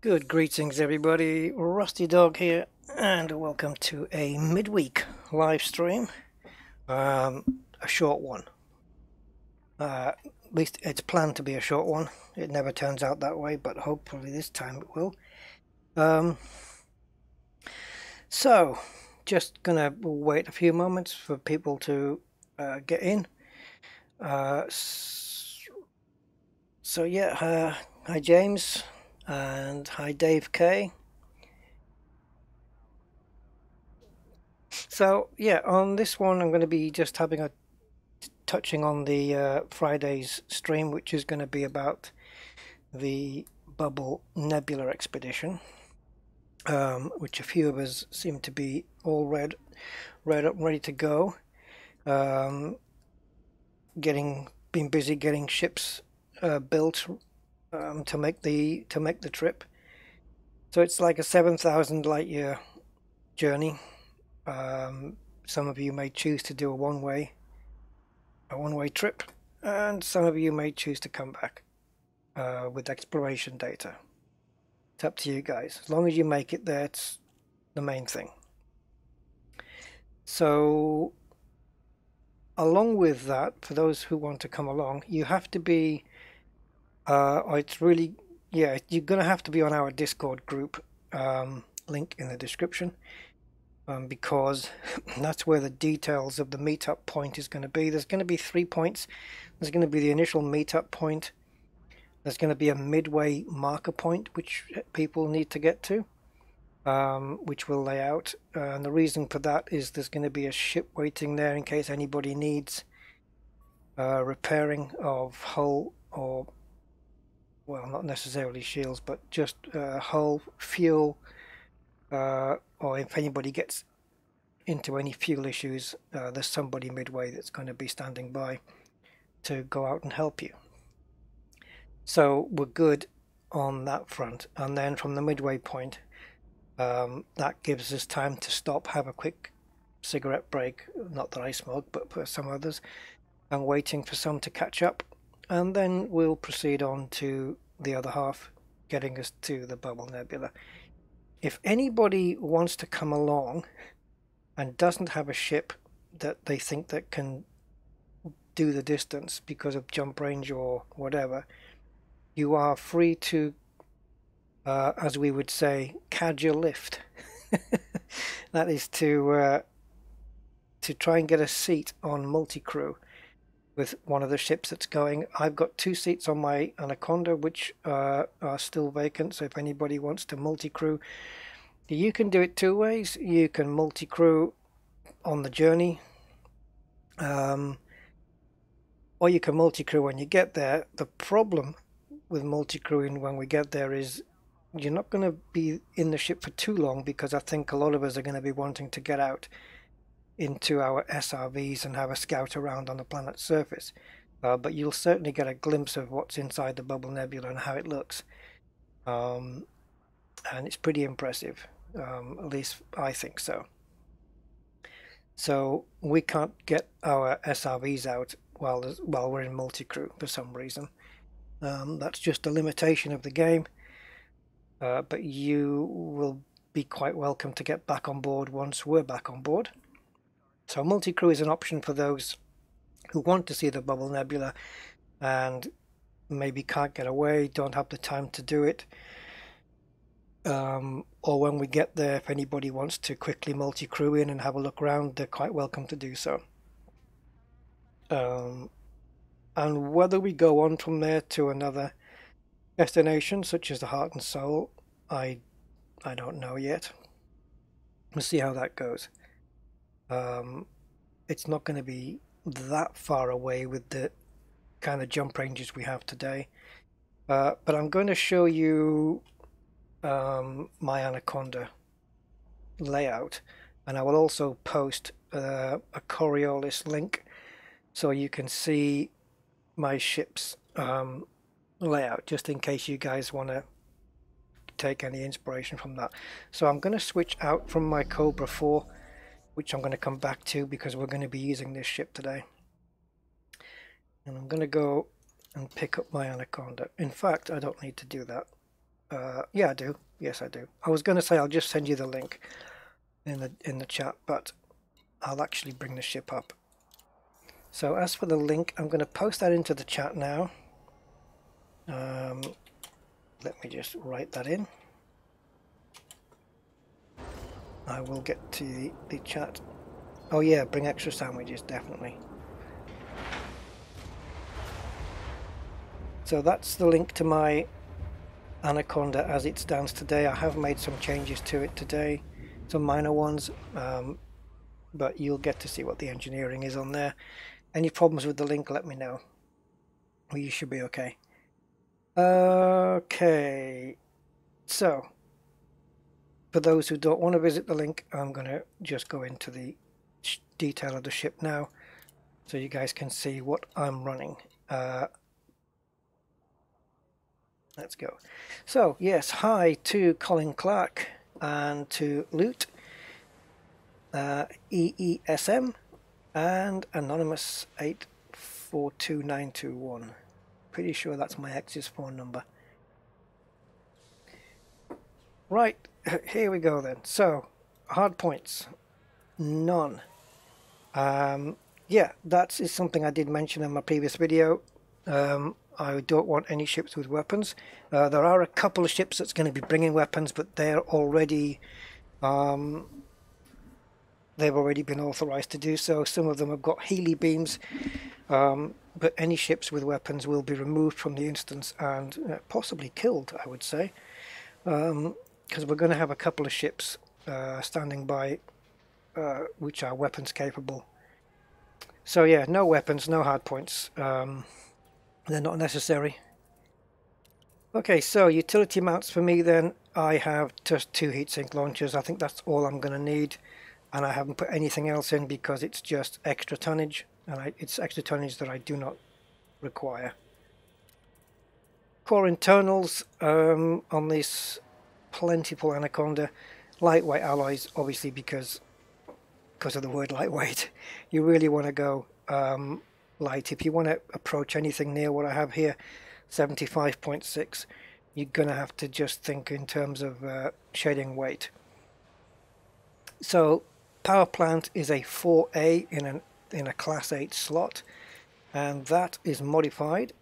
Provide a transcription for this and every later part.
Good greetings, everybody. Rusty Dog here, and welcome to a midweek live stream. A short one. At least it's planned to be a short one. It never turns out that way, but hopefully this time it will. So, just gonna wait a few moments for people to get in. So yeah, hi James, and hi Dave K. So yeah, on this one I'm going to be just touching on the Friday's stream, which is going to be about the Bubble Nebula expedition, which a few of us seem to be all read up, ready to go. Been busy getting ships built to make the trip. So it's like a 7,000 light year journey. Some of you may choose to do a one-way trip, and some of you may choose to come back with exploration data. It's up to you guys. As long as you make it there, it's the main thing. So along with that, for those who want to come along, you have to be you're gonna have to be on our Discord group, link in the description, because that's where the details of the meetup point is going to be. There's going to be 3 points. There's going to be the initial meetup point. There's going to be a midway marker point which people need to get to, which we'll lay out. And the reason for that is there's going to be a ship waiting there in case anybody needs repairing of hull, or, well, not necessarily shields, but just hull, fuel, or if anybody gets into any fuel issues, there's somebody midway that's going to be standing by to go out and help you. So we're good on that front. And then from the midway point, that gives us time to stop, have a quick cigarette break, not that I smoke, but for some others, and waiting for some to catch up. And then we'll proceed on to the other half, getting us to the Bubble Nebula. If anybody wants to come along and doesn't have a ship that they think that can do the distance because of jump range or whatever, you are free to, as we would say, cadge your lift. That is to try and get a seat on multi-crew with one of the ships that's going. I've got 2 seats on my Anaconda, which are still vacant, so if anybody wants to multi-crew, you can do it 2 ways. You can multi-crew on the journey, or you can multi-crew when you get there. The problem with multi-crewing when we get there is you're not going to be in the ship for too long, because I think a lot of us are going to be wanting to get out into our SRVs and have a scout around on the planet's surface. But you'll certainly get a glimpse of what's inside the Bubble Nebula and how it looks. And it's pretty impressive, at least I think so. So we can't get our SRVs out while we're in multi-crew for some reason. That's just a limitation of the game. But you will be quite welcome to get back on board once we're back on board. So multi-crew is an option for those who want to see the Bubble Nebula and maybe can't get away, don't have the time to do it. Or when we get there, if anybody wants to quickly multi-crew in and have a look around, they're quite welcome to do so. And whether we go on from there to another destination, such as the Heart and Soul, I don't know yet. We'll see how that goes. It's not going to be that far away with the kind of jump ranges we have today. But I'm going to show you my Anaconda layout, and I will also post a Coriolis link so you can see my ship's layout, just in case you guys want to take any inspiration from that. So I'm going to switch out from my Cobra 4, which I'm going to come back to because we're going to be using this ship today. And I'm going to go and pick up my Anaconda. In fact, I don't need to do that. Yeah, I do. Yes, I do. I was going to say I'll just send you the link in the chat, but I'll actually bring the ship up. So as for the link, I'm going to post that into the chat now. Let me just write that in. I will get to the chat. Oh yeah, bring extra sandwiches, definitely. So that's the link to my Anaconda as it stands today. I have made some changes to it today, some minor ones, but you'll get to see what the engineering is on there. Any problems with the link, let me know. Well, you should be okay. Okay, so for those who don't want to visit the link, I'm going to just go into the detail of the ship now so you guys can see what I'm running. Let's go. So yes, hi to Colin Clark and to Loot, EESM, and Anonymous 842921. Pretty sure that's my ex's phone number. Right, here we go then. So, hard points. None. Yeah, that is something I did mention in my previous video. I don't want any ships with weapons. There are a couple of ships that's going to be bringing weapons, but they're already they've already been authorized to do so. Some of them have got Healy beams, but any ships with weapons will be removed from the instance and possibly killed, I would say, because we're going to have a couple of ships standing by which are weapons capable. So yeah, no weapons, no hard points. They're not necessary. Okay, so utility mounts for me then. I have just 2 heatsink launchers. I think that's all I'm going to need, and I haven't put anything else in because it's just extra tonnage, and it's extra tonnage that I do not require. Core internals on this plentiful Anaconda. Lightweight alloys, obviously, because of the word lightweight. You really want to go light. If you want to approach anything near what I have here, 75.6, you're going to have to just think in terms of shedding weight. So power plant is a 4A in a class 8 slot, and that is modified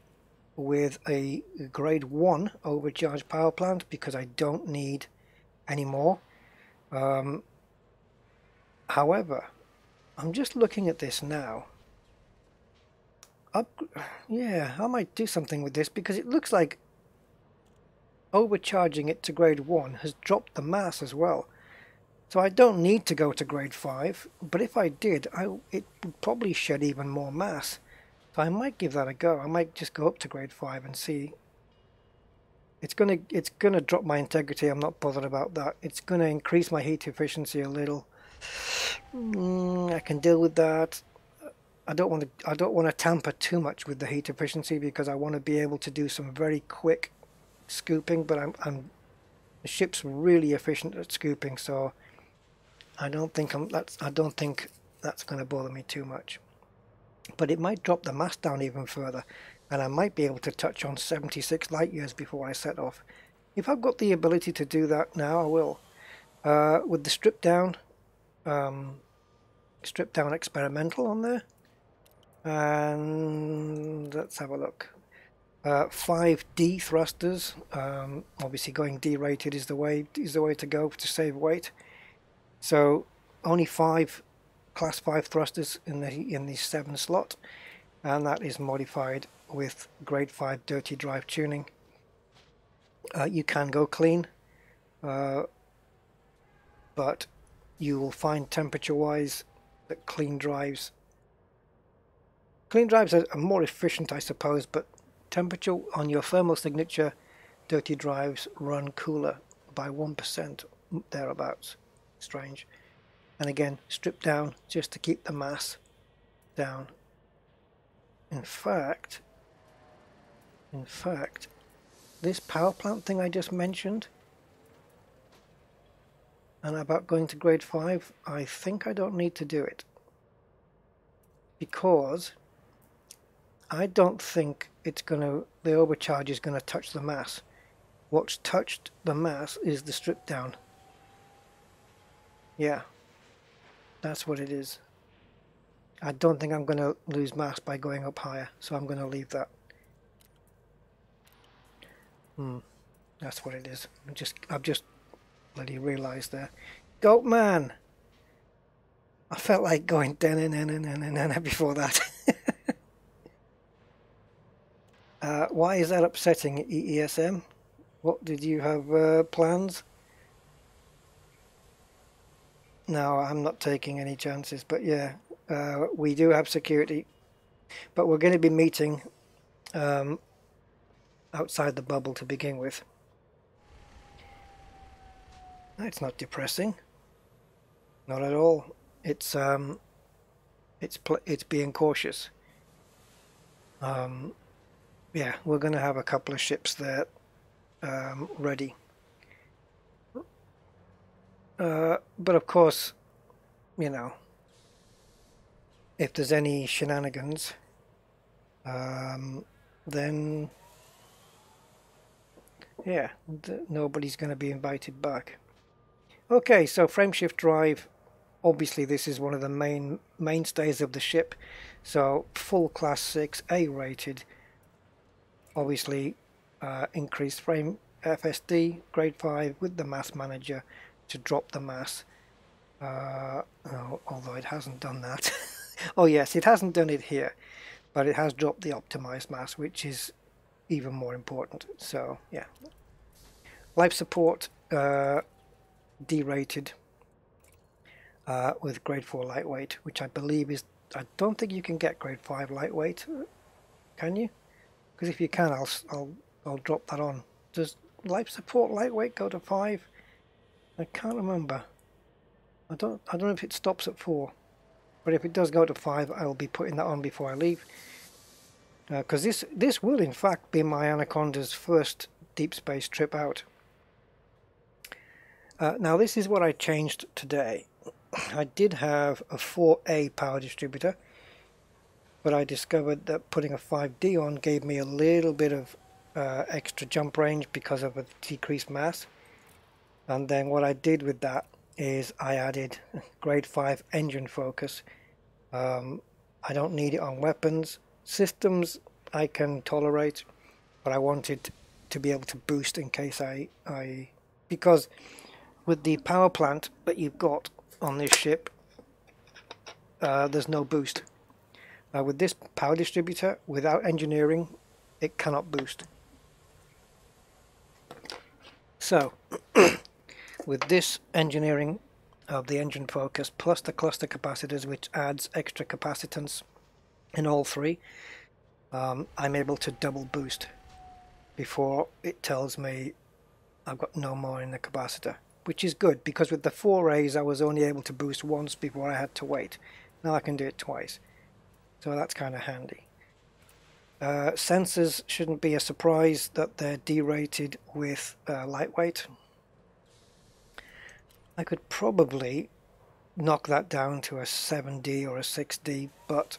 with a grade 1 overcharged power plant because I don't need any more. However, I'm just looking at this now. Yeah, I might do something with this because it looks like overcharging it to grade 1 has dropped the mass as well. So I don't need to go to grade 5, but if I did, it would probably shed even more mass. So I might give that a go. I might just go up to grade 5 and see. It's gonna drop my integrity. I'm not bothered about that. It's gonna increase my heat efficiency a little. I can deal with that. I don't want to tamper too much with the heat efficiency because I want to be able to do some very quick scooping, but the ship's really efficient at scooping, so I don't think that's going to bother me too much. But it might drop the mass down even further, and I might be able to touch on 76 light years before I set off. If I've got the ability to do that now, I will. With the stripped down experimental on there, and let's have a look. 5D thrusters. Obviously, going D-rated is the way to go to save weight. So only 5 class 5 thrusters in the 7 slot, and that is modified with grade 5 dirty drive tuning. You can go clean, but you will find temperature-wise that clean drives are more efficient, I suppose, but temperature on your thermal signature dirty drives run cooler by 1% thereabouts. Strange. And again, stripped down just to keep the mass down. In fact, this power plant thing I just mentioned and about going to grade 5, I think I don't need to do it because I don't think the overcharge is going to touch the mass. What's touched the mass is the strip down. Yeah, that's what it is. I don't think I'm going to lose mass by going up higher, so I'm going to leave that. That's what it is. I've just bloody realised there. Goat man! I felt like going before that. Why is that upsetting, EESM? What, did you have plans? No, I'm not taking any chances, but yeah, we do have security, but we're going to be meeting outside the bubble to begin with. It's not depressing, not at all. It's being cautious. Yeah, we're going to have a couple of ships there ready. But of course, you know, if there's any shenanigans, then yeah, nobody's going to be invited back. Okay, so frameshift drive, obviously this is one of the mainstays of the ship, so full class 6, A rated, obviously increased frame FSD, grade 5 with the mass manager to drop the mass, although it hasn't done that. Oh yes, it hasn't done it here, but it has dropped the optimized mass, which is even more important. So yeah, life support derated with grade 4 lightweight, which I believe is, I don't think you can get grade 5 lightweight, can you? Because if you can, I'll drop that on. Does life support lightweight go to 5? I can't remember. I don't know if it stops at 4, but if it does go to 5, I'll be putting that on before I leave. Because this will in fact be my Anaconda's first deep space trip out. Now this is what I changed today. I did have a 4A power distributor, but I discovered that putting a 5D on gave me a little bit of extra jump range because of a decreased mass. And then what I did with that is I added grade 5 engine focus. I don't need it on weapons. Systems I can tolerate, but I wanted to be able to boost in case because with the power plant that you've got on this ship, there's no boost. With this power distributor, without engineering, it cannot boost. So, with this engineering of the engine focus plus the cluster capacitors, which adds extra capacitance in all three, I'm able to double boost before it tells me I've got no more in the capacitor, which is good because with the 4As I was only able to boost once before I had to wait. Now I can do it twice, so that's kind of handy. Sensors shouldn't be a surprise that they're derated with lightweight. I could probably knock that down to a 7D or a 6D, but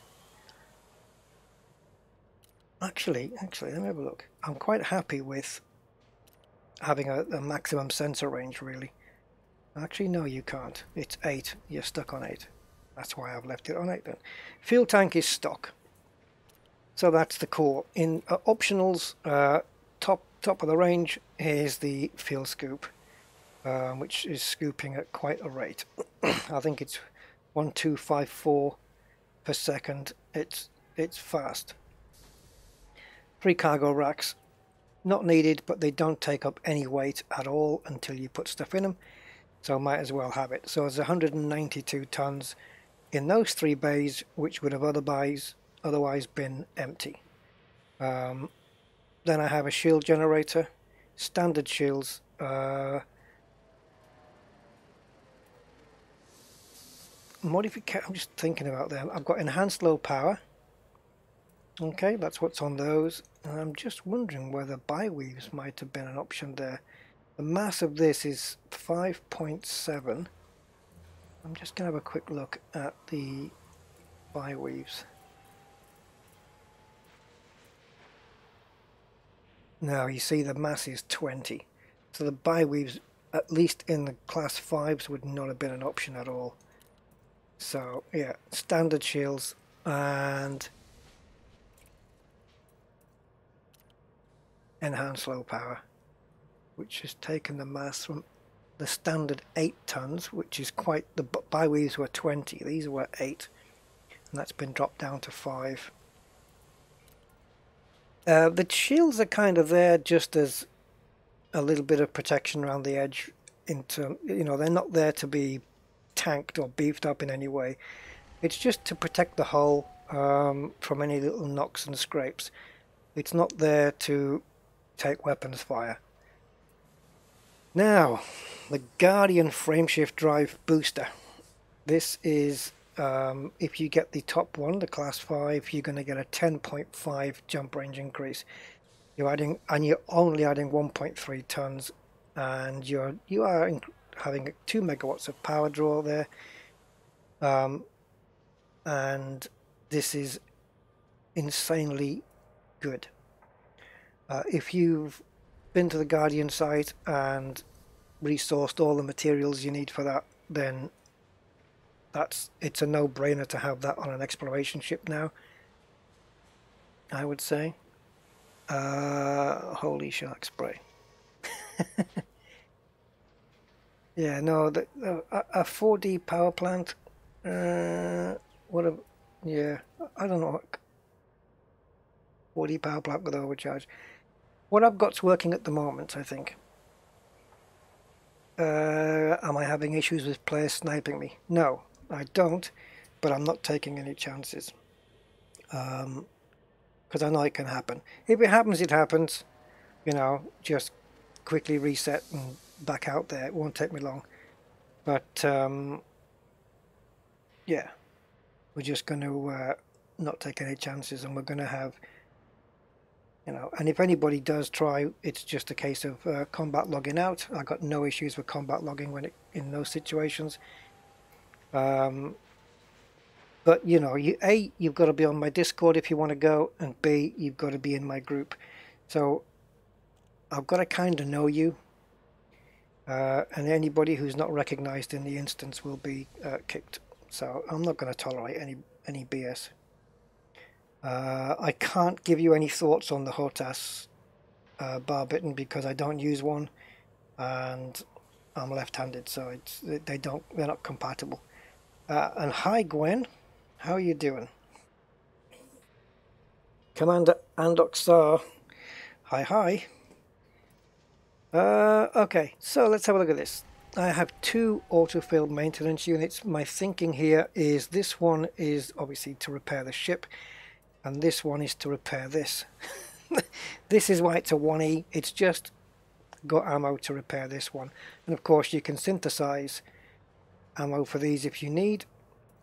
actually let me have a look. I'm quite happy with having a maximum sensor range, really. Actually, no, you can't. It's 8. You're stuck on 8. That's why I've left it on 8 then. Fuel tank is stock. So that's the core. In optionals, top of the range, here's the fuel scoop, which is scooping at quite a rate. I think it's 1254 per second. It's fast. 3 cargo racks, not needed, but they don't take up any weight at all until you put stuff in them, so might as well have it. So there's 192 tons in those 3 bays, which would have otherwise been empty. Then I have a shield generator, standard shields, modification. I'm just thinking about them. I've got enhanced low power. Okay, that's what's on those. And I'm just wondering whether biweaves might have been an option there. The mass of this is 5.7. I'm just going to have a quick look at the biweaves. Now you see the mass is 20, so the biweaves, at least in the class 5s, would not have been an option at all. So yeah, standard shields and enhanced low power, which has taken the mass from the standard 8 tons, which is quite, the biweaves were 20, these were 8, and that's been dropped down to 5. The shields are kind of there just as a little bit of protection around the edge. Into, you know, they're not there to be tanked or beefed up in any way. It's just to protect the hull from any little knocks and scrapes. It's not there to take weapons fire. Now, the Guardian frameshift drive booster. This is, if you get the top one, the class 5, you're going to get a 10.5 jump range increase. You're adding, and you're only adding 1.3 tons, and you are having 2 megawatts of power draw there. And this is insanely good. If you've been to the Guardian site and resourced all the materials you need for that, then it's a no-brainer to have that on an exploration ship now, I would say. Holy shark spray. Yeah, no, a 4D power plant, yeah, I don't know, 4D power plant with overcharge. What I've got's working at the moment, I think. Am I having issues with players sniping me? No, I don't, but I'm not taking any chances. Because I know it can happen. If it happens, it happens. You know, just quickly reset and back out there. It won't take me long. But, yeah, we're just going to not take any chances, and we're going to have, you know, and if anybody does try, it's just a case of combat logging out. I got no issues with combat logging when in those situations. But, you know, you've got to be on my Discord if you want to go, and B, you've got to be in my group. So I've got to kind of know you, and anybody who's not recognized in the instance will be kicked. So I'm not going to tolerate any BS. I can't give you any thoughts on the HOTAS barbitten because I don't use one, and I'm left-handed, so they're not compatible. And hi Gwen, how are you doing? Commander Andoxar, hi. Okay, so let's have a look at this. I have 2 autofill maintenance units. My thinking here is this one is obviously to repair the ship, and this one is to repair this. This is why it's a 1E. It's just got ammo to repair this one. And of course you can synthesize ammo for these if you need,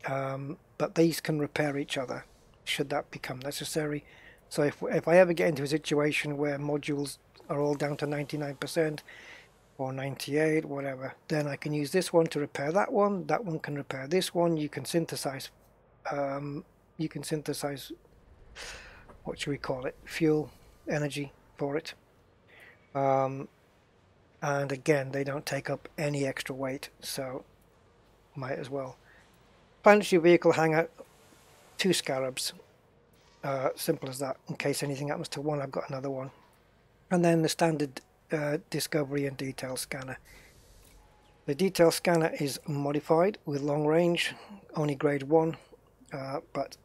but these can repair each other should that become necessary. So if I ever get into a situation where modules are all down to 99% or 98, whatever, then I can use this one to repair that one can repair this one. You can synthesize what should we call it, fuel, energy for it, and again they don't take up any extra weight, so might as well. Planetary vehicle hangar, 2 scarabs, simple as that. In case anything happens to one, I've got another one. And then the standard discovery and detail scanner. The detail scanner is modified with long range, only grade 1, but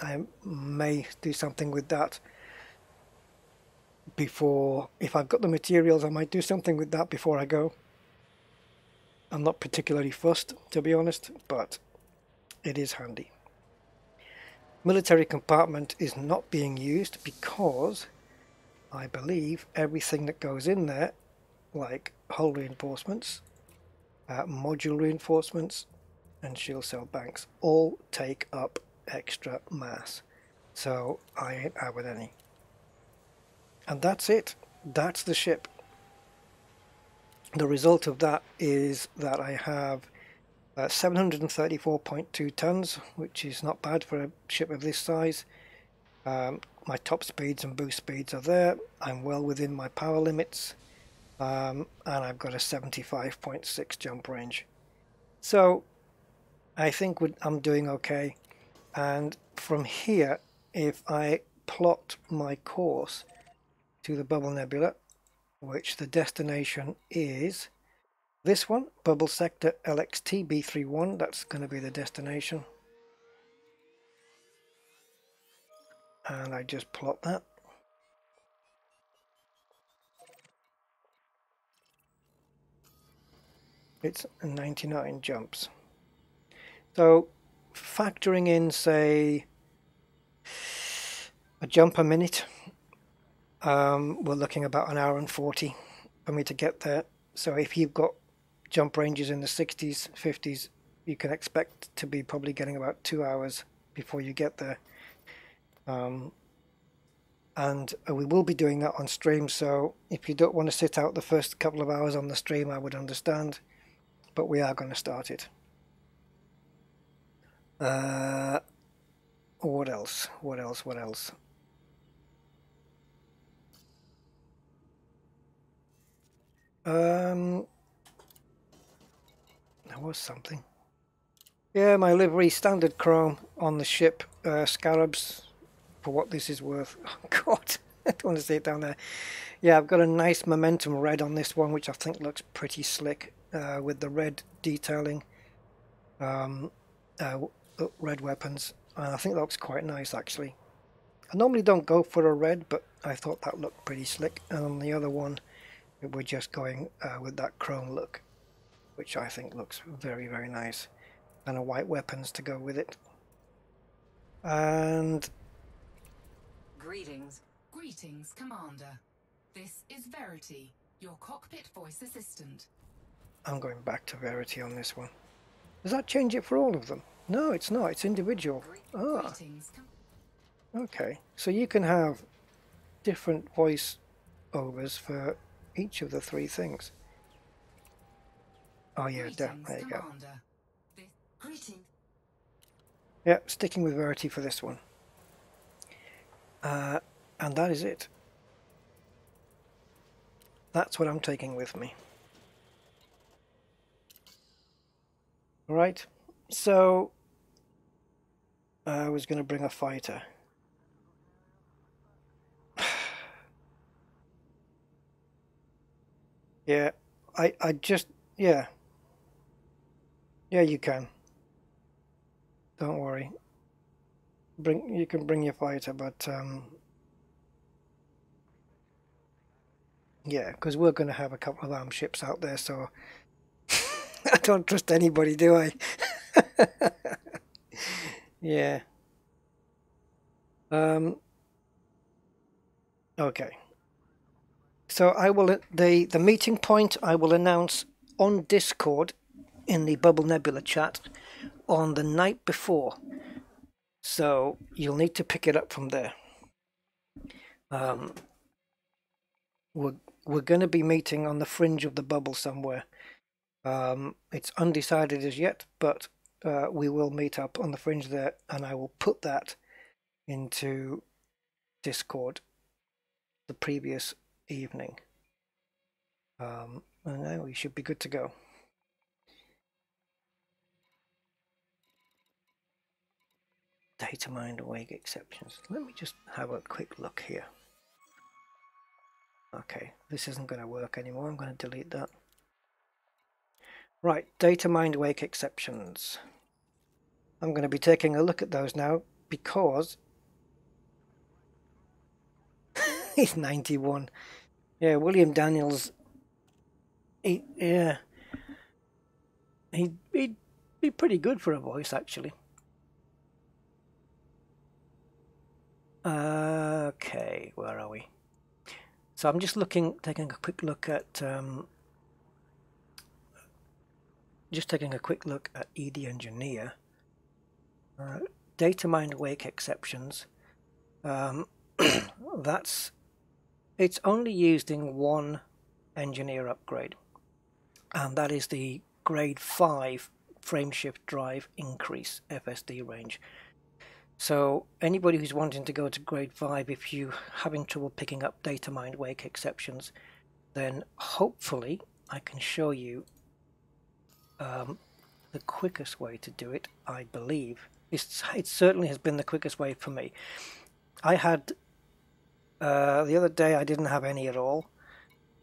I may do something with that before, if I've got the materials, I might do something with that before I go. I'm not particularly fussed, to be honest, but it is handy. Military compartment is not being used because I believe everything that goes in there, like hull reinforcements, module reinforcements, and shield cell banks, all take up extra mass. So I ain't having any. And that's it. That's the ship. The result of that is that I have 734.2 tons, which is not bad for a ship of this size. my top speeds and boost speeds are there. I'm well within my power limits, and I've got a 75.6 jump range. So I think I'm doing okay. And from here, if I plot my course to the Bubble Nebula, which the destination is this one, Bubble Sector LXT B31, that's going to be the destination. And I just plot that. It's 99 jumps. So factoring in, say, a jump a minute, we're looking about an hour and 40 for me to get there. So if you've got jump ranges in the 60s, 50s, you can expect to be probably getting about 2 hours before you get there. And we will be doing that on stream, so if you don't want to sit out the first couple of hours on the stream, I would understand, but we are going to start it. What else? There was something. Yeah, my livery, standard chrome on the ship, scarabs, for what this is worth. Oh god, I don't want to see it down there. Yeah, I've got a nice momentum red on this one, which I think looks pretty slick, with the red detailing, red weapons. I think that looks quite nice, actually. I normally don't go for a red, but I thought that looked pretty slick. And on the other one, we're just going with that chrome look, which I think looks very, very nice. And a white weapons to go with it. And Greetings, Commander. This is Verity, your cockpit voice assistant. I'm going back to Verity on this one. Does that change it for all of them? No, it's not. It's individual. Ah. Okay. So you can have different voice overs for each of the 3 things. Oh yeah, there you go. Yeah, sticking with Verity for this one. And that is it. That's what I'm taking with me. Right, so I was going to bring a fighter. Yeah, I just, yeah. Yeah, you can. Don't worry. You can bring your fighter, but yeah, because we're going to have a couple of armed ships out there, so I don't trust anybody, do I? Yeah. Okay. So I will the meeting point I will announce on Discord in the Bubble Nebula chat on the night before. So you'll need to pick it up from there. We're going to be meeting on the fringe of the bubble somewhere. It's undecided as yet, but we will meet up on the fringe there, and I will put that into Discord the previous evening. And now we should be good to go. Datamined awake exceptions. Let me just have a quick look here. Okay, this isn't going to work anymore. I'm going to delete that. Right, Datamined awake exceptions. I'm going to be taking a look at those now because he's 91. Yeah, William Daniels. He'd be pretty good for a voice, actually. Okay, where are we? So I'm just taking a quick look at ED Engineer. Datamined wake exceptions. It's only used in one engineer upgrade, and that is the grade 5 frameshift drive increase FSD range. So anybody who's wanting to go to grade 5, if you're having trouble picking up Datamined wake exceptions, then hopefully I can show you the quickest way to do it. I believe it certainly has been the quickest way for me. I had the other day I didn't have any at all,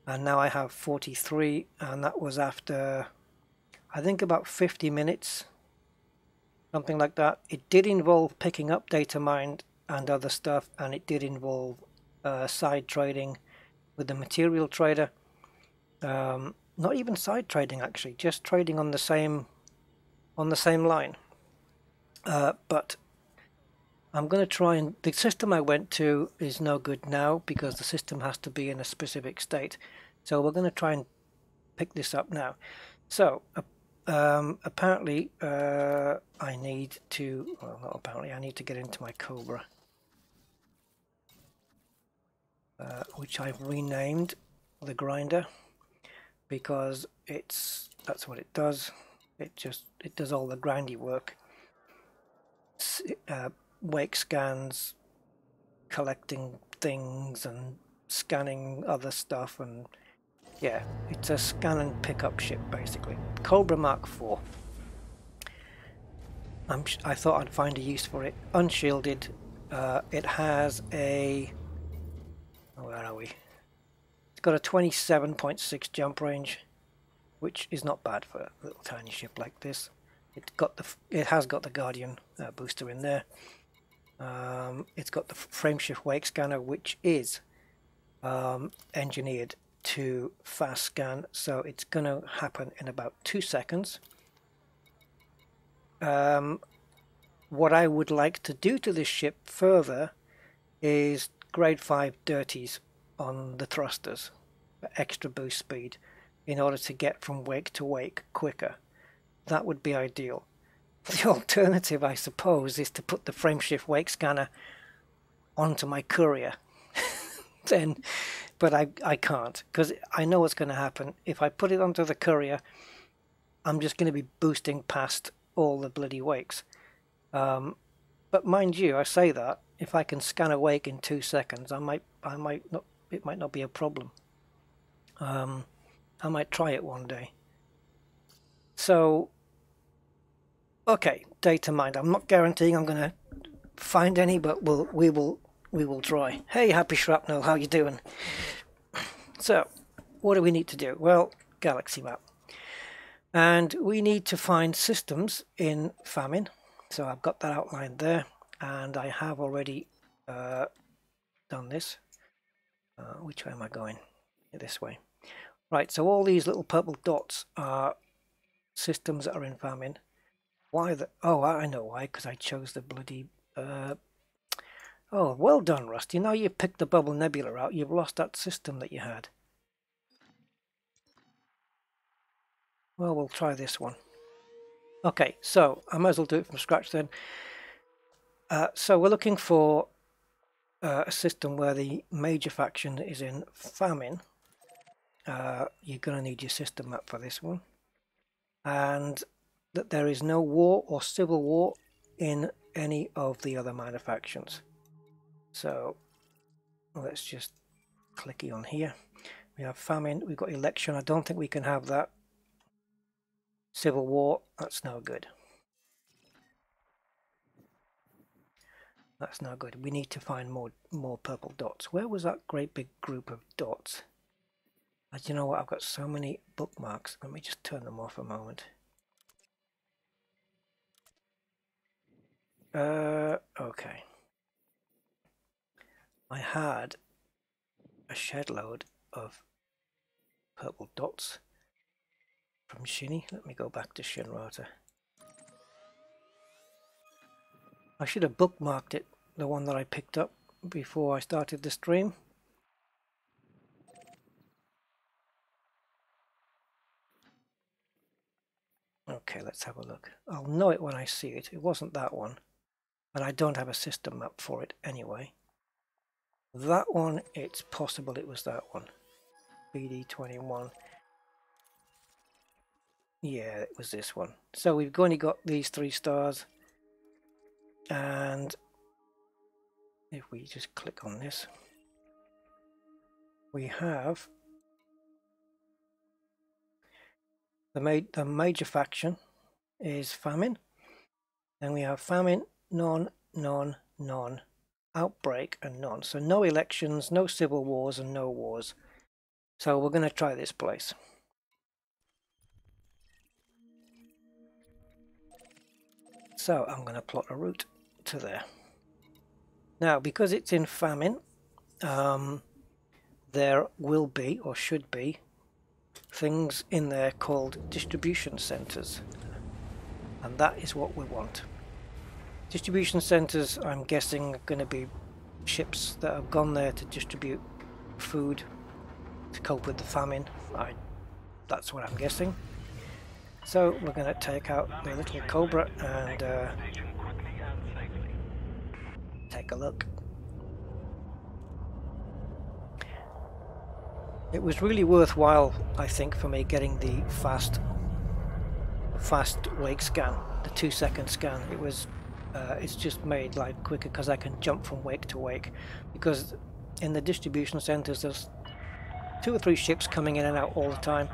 and now I have 43, and that was after I think about 50 minutes, something like that. It did involve picking up Datamined and other stuff, and it did involve side trading with the material trader. Not even side trading actually, just trading on the same line. But I'm going to try, and the system I went to is no good now because the system has to be in a specific state. So we're going to try and pick this up now. So apparently I need to, well, not apparently, I need to get into my Cobra, which I've renamed the grinder because that's what it does. It does all the grindy work. Wake scans, collecting things and scanning other stuff, and yeah, it's a scan and pick up ship basically. Cobra Mark IV. I thought I'd find a use for it. Unshielded. It has a, where are we? It's got a 27.6 jump range, which is not bad for a little tiny ship like this. It has got the Guardian booster in there. It's got the frameshift wake scanner, which is engineered to fast scan, so it's going to happen in about 2 seconds. What I would like to do to this ship further is grade 5 dirties on the thrusters for extra boost speed in order to get from wake to wake quicker. That would be ideal. The alternative, I suppose, is to put the frameshift wake scanner onto my courier. But I can't, because I know what's going to happen. If I put it onto the courier, I'm just going to be boosting past all the bloody wakes. But mind you, I say that if I can scan a wake in 2 seconds, I might not. It might not be a problem. I might try it one day. So, okay, Datamined. I'm not guaranteeing I'm going to find any, but we will try. Hey, Happy Shrapnel, how you doing? So, what do we need to do? Well, galaxy map. And we need to find systems in famine. So I've got that outlined there, and I have already done this. Which way am I going? This way. Right, so all these little purple dots are systems that are in famine. Why the... Oh, I know why, because I chose the bloody... Oh, well done, Rusty. Now you've picked the bubble nebula out, you've lost that system that you had. Well, we'll try this one. Okay, so I might as well do it from scratch then. So we're looking for a system where the major faction is in famine. You're going to need your system map for this one. And that there is no war or civil war in any of the other minor factions. So let's just clicky on here. We have famine, we've got election. I don't think we can have that. Civil war, that's no good. That's no good. We need to find more purple dots. Where was that great big group of dots? You know what? I've got so many bookmarks. Let me just turn them off a moment. Okay. I had a shed load of purple dots from Shinny. Let me go back to Shinrata. I should have bookmarked it, the one that I picked up before I started the stream. Okay, let's have a look. I'll know it when I see it. It wasn't that one, and I don't have a system map for it anyway. That one, it's possible it was that one. BD21. Yeah, it was this one. So we've only got these 3 stars. And if we just click on this, we have the major faction is famine. Then we have famine, none, none, none, outbreak, and none. So no elections, no civil wars, and no wars. So we're going to try this place. So I'm going to plot a route to there. Now, because it's in famine, there will be, or should be, things in there called distribution centers. And that is what we want. Distribution centers, I'm guessing, are going to be ships that have gone there to distribute food to cope with the famine. That's what I'm guessing. So we're going to take out the little Cobra and take a look. It was really worthwhile, I think, for me getting the fast wake scan, the 2-second scan. It was it's just made life quicker because I can jump from wake to wake, because in the distribution centers there's 2 or 3 ships coming in and out all the time,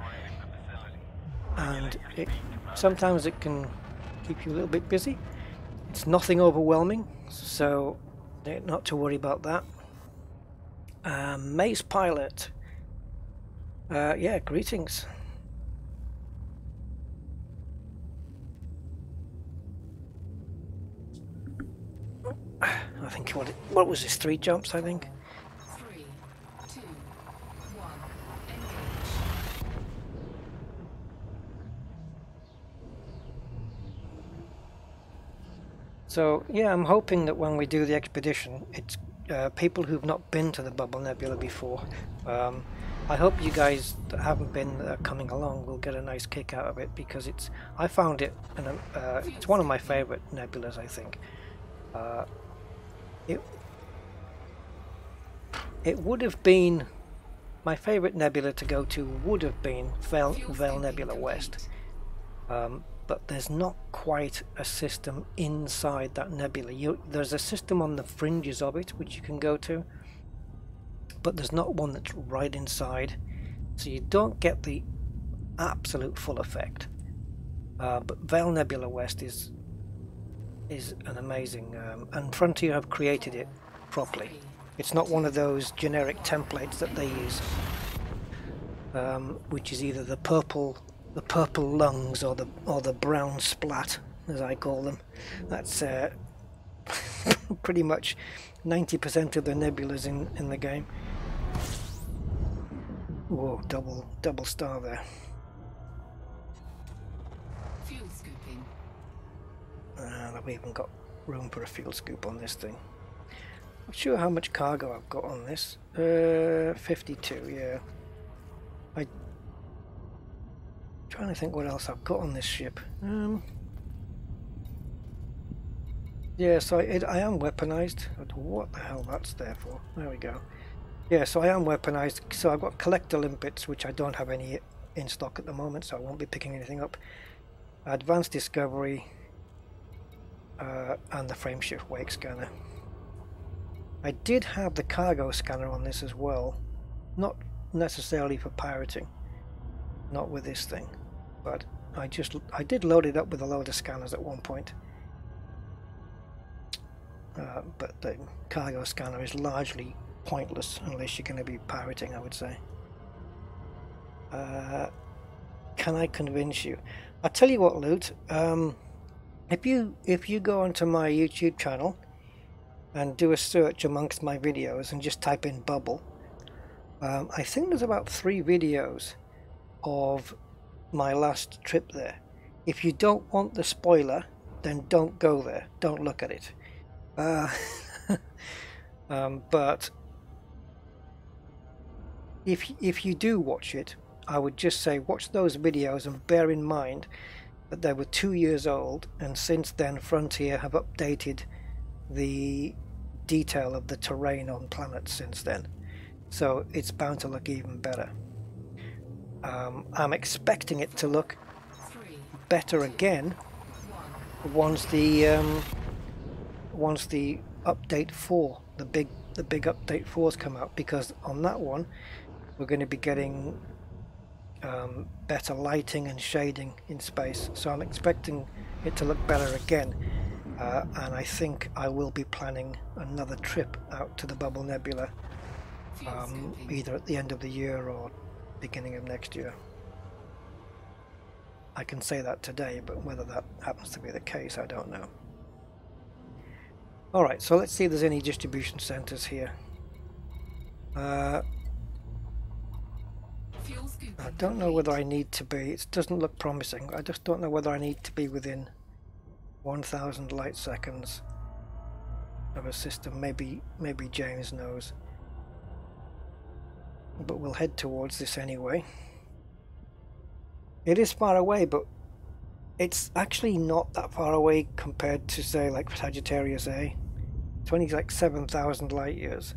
and sometimes it can keep you a little bit busy. It's nothing overwhelming, so not to worry about that. Maze Pilot, yeah, greetings. I think what was this, 3 jumps, I think? 3, 2, 1, engage. So yeah, I'm hoping that when we do the expedition, it's people who've not been to the Bubble Nebula before. I hope you guys that haven't been coming along will get a nice kick out of it, because I found it, and it's one of my favorite nebulas, I think. It would have been my favorite nebula to go to, would have been Vale Nebula West, but there's not quite a system inside that nebula. There's a system on the fringes of it which you can go to, but there's not one that's right inside, so you don't get the absolute full effect. But Vale Nebula West is an amazing, and Frontier have created it properly. It's not one of those generic templates that they use, which is either the purple lungs or the brown splat, as I call them. That's pretty much 90% of the nebulas in the game. Whoa, double star there. Fuel scooping. I've even got room for a fuel scoop on this thing. Not sure how much cargo I've got on this. 52, yeah. I'm trying to think what else I've got on this ship. Yeah, so I am weaponized. I don't know what the hell that's there for. There we go. Yeah, so I am weaponized. So I've got collector limpets, which I don't have any in stock at the moment, so I won't be picking anything up. Advanced discovery, and the frameshift wake scanner. I did have the cargo scanner on this as well, not necessarily for pirating, not with this thing, but I did load it up with a load of scanners at one point. But the cargo scanner is largely pointless unless you're going to be pirating, I would say. Can I convince you? I'll tell you what, Loot. If you go onto my YouTube channel and do a search amongst my videos and just type in Bubble, I think there's about 3 videos of my last trip there. If you don't want the spoiler, then don't go there. Don't look at it. But if you do watch it, I would just say watch those videos and bear in mind that they were 2 years old, and since then Frontier have updated the detail of the terrain on planets since then, so it's bound to look even better. I'm expecting it to look better again once once the update 4, the big update 4's come out, because on that one we're going to be getting better lighting and shading in space, so I'm expecting it to look better again, and I think I will be planning another trip out to the Bubble Nebula, either at the end of the year or beginning of next year. I can say that today, but whether that happens to be the case, I don't know. Alright, so let's see if there's any distribution centers here. I don't know whether I need to be, it doesn't look promising, I just don't know whether I need to be within 1000 light seconds of a system. Maybe James knows. But we'll head towards this anyway. It is far away, but it's actually not that far away compared to, say, like Sagittarius A. It's only like 7,000 light years.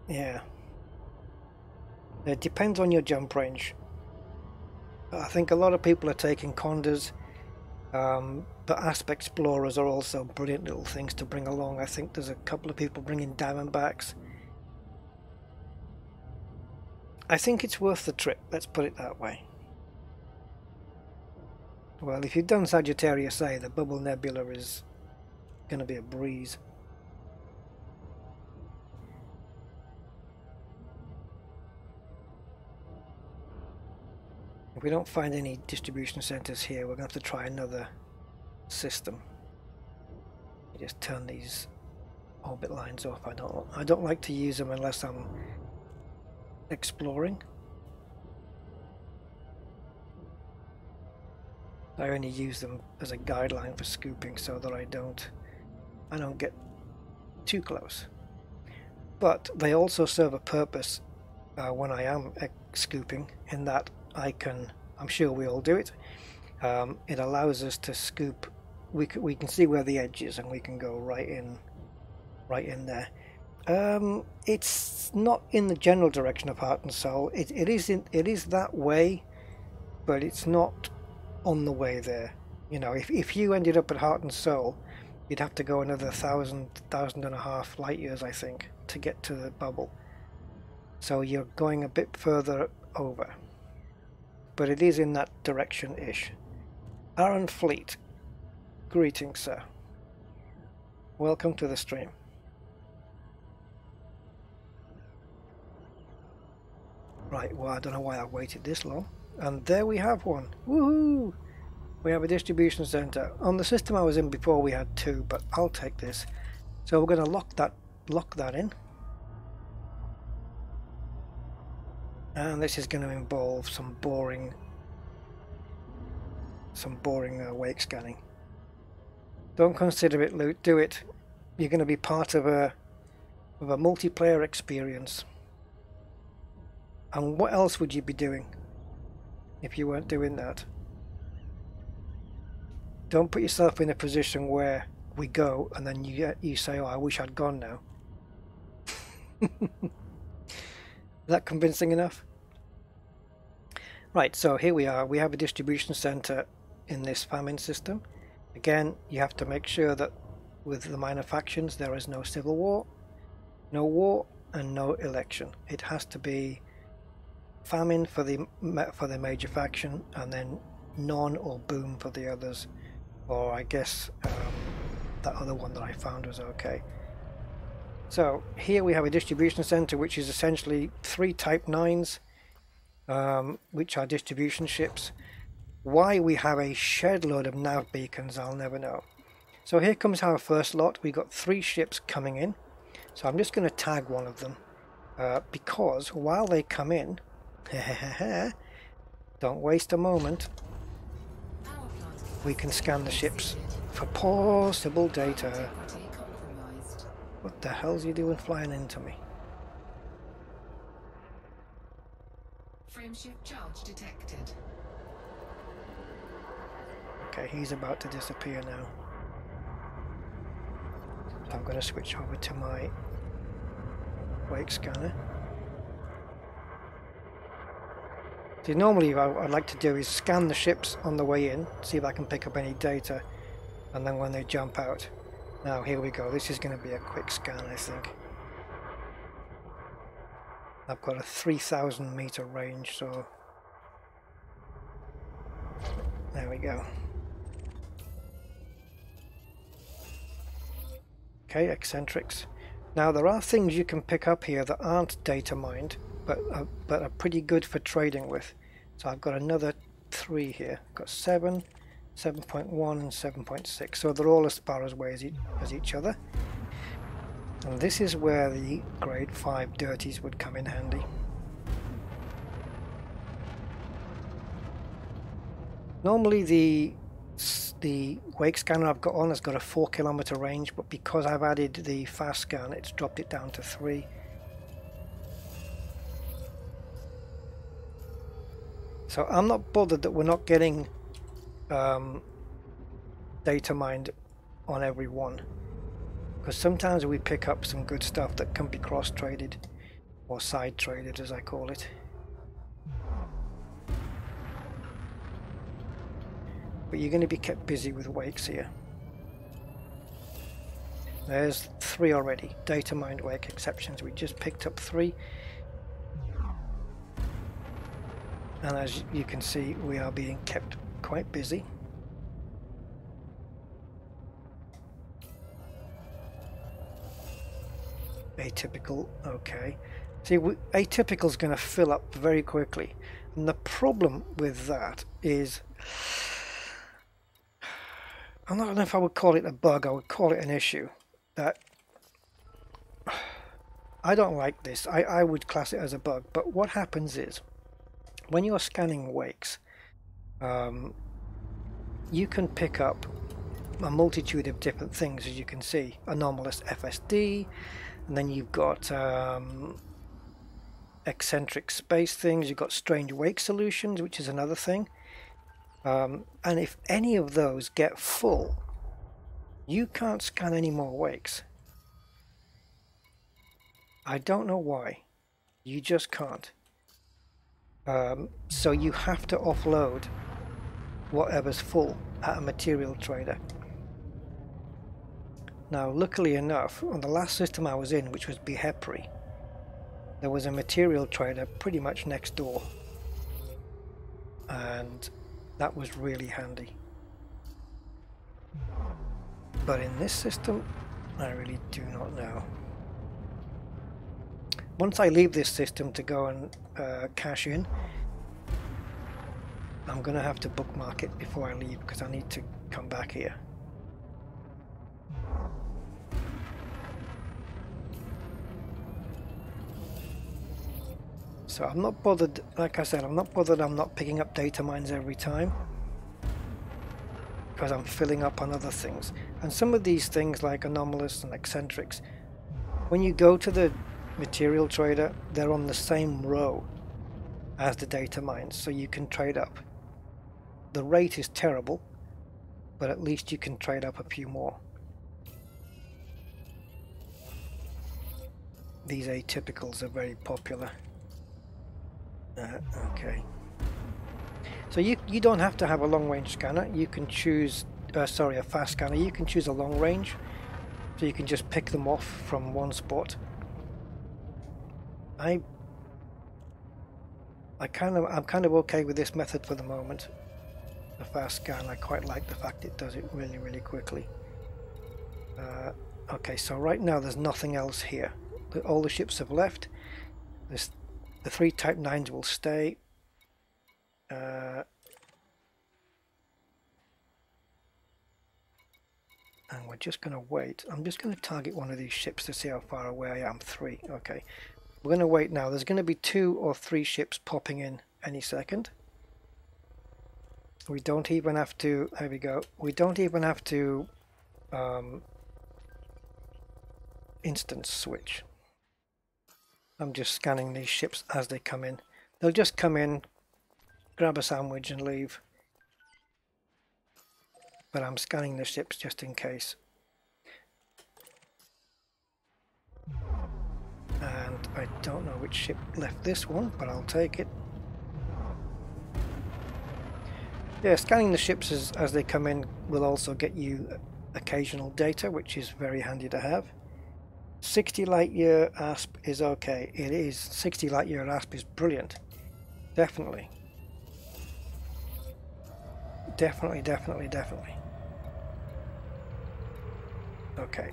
Yeah. It depends on your jump range. I think a lot of people are taking Condors, but Aspect Explorers are also brilliant little things to bring along. I think there's a couple of people bringing Diamondbacks. I think it's worth the trip, let's put it that way. Well, if you've done Sagittarius A, the Bubble Nebula is going to be a breeze. If we don't find any distribution centers here, we're going to have to try another system. You just turn these orbit lines off. I don't like to use them unless I'm exploring. I only use them as a guideline for scooping so that I don't get too close. But they also serve a purpose when I am scooping, in that I'm sure we all do it. It allows us to scoop. We can see where the edge is, and we can go right in there. It's not in the general direction of Heart and Soul. It is that way, but it's not on the way there. You know, if you ended up at Heart and Soul, you'd have to go another 1,500 light years, I think, to get to the bubble. So you're going a bit further over, but it is in that direction-ish. Aaron Fleet, greetings, sir. Welcome to the stream. Right, well, I don't know why I waited this long. And there we have one. Woohoo! We have a distribution center. On the system I was in before, we had 2, but I'll take this. So we're going to lock that in. And this is going to involve some boring wake scanning. Don't consider it loot, do it. You're going to be part of a multiplayer experience. And what else would you be doing if you weren't doing that? Don't put yourself in a position where we go and then you say, oh, I wish I'd gone now. Is that convincing enough? Right, so here we are. We have a distribution center in this famine system. Again, you have to make sure that with the minor factions there is no civil war, no war, and no election. It has to be famine for the major faction, and then none or boom for the others. Or I guess that other one that I found was okay. So here we have a distribution center, which is essentially 3 Type 9s, which are distribution ships. Why we have a shed load of nav beacons, I'll never know. So here comes our first lot. We got 3 ships coming in. So I'm just going to tag one of them because while they come in, don't waste a moment, we can scan the ships for possible data. What the hell's he doing flying into me? Frameshift charge detected. Okay, he's about to disappear now. So I'm going to switch over to my wake scanner. See, normally what I'd like to do is scan the ships on the way in, see if I can pick up any data, and then when they jump out. Now here we go, this is going to be a quick scan, I think. I've got a 3,000 meter range, so there we go. Okay, eccentrics. Now there are things you can pick up here that aren't data mined, but are pretty good for trading with. So I've got another 3 here. I've got 7, 7.1 and 7.6. So they're all as far away as each other. And this is where the grade 5 dirties would come in handy. Normally the wake scanner I've got on has got a 4 kilometer range, but because I've added the fast scan, it's dropped it down to 3. So I'm not bothered that we're not getting data mined on every one, because sometimes we pick up some good stuff that can be cross traded or side traded, as I call it. But you're going to be kept busy with wakes here. There's 3 already. Data mined wake exceptions. We just picked up 3. And as you can see, we are being kept quite busy. Atypical, okay. See, atypical is going to fill up very quickly. And the problem with that is, I don't know if I would call it a bug, I would call it an issue. That I don't like this. I would class it as a bug. But what happens is, when you're scanning wakes, you can pick up a multitude of different things, as you can see. Anomalous FSD, and then you've got eccentric space things, you've got strange wake solutions, which is another thing. And if any of those get full, you can't scan any more wakes. I don't know why. You just can't. So you have to offload whatever's full at a material trader. Now, luckily enough, on the last system I was in, which was BENQ, there was a material trader pretty much next door, and that was really handy. But in this system, I really do not know. Once I leave this system to go and cash in, I'm going to have to bookmark it before I leave, because I need to come back here. So I'm not bothered, like I said, I'm not bothered I'm not picking up data mines every time, because I'm filling up on other things. And some of these things, like anomalous and eccentrics, when you go to the material trader, they're on the same row as the data mines, so you can trade up. The rate is terrible, but at least you can trade up a few more. These atypicals are very popular. Okay. So you don't have to have a long range scanner. You can choose, a fast scanner. You can choose a long range, so you can just pick them off from one spot. I'm kind of okay with this method for the moment. The fast scan, I quite like the fact it does it really, really quickly. Okay, so right now there's nothing else here. All the ships have left. The 3 Type 9s will stay. And we're just going to wait. I'm just going to target one of these ships to see how far away I am. 3. Okay. We're going to wait now. There's going to be 2 or 3 ships popping in any second. We don't even have to... There we go. We don't even have to instance switch. I'm just scanning these ships as they come in. They'll just come in, grab a sandwich and leave. But I'm scanning the ships just in case. And I don't know which ship left this one, but I'll take it. Yeah, scanning the ships as they come in will also get you occasional data, which is very handy to have. 60 light year ASP is okay. It is. 60 light year ASP is brilliant. Definitely. Definitely, definitely, definitely. Okay.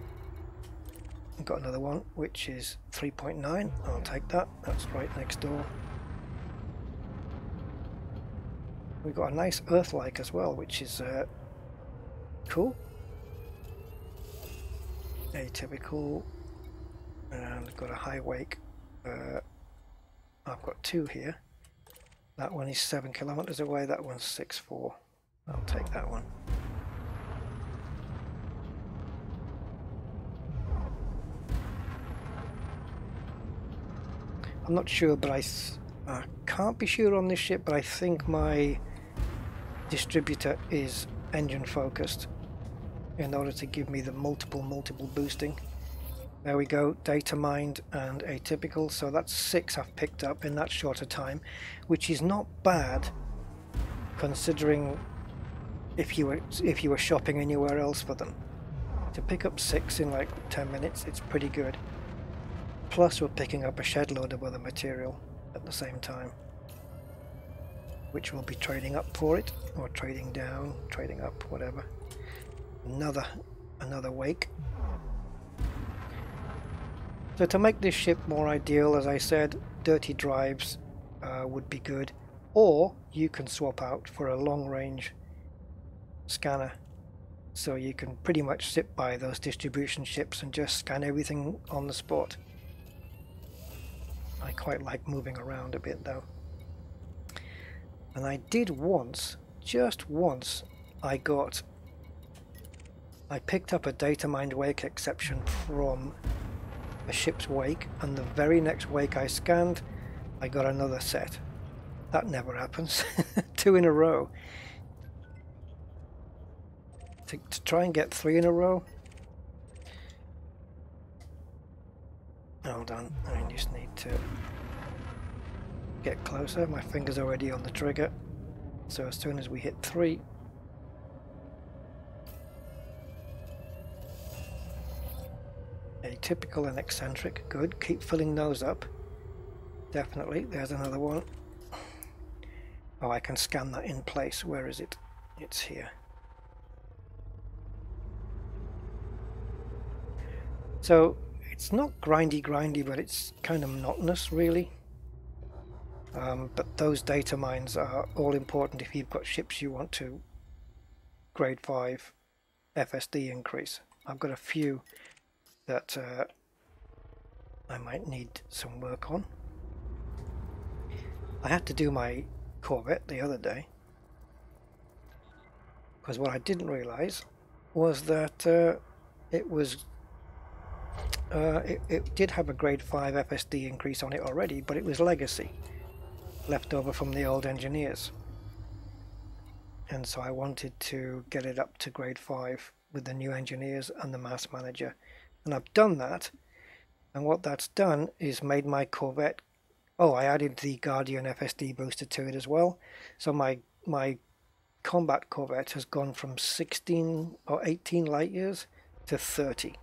I've got another one, which is 3.9. I'll take that. That's right next door. We've got a nice Earth-like as well, which is cool. Atypical. And I've got a high wake. I've got two here. That one is 7 kilometers away. That one's 6.4. I'll take that one. I'm not sure, but I can't be sure on this ship, but I think my distributor is engine focused in order to give me the multiple boosting. There we go, Datamined and Atypical, so that's 6 I've picked up in that shorter time, which is not bad considering if you were shopping anywhere else for them. To pick up 6 in like 10 minutes, it's pretty good. Plus we're picking up a shed load of other material at the same time, which we'll be trading up for it, or trading down, trading up, whatever. Another wake. So to make this ship more ideal, as I said, dirty drives would be good, or you can swap out for a long-range scanner, so you can pretty much sit by those distribution ships and just scan everything on the spot. I quite like moving around a bit though. And I did once, just once, I picked up a Datamined wake exception from a ship's wake, and the very next wake I scanned, I got another set. That never happens. 2 in a row. To try and get 3 in a row. Hold on, I just need to get closer. My finger's already on the trigger. So as soon as we hit 3, atypical and eccentric, good. Keep filling those up. Definitely. There's another one. Oh, I can scan that in place. Where is it? It's here. So it's not grindy, but it's kind of monotonous, really. But those data mines are all important if you've got ships you want to grade 5 FSD increase. I've got a few that I might need some work on. I had to do my Corvette the other day, because what I didn't realize was that it did have a grade 5 FSD increase on it already, but it was legacy, left over from the old engineers, and so I wanted to get it up to grade 5 with the new engineers and the mass manager, and I've done that. And what that's done is made my Corvette, oh, I added the Guardian FSD booster to it as well, so my combat Corvette has gone from 16 or 18 light years to 30,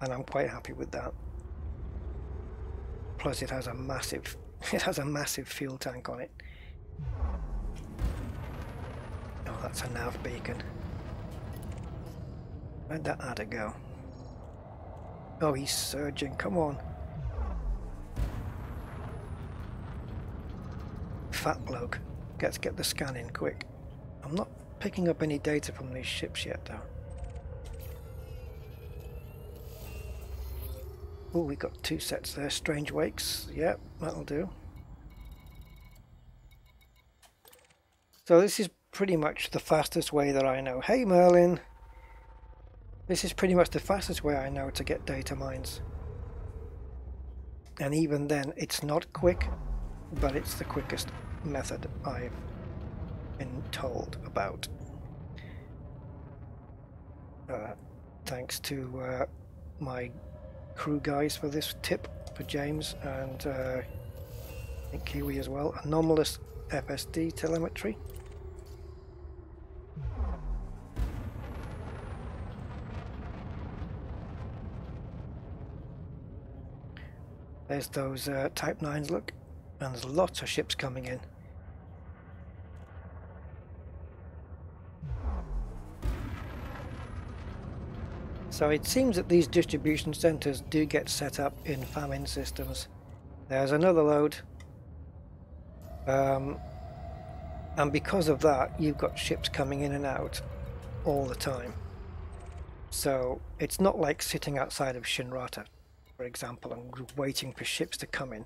and I'm quite happy with that. Plus it has a massive fuel tank on it. Oh, that's a nav beacon. Where'd that adder go? Oh, he's surging, come on. Fat bloke. Let's get the scan in quick. I'm not picking up any data from these ships yet though. Oh, we got 2 sets there, strange wakes. Yep, that'll do. So this is pretty much the fastest way that I know. Hey Merlin! This is pretty much the fastest way I know to get data mines. And even then, it's not quick, but it's the quickest method I've been told about. Thanks to my crew guys for this tip, for James and I think Kiwi as well. Anomalous FSD telemetry. There's those Type 9s, look, and there's lots of ships coming in. So it seems that these distribution centres do get set up in famine systems. There's another load. And because of that, you've got ships coming in and out all the time. So it's not like sitting outside of Shinrata, for example, and waiting for ships to come in.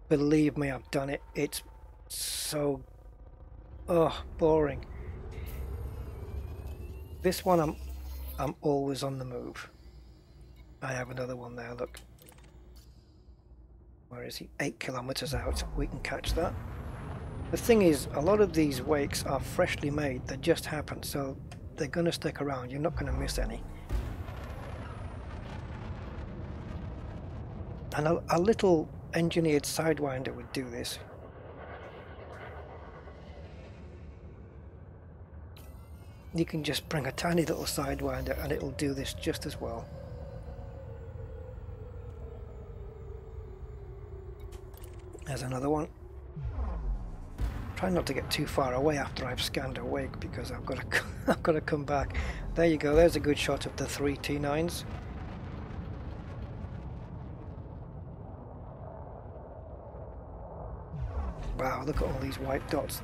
Believe me, I've done it. It's so boring. This one I'm always on the move. I have another one there, look. Where is he? 8 kilometers out. We can catch that. The thing is, a lot of these wakes are freshly made. They just happened, so they're going to stick around. You're not going to miss any. And a little engineered sidewinder would do this. You can just bring a tiny little sidewinder and it'll do this just as well. There's another one. Try not to get too far away after I've scanned a wake because I've got to come back. There you go. There's a good shot of the 3 T9s. Wow, look at all these white dots.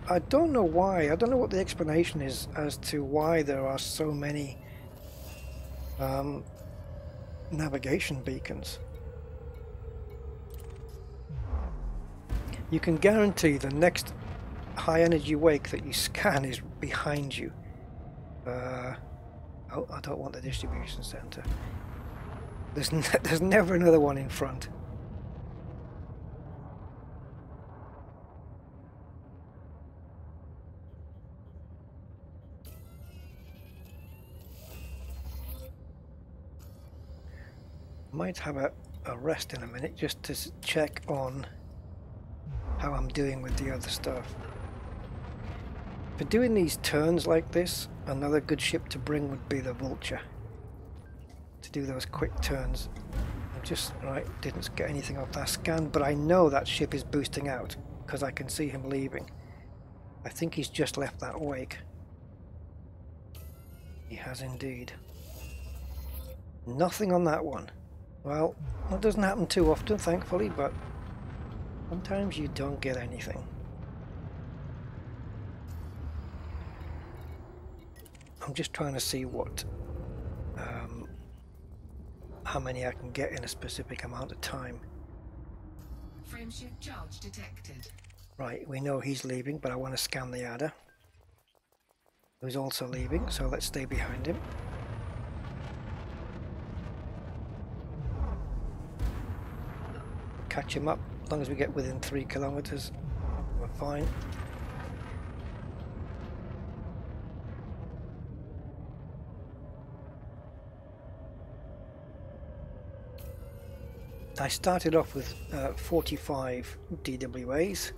I don't know why. I don't know what the explanation is as to why there are so many navigation beacons. You can guarantee the next high energy wake that you scan is behind you. Oh, I don't want the distribution center. There's never another one in front. Might have a rest in a minute just to check on how I'm doing with the other stuff. For doing these turns like this, another good ship to bring would be the Vulture. To do those quick turns. I just didn't get anything off that scan, but I know that ship is boosting out because I can see him leaving. I think he's just left that wake. He has indeed. Nothing on that one. Well, that doesn't happen too often, thankfully, but sometimes you don't get anything. I'm just trying to see how many I can get in a specific amount of time. Frameshift charge detected. Right, we know he's leaving, but I want to scan the adder, who's also leaving, so let's stay behind him. Catch him up. As long as we get within 3 kilometers, we're fine. I started off with 45 DWAs.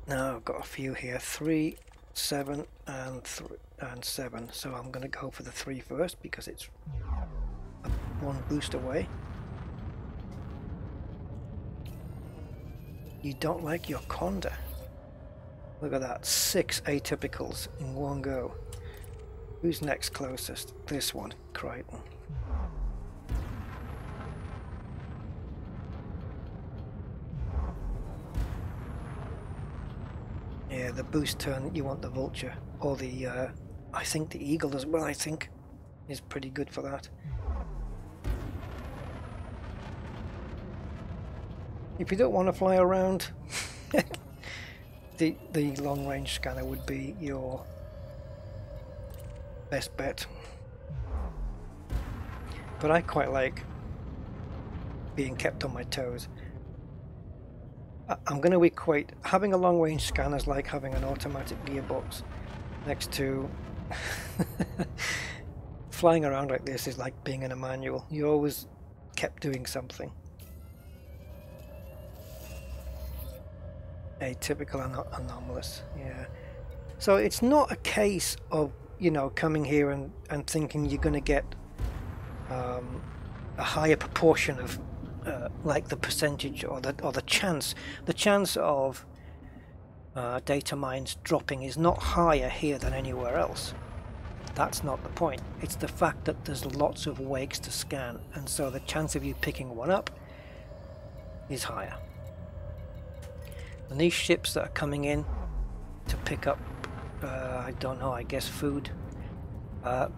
Now I've got a few here, 3, 7 and 7. So I'm going to go for the 3 first because it's one boost away. You don't like your Conda. Look at that, 6 atypicals in one go. Who's next closest? This one, Crichton. Yeah, the boost turn, you want the Vulture. Or the, I think the Eagle as well, I think, is pretty good for that. If you don't want to fly around, the long range scanner would be your best bet. But I quite like being kept on my toes. I'm going to equate having a long range scanner as like having an automatic gearbox next to flying around like this is like being in a manual. You're always kept doing something. Atypical and anomalous, yeah. So it's not a case of, you know, coming here and thinking you're going to get a higher proportion of like the percentage or the chance of data mines dropping is not higher here than anywhere else. That's not the point. It's the fact that there's lots of wakes to scan, and so the chance of you picking one up is higher. And these ships that are coming in to pick up, I don't know, I guess food,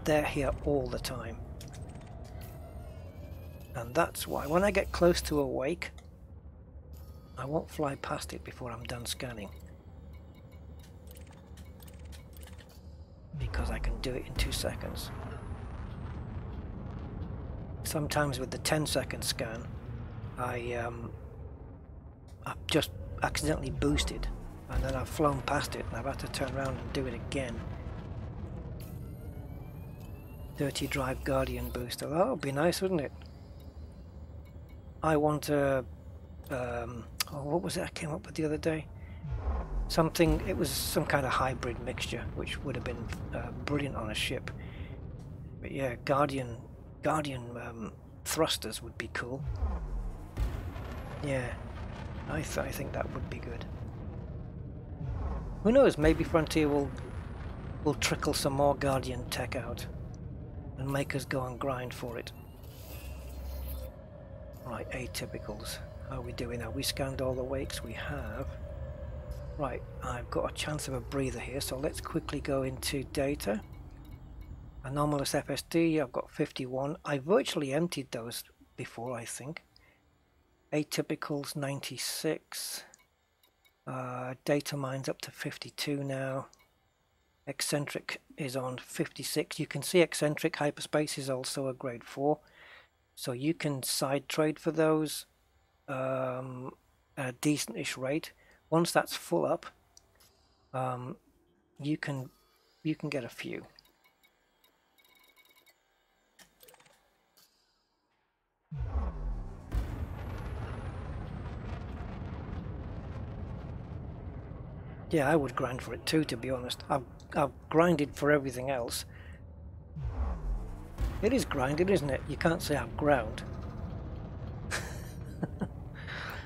they're here all the time. And that's why when I get close to a wake, I won't fly past it before I'm done scanning. Because I can do it in 2 seconds. Sometimes with the 10-second scan, I've just accidentally boosted, and then I've flown past it and I've had to turn around and do it again. Dirty Drive Guardian booster. That would be nice, wouldn't it? I want a... oh, what was it I came up with the other day? Something, it was some kind of hybrid mixture, which would have been brilliant on a ship. But yeah, Guardian thrusters would be cool. Yeah, I think that would be good. Who knows, maybe Frontier will trickle some more Guardian tech out and make us go and grind for it. Right, atypicals. How are we doing? Have we scanned all the wakes? We have. Right, I've got a chance of a breather here, so let's quickly go into data. Anomalous FSD, I've got 51. I virtually emptied those before, I think. Atypicals 96. Data mine's up to 52 now. Eccentric is on 56. You can see eccentric hyperspace is also a grade 4. So you can side trade for those at a decent-ish rate. Once that's full up, you can get a few. Yeah, I would grind for it too, to be honest. I've grinded for everything else. It is grinded, isn't it? You can't say I've ground.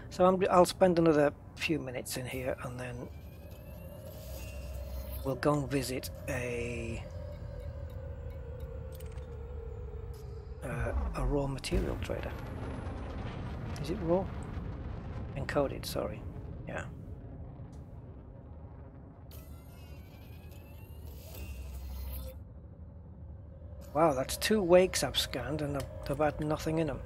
So I'll spend another few minutes in here, and then we'll go and visit a raw material trader. Is it raw? Encoded, sorry. Yeah. Wow, that's 2 wakes I've scanned, and they've had nothing in them.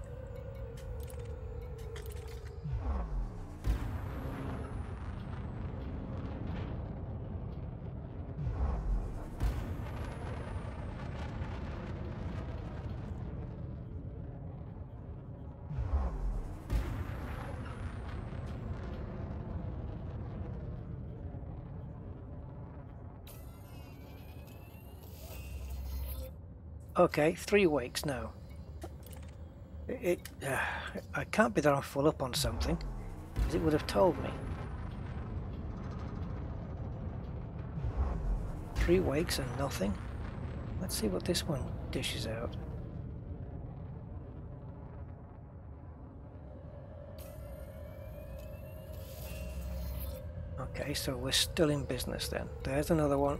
Okay, 3 wakes now. I can't be that I'm full up on something, because it would have told me. 3 wakes and nothing. Let's see what this one dishes out. Okay, so we're still in business then. There's another one.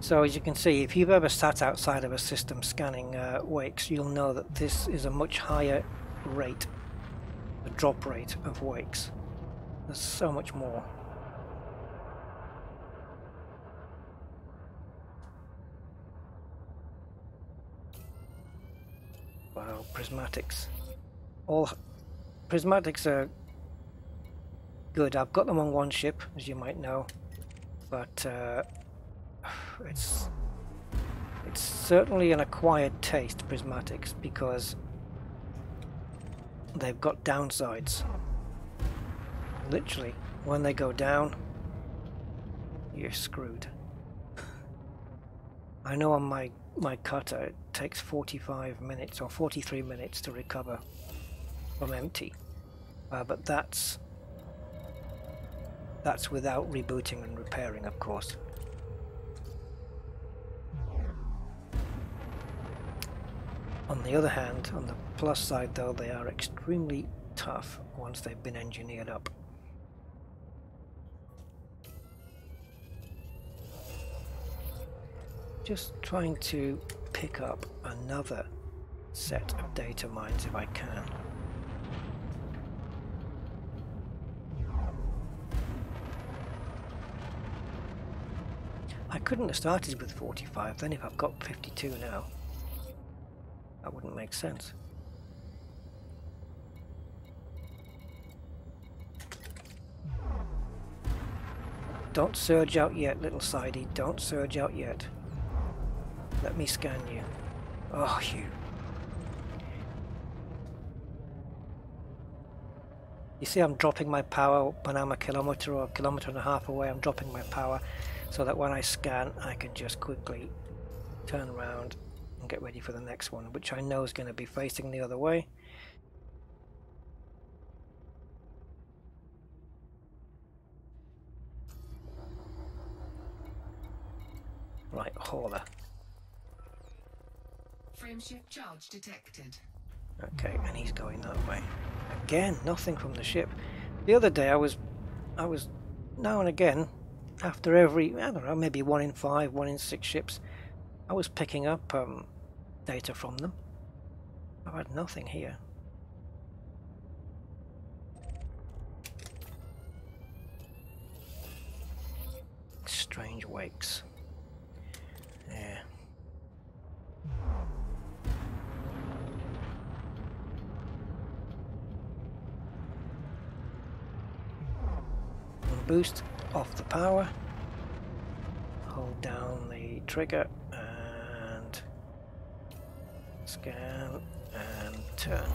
So as you can see, if you've ever sat outside of a system scanning wakes, you'll know that this is a much higher rate, the drop rate of wakes. There's so much more. Wow, prismatics. All prismatics are good. I've got them on one ship, as you might know, but it's certainly an acquired taste, prismatics, because they've got downsides. Literally, when they go down, you're screwed. I know on my cutter it takes 45 minutes or 43 minutes to recover from empty, but that's without rebooting and repairing, of course. On the other hand, on the plus side though, they are extremely tough once they've been engineered up. Just trying to pick up another set of data mines if I can. I couldn't have started with 45 then if I've got 52 now. That wouldn't make sense. Don't surge out yet, little sidey. Don't surge out yet. Let me scan you. Oh, you. You see I'm dropping my power when I'm a kilometre or a kilometre and a half away. I'm dropping my power so that when I scan I can just quickly turn around and get ready for the next one, which I know is going to be facing the other way. Right, hauler. Frameshift charge detected. Okay, and he's going that way. Again, nothing from the ship. The other day I was now and again, after every, I don't know, maybe 1 in 5, 1 in 6 ships, I was picking up data from them. I've had nothing here. Strange wakes. Yeah. And boost off the power. Hold down the trigger and scan and turn.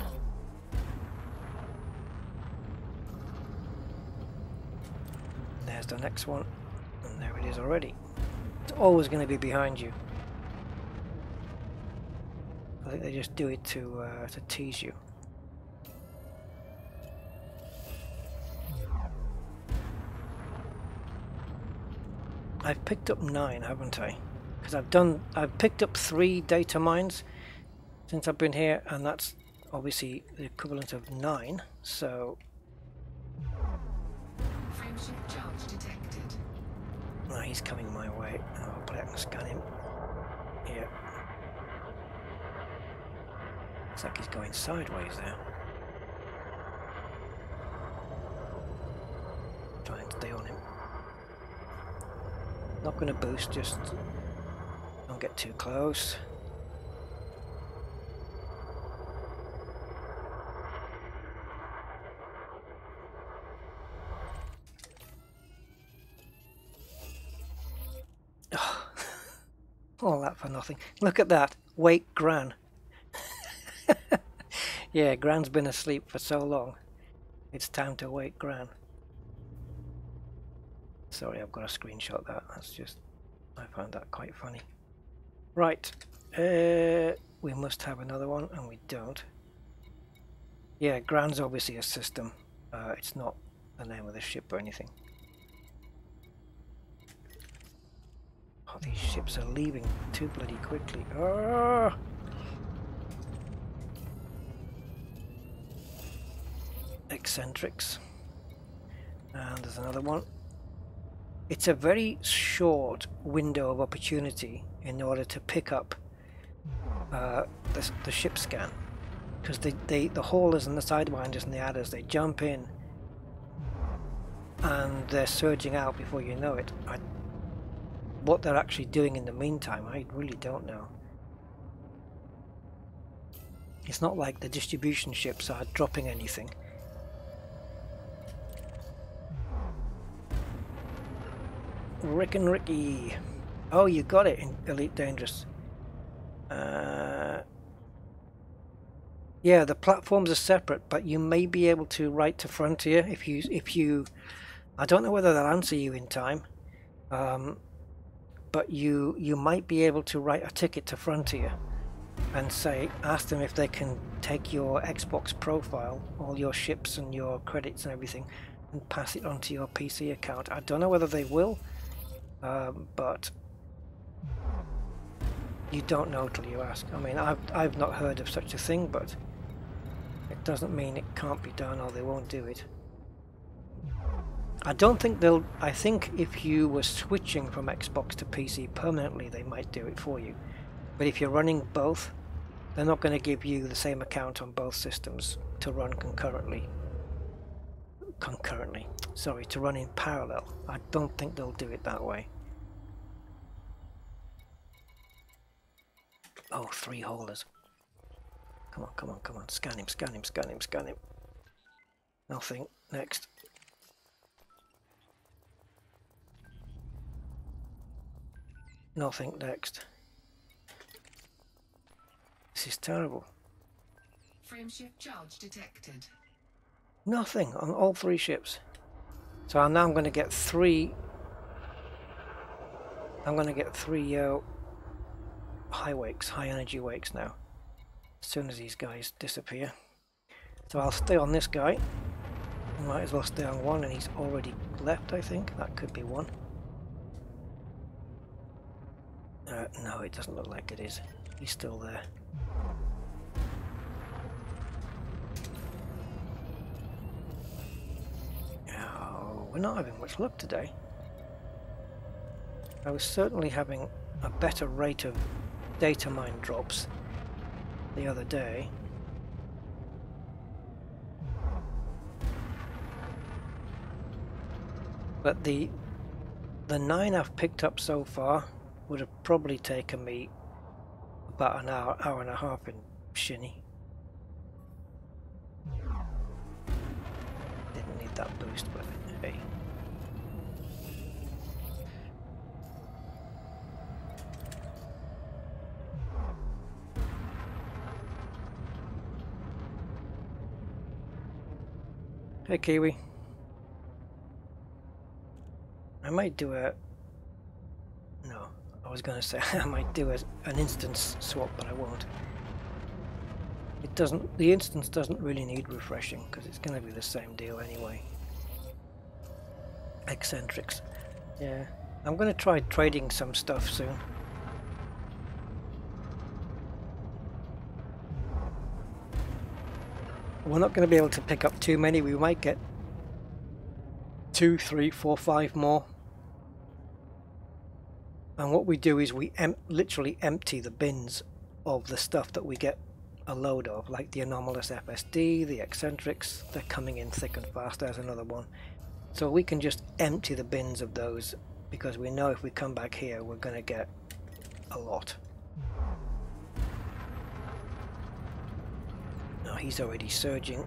There's the next one, and there it is already. It's always going to be behind you. I think they just do it to tease you. I've picked up 9, haven't I? Because I've picked up 3 data mines since I've been here, and that's obviously the equivalent of 9. So. Frameshift charge detected. Oh, he's coming my way. Oh, hopefully I can scan him. Yeah. Looks like he's going sideways there. Trying to stay on him. Not going to boost, just don't get too close. Oh, all that for nothing. Look at that. Wake Gran. Yeah, Gran's been asleep for so long. It's time to wake Gran. Sorry, I've got to screenshot that. That's just, I found that quite funny. Right, we must have another one, and we don't. Yeah, Gran's obviously a system. It's not the name of the ship or anything. Oh, these ships are leaving too bloody quickly. Oh! Eccentrics. And there's another one. It's a very short window of opportunity in order to pick up the ship scan, because the haulers and the sidewinders and the adders, they jump in and they're surging out before you know it. What they're actually doing in the meantime, I really don't know. It's not like the distribution ships are dropping anything. Rick and Ricky. Oh, you got it in Elite Dangerous. Yeah, the platforms are separate, but you may be able to write to Frontier if you. I don't know whether they'll answer you in time, but you might be able to write a ticket to Frontier and ask them if they can take your Xbox profile, all your ships and your credits and everything, and pass it onto your PC account. I don't know whether they will. But You don't know till you ask. I mean, I've not heard of such a thing, but it doesn't mean it can't be done or they won't do it. I don't think they'll... I think if you were switching from Xbox to PC permanently, they might do it for you. But if you're running both, they're not going to give you the same account on both systems to run concurrently. Sorry, to run in parallel. I don't think they'll do it that way. Oh, 3 haulers. Come on, come on, come on. Scan him, scan him, scan him, scan him. Nothing. Next. Nothing. Next. This is terrible. Frameshift charge detected. Nothing on all 3 ships. So now I'm going to get 3... I'm going to get 3 high wakes, high energy wakes now. As soon as these guys disappear. So I'll stay on this guy. I might as well stay on one, and he's already left, I think. That could be one. No, it doesn't look like it is. He's still there. Oh, we're not having much luck today. I was certainly having a better rate of Datamined drops the other day. But the 9 I've picked up so far would have probably taken me about an hour and a half in Shinny. Didn't need that boost, but hey. Hey Kiwi. I might do a... No, I was going to say I might do an instance swap, but I won't. It doesn't... The instance doesn't really need refreshing, because it's going to be the same deal anyway. Eccentrics. Yeah, I'm going to try trading some stuff soon. We're not going to be able to pick up too many. We might get 2, 3, 4, 5 more. And what we do is we literally empty the bins of the stuff that we get a load of, like the anomalous FSD, the eccentrics. They're coming in thick and fast. There's another one. So we can just empty the bins of those, because we know if we come back here we're going to get a lot. Now he's already surging.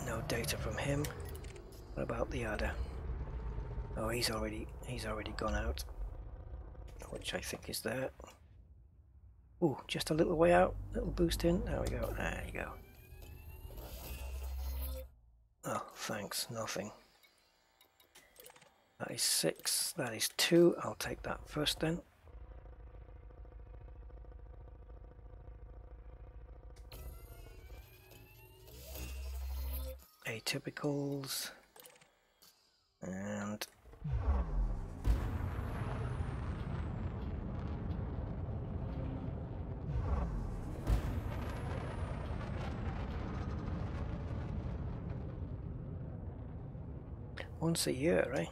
No data from him. What about the other? Oh, he's already gone out, which I think is there. Ooh, just a little way out, little boost in. There we go. There you go. Oh, thanks. Nothing. That is 6. That is 2. I'll take that first then. Atypicals. And once a year, eh?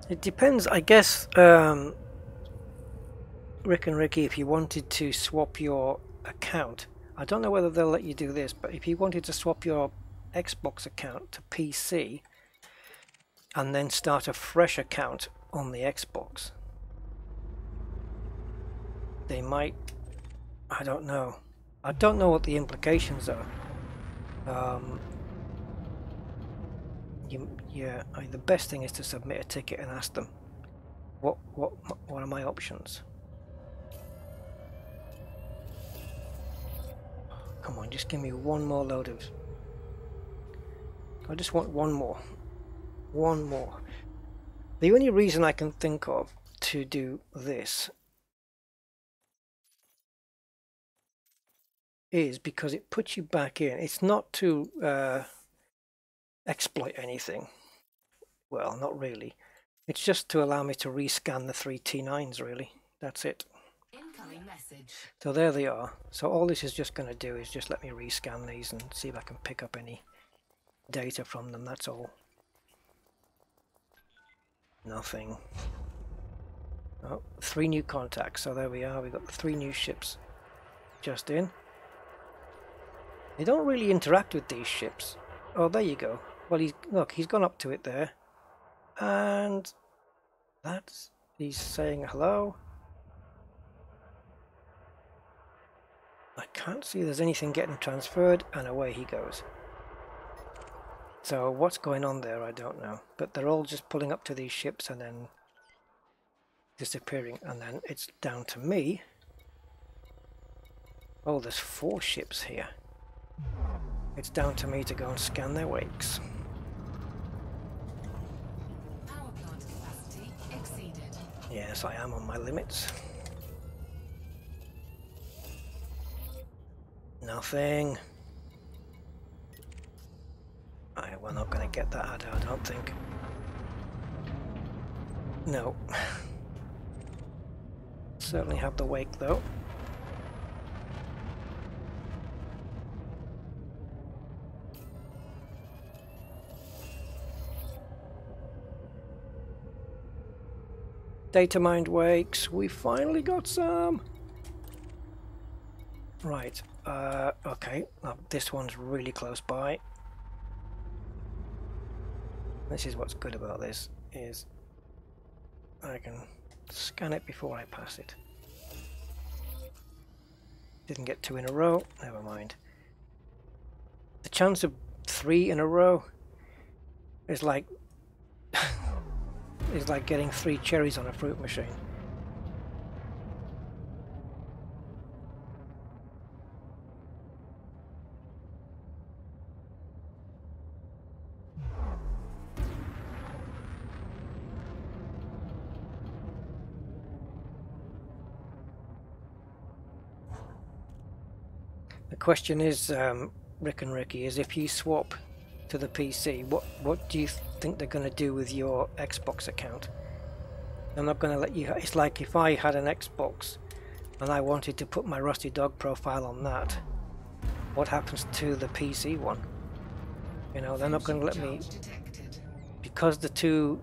It depends, I guess. Rick and Ricky, if you wanted to swap your account, I don't know whether they'll let you do this, but if you wanted to swap your Xbox account to PC and then start a fresh account on the Xbox, they might... I don't know. I don't know what the implications are. Yeah, the best thing is to submit a ticket and ask them what are my options. Come on, just give me one more load of... I just want one more. One more. The only reason I can think of to do this is because it puts you back in. It's not to exploit anything. Well, not really. It's just to allow me to rescan the 3 T9s, really. That's it. Incoming message. So there they are. So all this is just going to do is just let me rescan these and see if I can pick up any data from them, that's all. Nothing. Oh, 3 new contacts. So there we are. We've got the 3 new ships just in. They don't really interact with these ships. Oh, there you go. Well, he's gone up to it there. And he's saying hello. I can't see there's anything getting transferred, and away he goes. So what's going on there, I don't know. But they're all just pulling up to these ships and then disappearing, and then it's down to me. Oh, there's 4 ships here. It's down to me to go and scan their wakes. Power plant capacity exceeded. Yes, I am on my limits. Nothing. We're not going to get that ad, I don't think. No. Certainly have the wake though. Datamined wakes, we finally got some! Right, okay, this one's really close by. This is what's good about this, is I can scan it before I pass it. Didn't get 2 in a row, never mind. The chance of 3 in a row is like is like getting 3 cherries on a fruit machine. The question is, Rick and Ricky, is if you swap to the PC, what do you think they're going to do with your Xbox account? They're not going to let you. It's like if I had an Xbox and I wanted to put my Rusty Dog profile on that, what happens to the PC one? You know, they're not going to let me, because the 2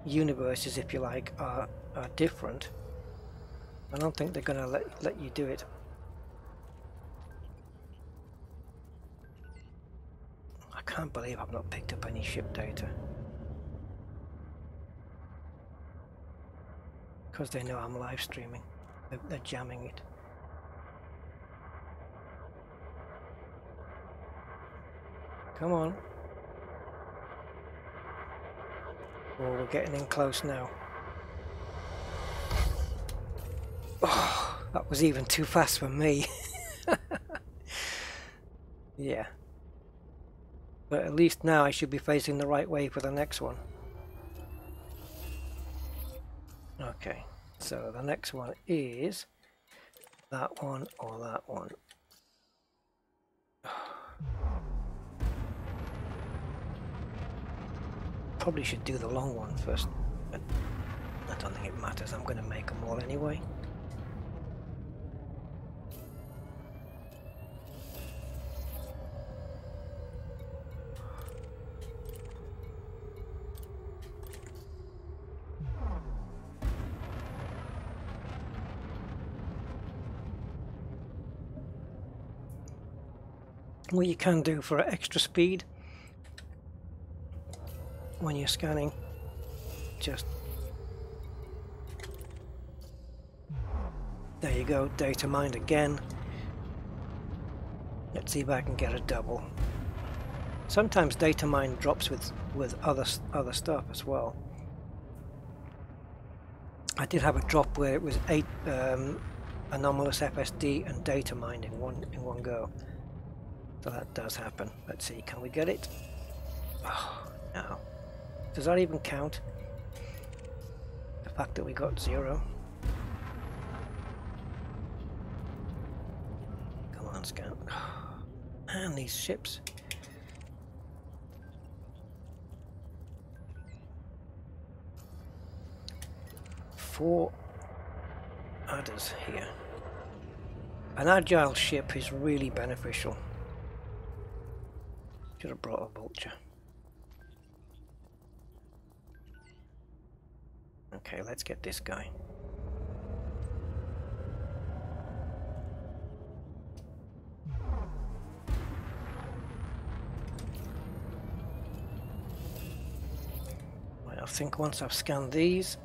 universes, if you like, are different. I don't think they're going to let you do it. I can't believe I've not picked up any ship data. Because they know I'm live streaming. They're jamming it. Come on. Oh, we're getting in close now. Oh, that was even too fast for me. Yeah. But at least now I should be facing the right way for the next one. Okay, so the next one is that one or that one. Probably should do the long one first, but I don't think it matters. I'm going to make them all anyway. What you can do for extra speed when you're scanning, just there you go, data mined again. Let's see if I can get a double. Sometimes data mine drops with other stuff as well. I did have a drop where it was 8 anomalous FSD and data mined in one go. So that does happen. Let's see, can we get it? Oh, no. Does that even count? The fact that we got 0. Come on, scan. And these ships. 4 adders here. An agile ship is really beneficial. Should have brought a vulture. Okay, let's get this guy. Right, I think once I've scanned these,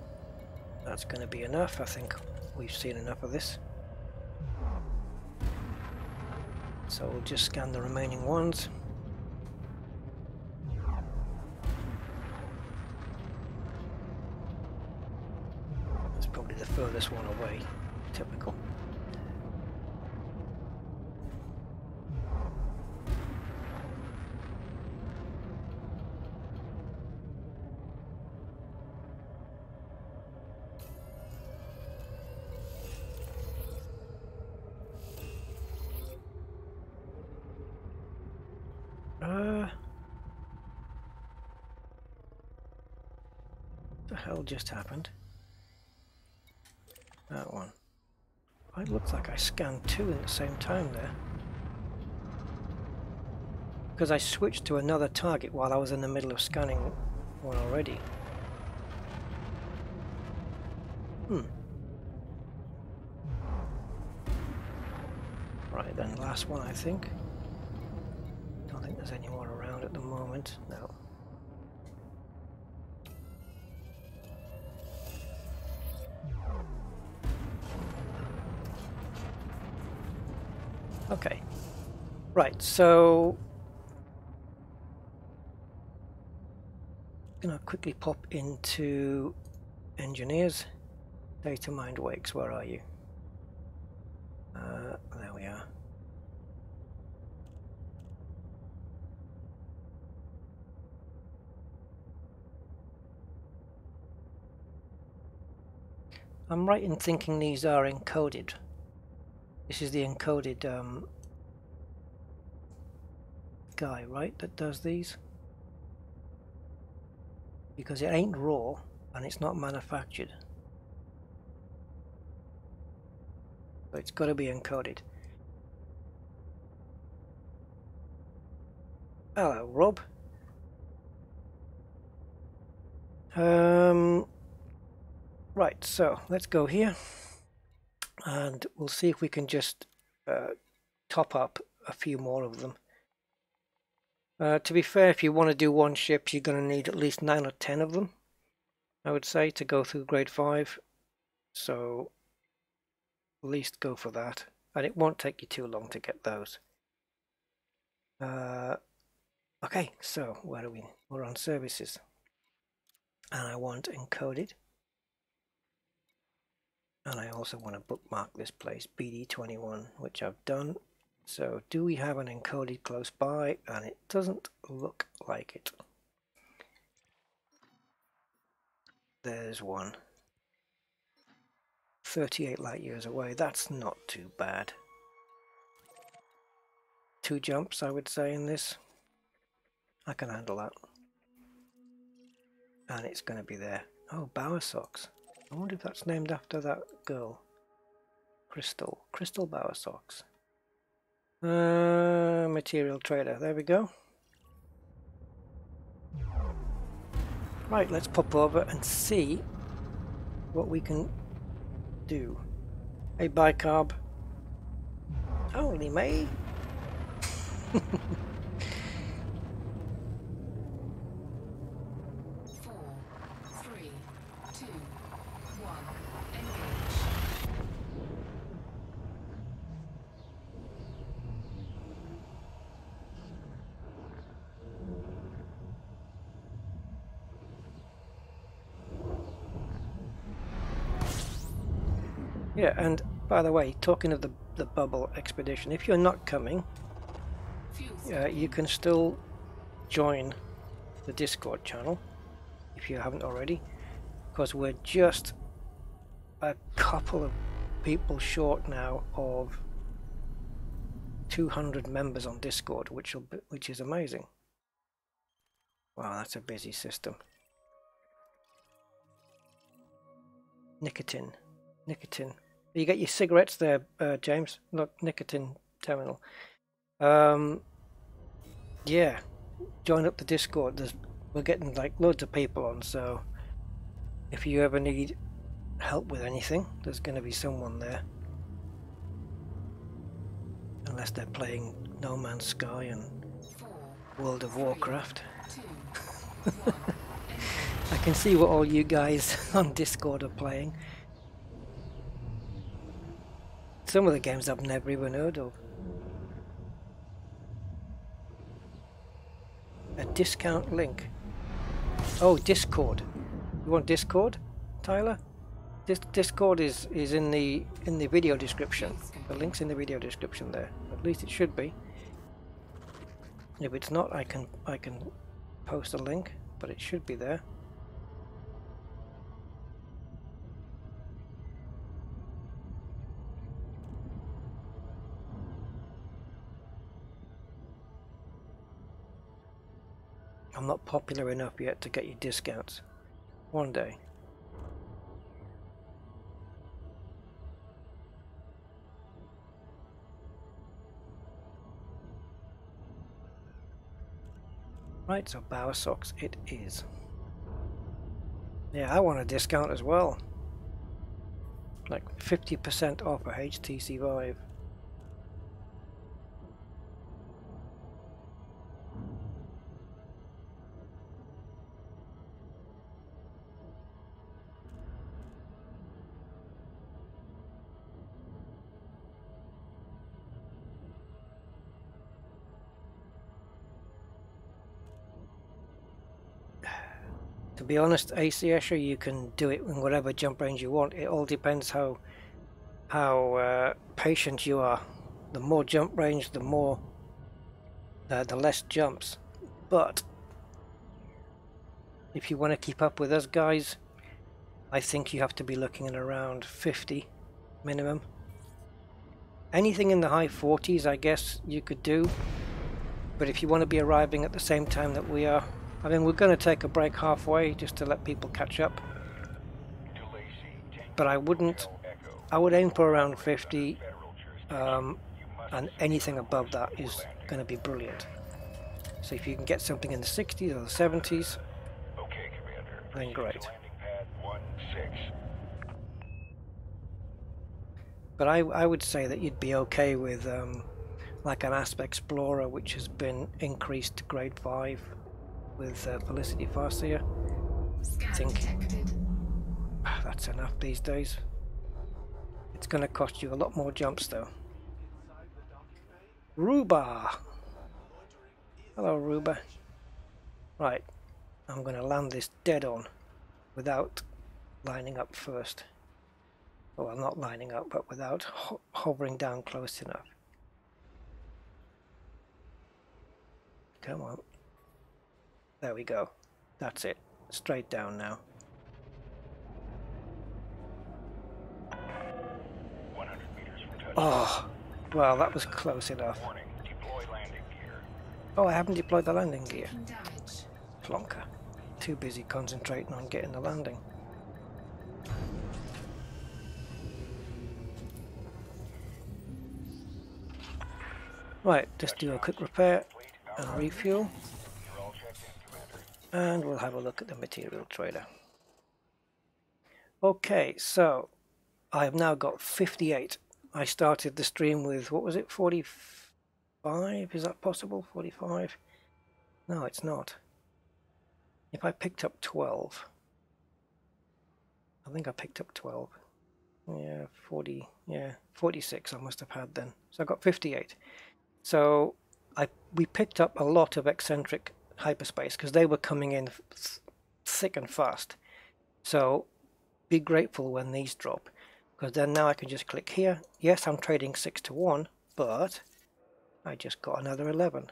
that's going to be enough. I think we've seen enough of this. So we'll just scan the remaining ones. That's probably the furthest one away. Typical. What the hell just happened? That one. It looks like I scanned 2 at the same time there. Because I switched to another target while I was in the middle of scanning one already. Right then, last one I think. Don't think there's any more around at the moment. No. Okay. Right, so I'm gonna quickly pop into engineers. Datamined wakes, where are you? There we are. I'm right in thinking these are encoded. This is the encoded guy, right, that does these? Because it ain't raw and it's not manufactured. So it's got to be encoded. Hello, Rob. Right, so let's go here and we'll see if we can just top up a few more of them. To be fair, if you want to do one ship, you're going to need at least 9 or 10 of them, I would say, to go through grade 5. So at least go for that, and it won't take you too long to get those. Okay, so where are we? We're on services, and I want encoded, and I also want to bookmark this place, BD21, which I've done. So do we have an encoded close by? And it doesn't look like it. There's one. 38 light years away. That's not too bad. 2 jumps, I would say, in this. I can handle that. And it's going to be there. Oh, Bower Socks. I wonder if that's named after that girl. Crystal. Crystal Bower Socks. Material trader. There we go. Right, let's pop over and see what we can do. Hey, bicarb. Holy May. 4, 3, 2, 1, engage. Yeah, and by the way, talking of the bubble expedition, if you're not coming, you can still join the Discord channel if you haven't already, because we're just a couple of people short now of 200 members on Discord, which is amazing. Wow, that's a busy system. Nicotine. Nicotine. You get your cigarettes there, James. Look, nicotine terminal. Yeah, join up the Discord. We're getting like loads of people on, so if you ever need help with anything, there's going to be someone there. Unless they're playing No Man's Sky and World of Warcraft. I can see what all you guys on Discord are playing. Some of the games I've never even heard of. A discount link. Oh, Discord. You want Discord, Tyler? Discord is in the video description. The link's in the video description there. At least it should be. If it's not, I can post a link, but it should be there. I'm not popular enough yet to get you discounts. One day. Right, so Bower Socks it is. Yeah, I want a discount as well. Like 50% off a HTC Vive. To be honest, AC Escher, you can do it in whatever jump range you want. It all depends how patient you are. The more jump range, the less jumps. But if you want to keep up with us guys, I think you have to be looking at around 50 minimum. Anything in the high 40s, I guess you could do. But if you want to be arriving at the same time that we are, I mean, we're going to take a break halfway just to let people catch up. But I would aim for around 50, and anything above that is going to be brilliant. So if you can get something in the 60s or the 70s, then great. But I would say that you'd be okay with like an Asp Explorer, which has been increased to grade 5 with Felicity Farseer. I think that's enough these days. It's going to cost you a lot more jumps though. Ruba! Hello Ruba. Right, I'm going to land this dead on without lining up first. Well, not lining up, but without hovering down close enough. Come on. There we go. That's it. Straight down now. 100 meters from touchdown. Oh, well, that was close enough. Warning, deploy landing gear. Oh, I haven't deployed the landing gear. Plonker. Too busy concentrating on getting the landing. Right, just do a quick repair and refuel. You're all checked in, Commander. And we'll have a look at the material trader. Okay, so I've now got 58. I started the stream with, what was it, 45? Is that possible? 45? No, it's not. If I picked up 12, I think I picked up 12. Yeah, 40, yeah, 46 I must have had then. So I got 58. So we picked up a lot of eccentric hyperspace because they were coming in thick and fast. So be grateful when these drop, because then now I can just click here. Yes, I'm trading 6 to 1, but I just got another 11.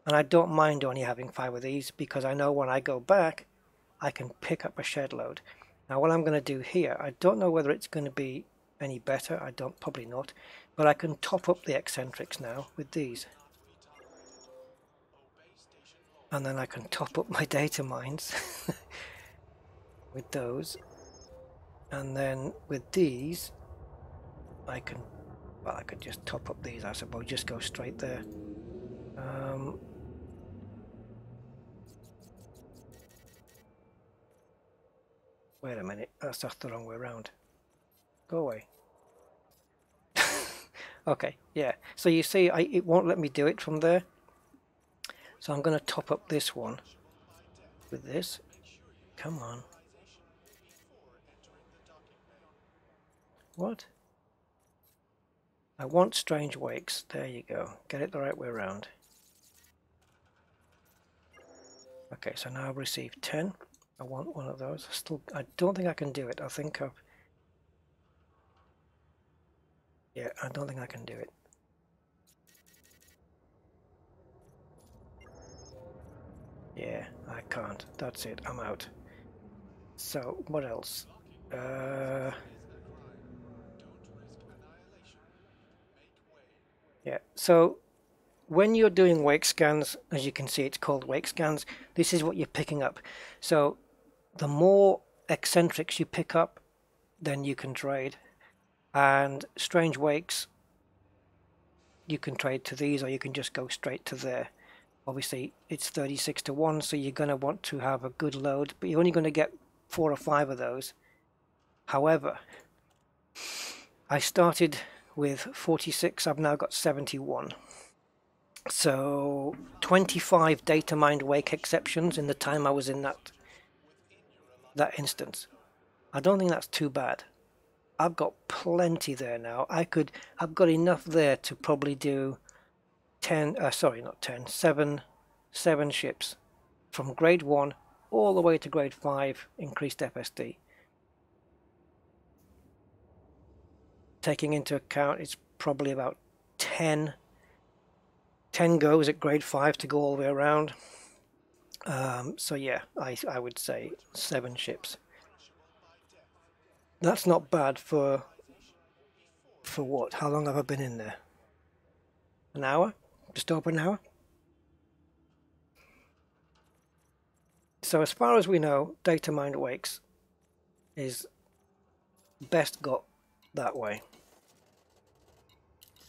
And I don't mind only having 5 of these because I know when I go back I can pick up a shed load. Now what I'm going to do here, I don't know whether it's going to be any better, probably not, but I can top up the eccentrics now with these. And then I can top up my data mines with those. And then with these, I can, well, I could just top up these, I suppose, just go straight there. Wait a minute, that's the wrong way around. Go away. Okay, yeah. So you see, it won't let me do it from there. So I'm going to top up this one with this. Come on. What? I want strange wakes. There you go. Get it the right way around. Okay, so now I've received 10. I want one of those. I don't think I can do it. I think I've... Yeah, I don't think I can do it. Yeah, I can't. That's it. I'm out. So, what else? Yeah, so when you're doing wake scans, as you can see, it's called wake scans. This is what you're picking up. So the more eccentrics you pick up, then you can trade. And strange wakes, you can trade to these, or you can just go straight to there. Obviously, it's 36 to 1, so you're going to want to have a good load, but you're only going to get 4 or 5 of those. However, I started with 46, I've now got 71. So 25 Datamined wake exceptions in the time I was in that instance. I don't think that's too bad. I've got plenty there now. I've got enough there to probably do 7 ships from grade 1 all the way to grade 5 increased FSD. Taking into account it's probably about 10 goes at grade 5 to go all the way around. So yeah, I would say 7 ships. That's not bad for what? How long have I been in there? An hour? Just over an hour? So as far as we know, Datamined wakes is best got that way.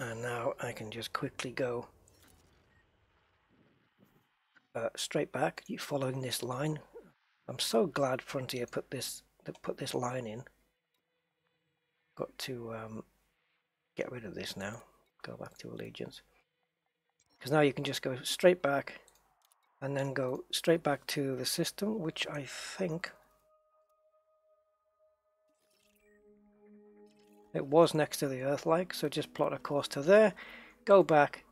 And now I can just quickly go straight back, following this line. I'm so glad Frontier put this line in. Got to get rid of this now. Go back to Allegiance. Because now you can just go straight back and then go straight back to the system, which I think it was next to the Earth-like. So just plot a course to there, go back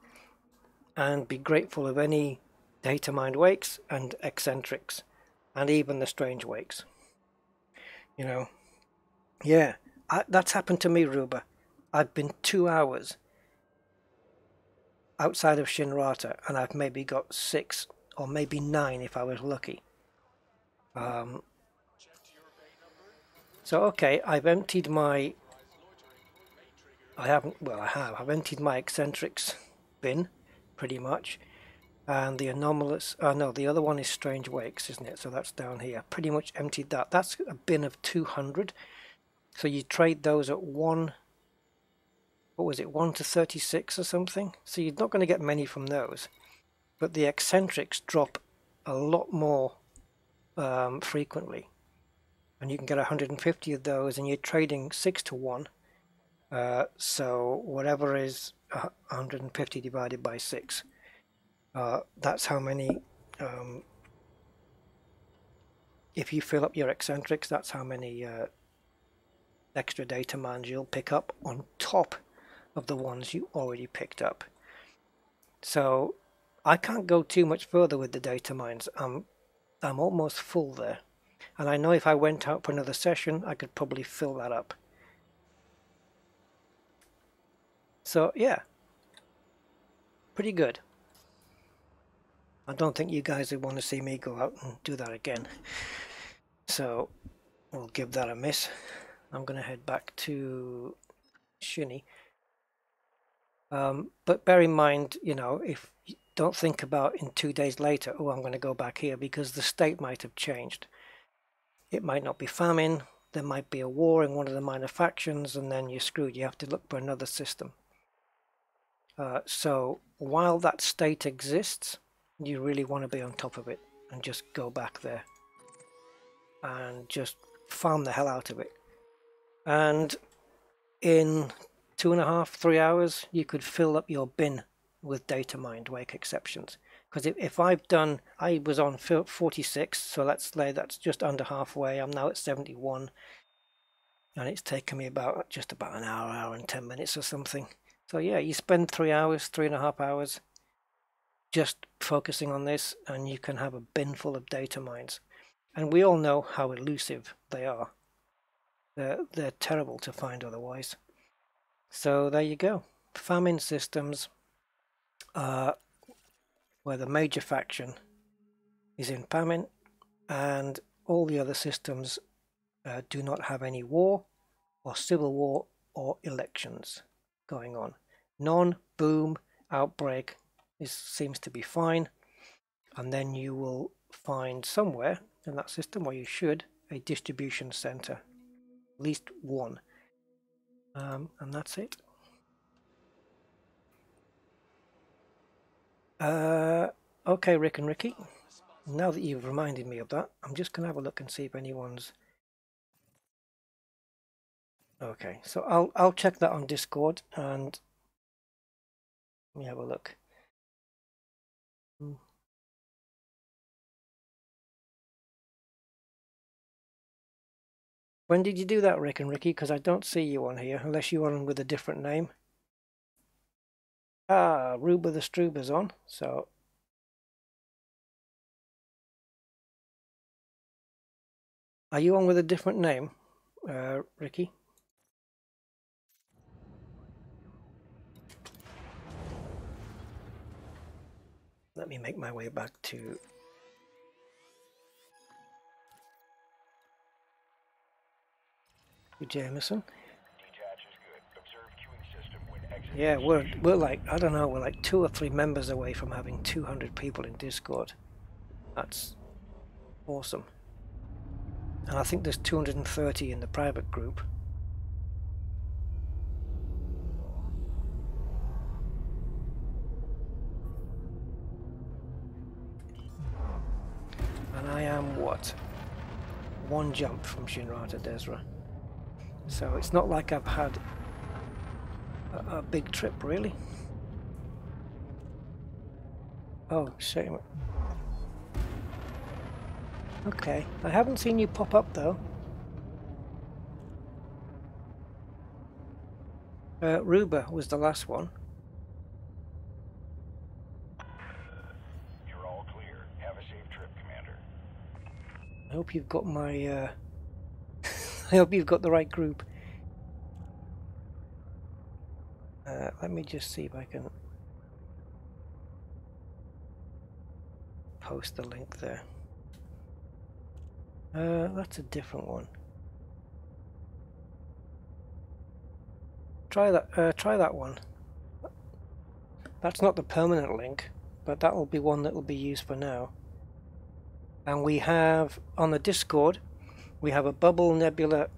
and be grateful of any Datamined wakes and eccentrics and even the strange wakes. You know, yeah, that's happened to me, Ruba. I've been 2 hours outside of Shinrata and I've maybe got 6 or maybe 9 if I was lucky. So okay, I've emptied my... I haven't, well I have. I've emptied my eccentrics bin, pretty much. And the anomalous... Oh no, the other one is strange wakes, isn't it? So that's down here. Pretty much emptied that. That's a bin of 200. So you trade those at 1... What was it? 1 to 36 or something? So you're not going to get many from those. But the eccentrics drop a lot more frequently. And you can get 150 of those and you're trading 6 to 1. So whatever is 150 divided by 6. That's how many, if you fill up your eccentrics, that's how many extra data mines you'll pick up on top of the ones you already picked up. So I can't go too much further with the data mines. I'm almost full there. And I know if I went out for another session, I could probably fill that up. So yeah, pretty good. I don't think you guys would want to see me go out and do that again. So we'll give that a miss. I'm going to head back to Shinny. But bear in mind, you know, if you don't think about in 2 days later, oh, I'm going to go back here, because the state might have changed. It might not be famine. there might be a war in one of the minor factions, and then you're screwed. You have to look for another system. So while that state exists, you really want to be on top of it and just go back there and just farm the hell out of it. And in 2.5, 3 hours, you could fill up your bin with Datamined wake exceptions. Because if I've done, I was on 46, so let's say that's just under halfway. I'm now at 71, and it's taken me just about an hour and 10 minutes or something. So yeah, you spend 3 hours, 3.5 hours just focusing on this, and you can have a bin full of data mines. And we all know how elusive they are. They're terrible to find otherwise. So there you go. Famine systems where the major faction is in famine, and all the other systems do not have any war or civil war or elections going on. Non-boom outbreak seems to be fine, and then you will find somewhere in that system, where you should, a distribution center, at least one, and that's it. Okay, Rick and Ricky, now that you've reminded me of that, I'm just gonna have a look and see if anyone's okay. So I'll check that on Discord, and let me have a look. When did you do that, Rick and Ricky? Because I don't see you on here, unless you're on with a different name. Ah, Ruba the Struber's on, so... Are you on with a different name, Ricky? Let me make my way back to... Jameson. Yeah, we're like, I don't know, we're like 2 or 3 members away from having 200 people in Discord. That's awesome. And I think there's 230 in the private group. And I am what? 1 jump from Shinra to Desra. So it's not like I've had a big trip, really. Oh, shame. Okay, I haven't seen you pop up though. Ruba was the last one. You're all clear. Have a safe trip, Commander. I hope you've got my... I hope you've got the right group. Let me just see if I can post the link there. That's a different one. Try that one. That's not the permanent link, but that will be one that will be used for now. And we have on the Discord, we have a Bubble Nebula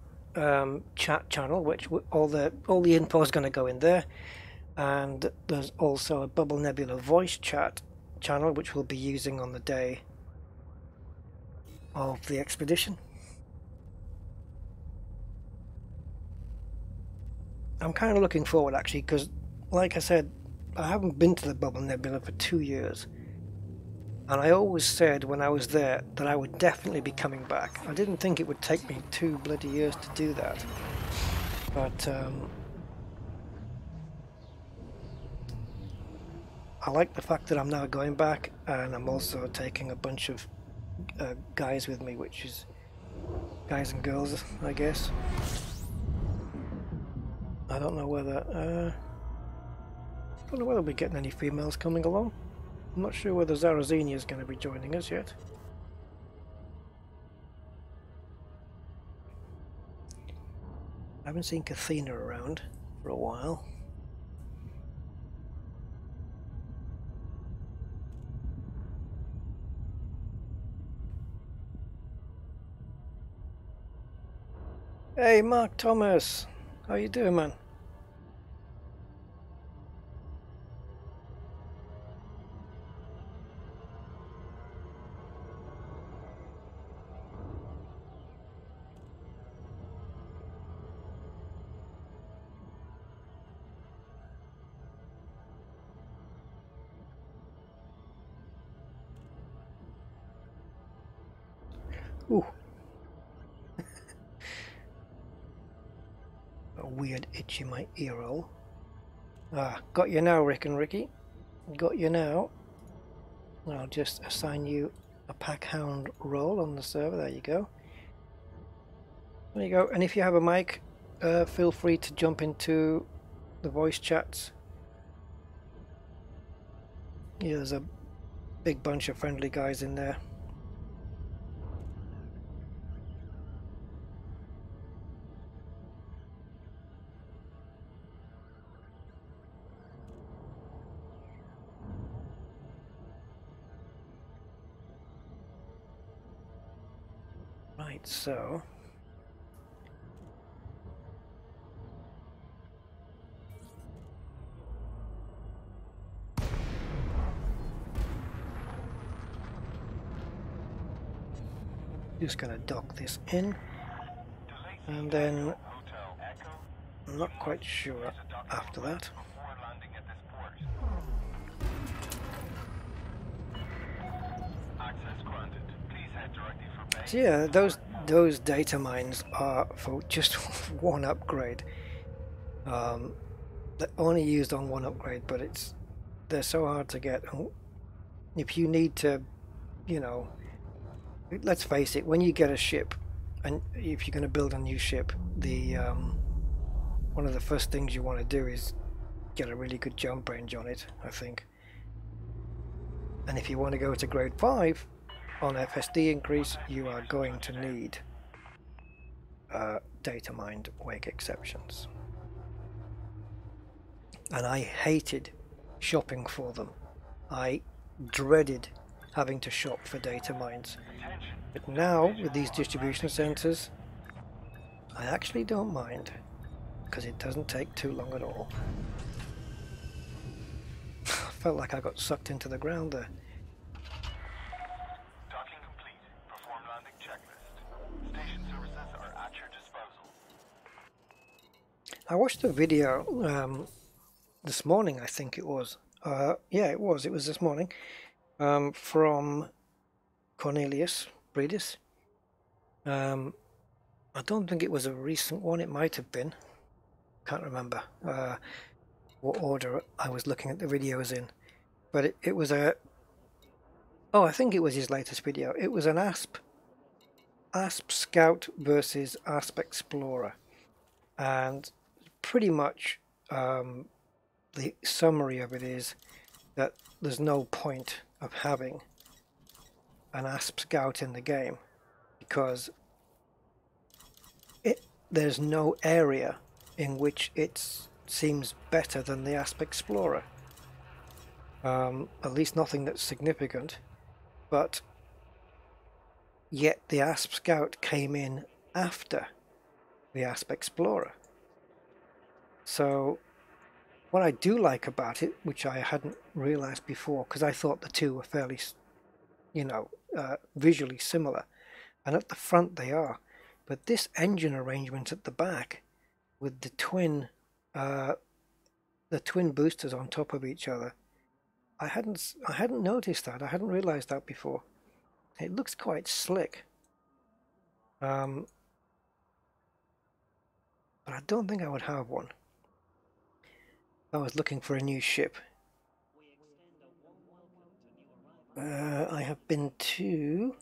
chat channel, which all the info is going to go in there, and there's also a Bubble Nebula voice chat channel, which we'll be using on the day of the expedition. I'm kind of looking forward, actually, because like I said, I haven't been to the Bubble Nebula for 2 years, and I always said when I was there that I would definitely be coming back. I didn't think it would take me 2 bloody years to do that, but I like the fact that I'm now going back, and I'm also taking a bunch of guys with me, which is guys and girls, I guess. I don't know whether we're getting any females coming along. I'm not sure whether Zarazini is going to be joining us yet. I haven't seen Kathina around for a while. Hey, Mark Thomas, how you doing, man? Ooh, a weird itch in my ear roll. Ah, got you now, Rick and Ricky. Got you now. I'll just assign you a pack hound role on the server. There you go. There you go. And if you have a mic, feel free to jump into the voice chats. Yeah, there's a big bunch of friendly guys in there. Right, so just gonna dock this in, and then I'm not quite sure after that. So yeah, those data mines are for just one upgrade. They're only used on one upgrade, but they're so hard to get. If you need to, you know, let's face it, when you get a ship, and if you're going to build a new ship, the one of the first things you want to do is get a really good jump range on it, I think. And if you want to go to grade 5 on FSD increase, you are going to need Datamined wake exceptions. And I hated shopping for them. I dreaded having to shop for data mines. But now, with these distribution centers, I actually don't mind, because it doesn't take too long at all. I felt like I got sucked into the ground there. Docking complete. Perform landing checklist. Station services are at your disposal. I watched a video this morning, I think it was. Yeah, it was this morning, from Cornelius Breedis. I don't think it was a recent one, it might have been. Can't remember what order I was looking at the videos in. But it was a... Oh, I think it was his latest video. It was an ASP Scout versus ASP Explorer. And pretty much the summary of it is that there's no point of having an ASP Scout in the game, because there's no area in which it seems better than the ASP Explorer. At least nothing that's significant, but yet the ASP Scout came in after the ASP Explorer. So what I do like about it, which I hadn't realized before, because I thought the two were fairly, you know, visually similar, and at the front they are, but this engine arrangement at the back with the twin boosters on top of each other, I hadn't noticed that. I hadn't realized that before. It looks quite slick, but I don't think I would have one. I was looking for a new ship. I have been to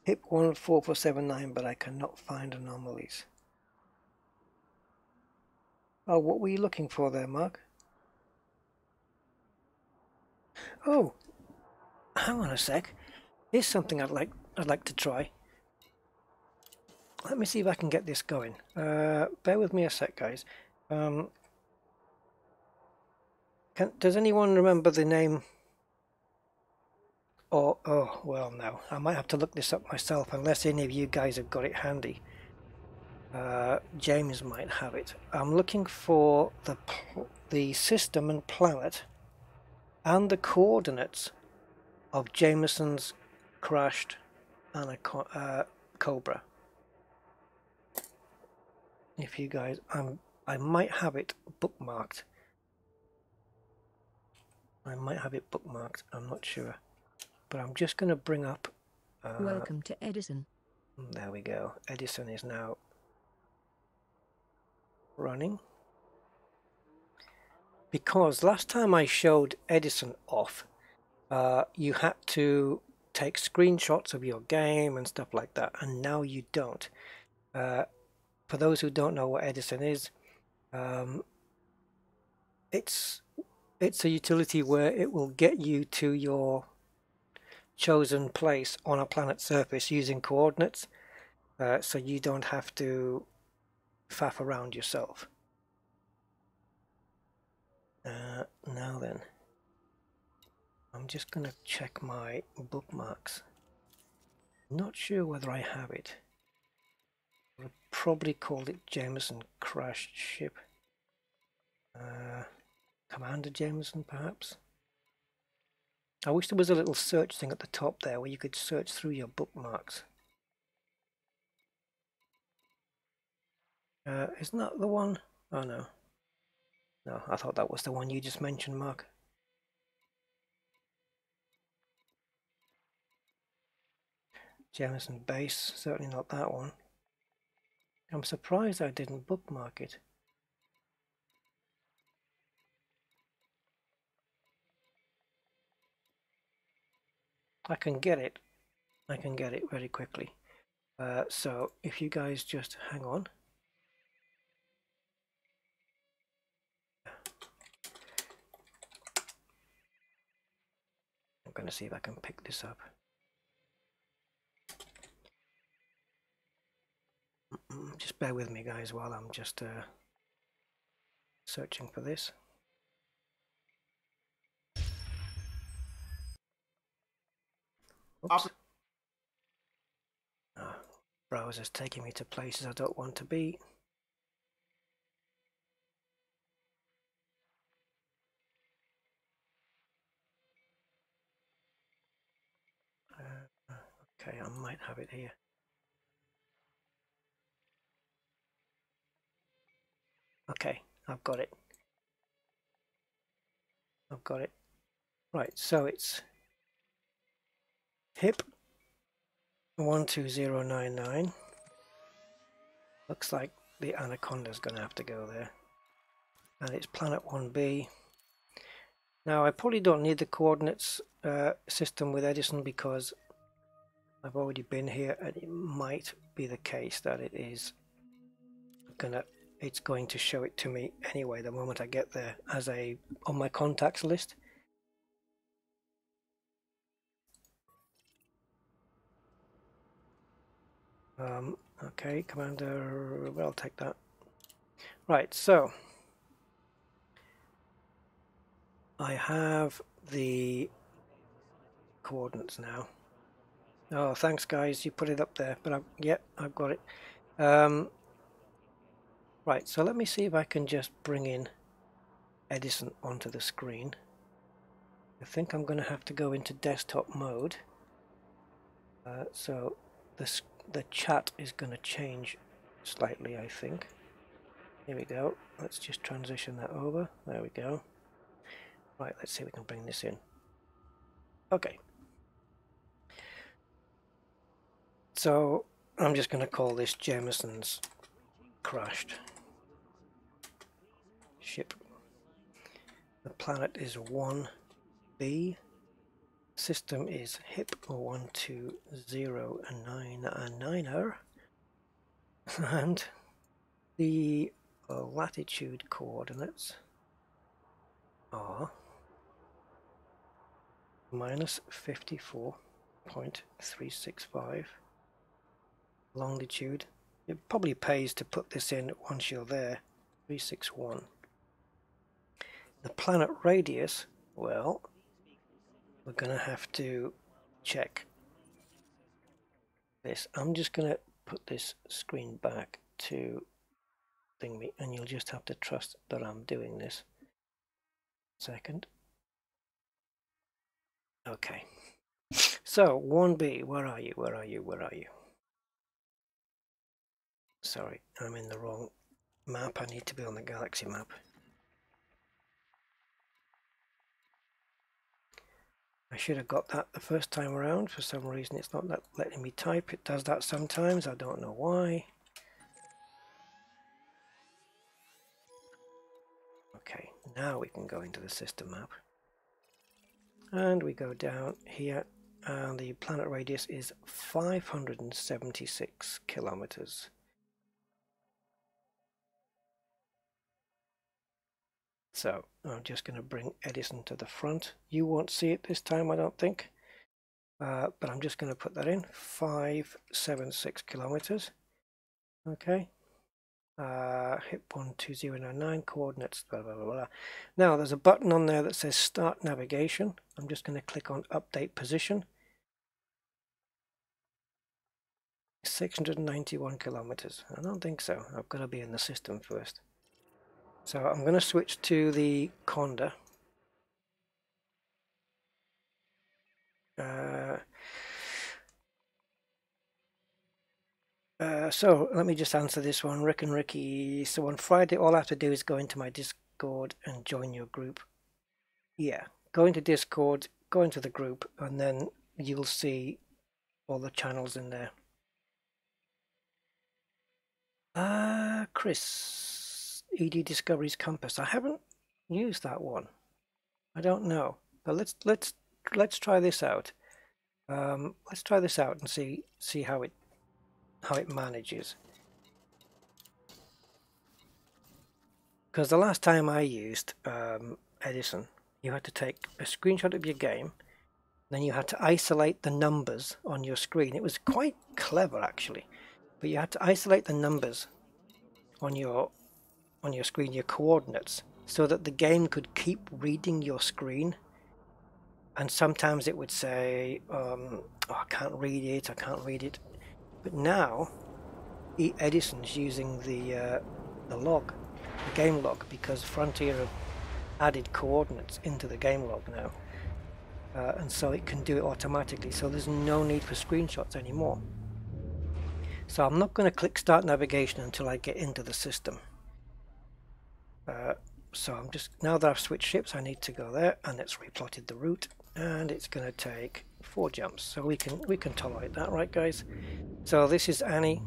HIP 14479, but I cannot find anomalies. Oh, what were you looking for there, Mark? Oh, hang on a sec. Here's something I'd like to try. Let me see if I can get this going. Bear with me a sec, guys. Does anyone remember the name? Oh, well, no. I might have to look this up myself, unless any of you guys have got it handy. James might have it. I'm looking for the system and planet and the coordinates of Jameson's crashed Cobra. If you guys, I might have it bookmarked. I might have it bookmarked. I'm not sure, but I'm just going to bring up. Welcome to Edison. There we go. Edison is now running. Because last time I showed Edison off, you had to take screenshots of your game and stuff like that, and now you don't. For those who don't know what Edison is, it's a utility where it will get you to your chosen place on a planet's surface using coordinates, so you don't have to faff around yourself. Now then, I'm just going to check my bookmarks. Not sure whether I have it. I probably called it Jameson crashed ship. Commander Jameson, perhaps? I wish there was a little search thing at the top there where you could search through your bookmarks. Isn't that the one? Oh no. No, I thought that was the one you just mentioned, Mark. Jameson base, certainly not that one. I'm surprised I didn't bookmark it. I can get it. I can get it very quickly. So if you guys just hang on. I'm going to see if I can pick this up. Just bear with me, guys, while I'm just searching for this. Oops. Browser's taking me to places I don't want to be. Okay, I might have it here. Okay, I've got it. I've got it. Right, so it's HIP 12099. Looks like the Anaconda's going to have to go there. And it's Planet 1B. Now, I probably don't need the coordinates system with Edison because I've already been here, and it might be the case that it's going to show it to me anyway the moment I get there as on my contacts list. Okay, Commander, well, I'll take that. Right, so I have the coordinates now. Oh, thanks guys, you put it up there, but I've got it. Right, so let me see if I can just bring in Edison onto the screen. I think I'm going to have to go into desktop mode. So the chat is going to change slightly, I think. Here we go. Let's just transition that over. There we go. Right, let's see if we can bring this in. Okay. So I'm just going to call this Jameson's crashed ship. The planet is 1B. System is HIP 12099er. And the latitude coordinates are minus 54.365. Longitude, it probably pays to put this in once you're there, 361. The planet radius, well, we're going to have to check this. I'm just going to put this screen back to thing me, and you'll just have to trust that I'm doing this. Second. Okay. So 1B, where are you? Where are you? Where are you? Sorry, I'm in the wrong map. I need to be on the galaxy map. I should have got that the first time around. For some reason it's not letting me type. It does that sometimes. I don't know why. Okay, now we can go into the system map. And we go down here, and the planet radius is 576 kilometers. So I'm just going to bring Edison to the front. You won't see it this time, I don't think. But I'm just going to put that in, 576 kilometers. Okay. Hit 12099 coordinates, blah, blah, blah, blah. Now there's a button on there that says Start Navigation. I'm just going to click on Update Position. 691 kilometers. I don't think so. I've got to be in the system first. So I'm going to switch to the Conda. So let me just answer this one. Rick and Ricky. So on Friday, all I have to do is go into my Discord and join your group. Yeah, go into Discord, go into the group, and then you'll see all the channels in there. Chris, ED Discoveries Compass. I haven't used that one. I don't know, but let's try this out. Let's try this out and see how it manages. Because the last time I used Edison, you had to take a screenshot of your game, then you had to isolate the numbers on your screen. It was quite clever actually, but you had to isolate the numbers on your screen, your coordinates, so that the game could keep reading your screen. And sometimes it would say, oh, I can't read it, I can't read it. But now Edison's using the log, the game log, because Frontier have added coordinates into the game log now, and so it can do it automatically, so there's no need for screenshots anymore. So I'm not going to click Start Navigation until I get into the system. So I'm just, now that I've switched ships, I need to go there, and it's replotted the route, and it's going to take 4 jumps, so we can tolerate that, right guys? So this is Annie.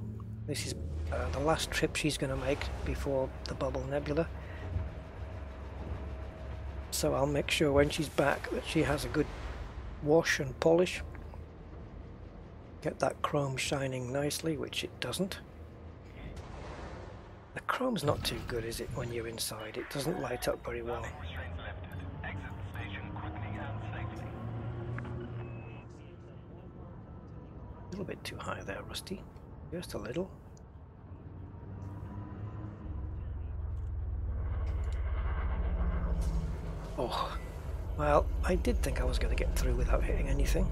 This is the last trip she's going to make before the Bubble Nebula. So I'll make sure when she's back that she has a good wash and polish. Get that chrome shining nicely, which it doesn't. The chrome's not too good, is it, when you're inside? It doesn't light up very well. Restraints lifted. Exit the station quickly and safely. A little bit too high there, Rusty. Just a little. Oh, well, I did think I was going to get through without hitting anything.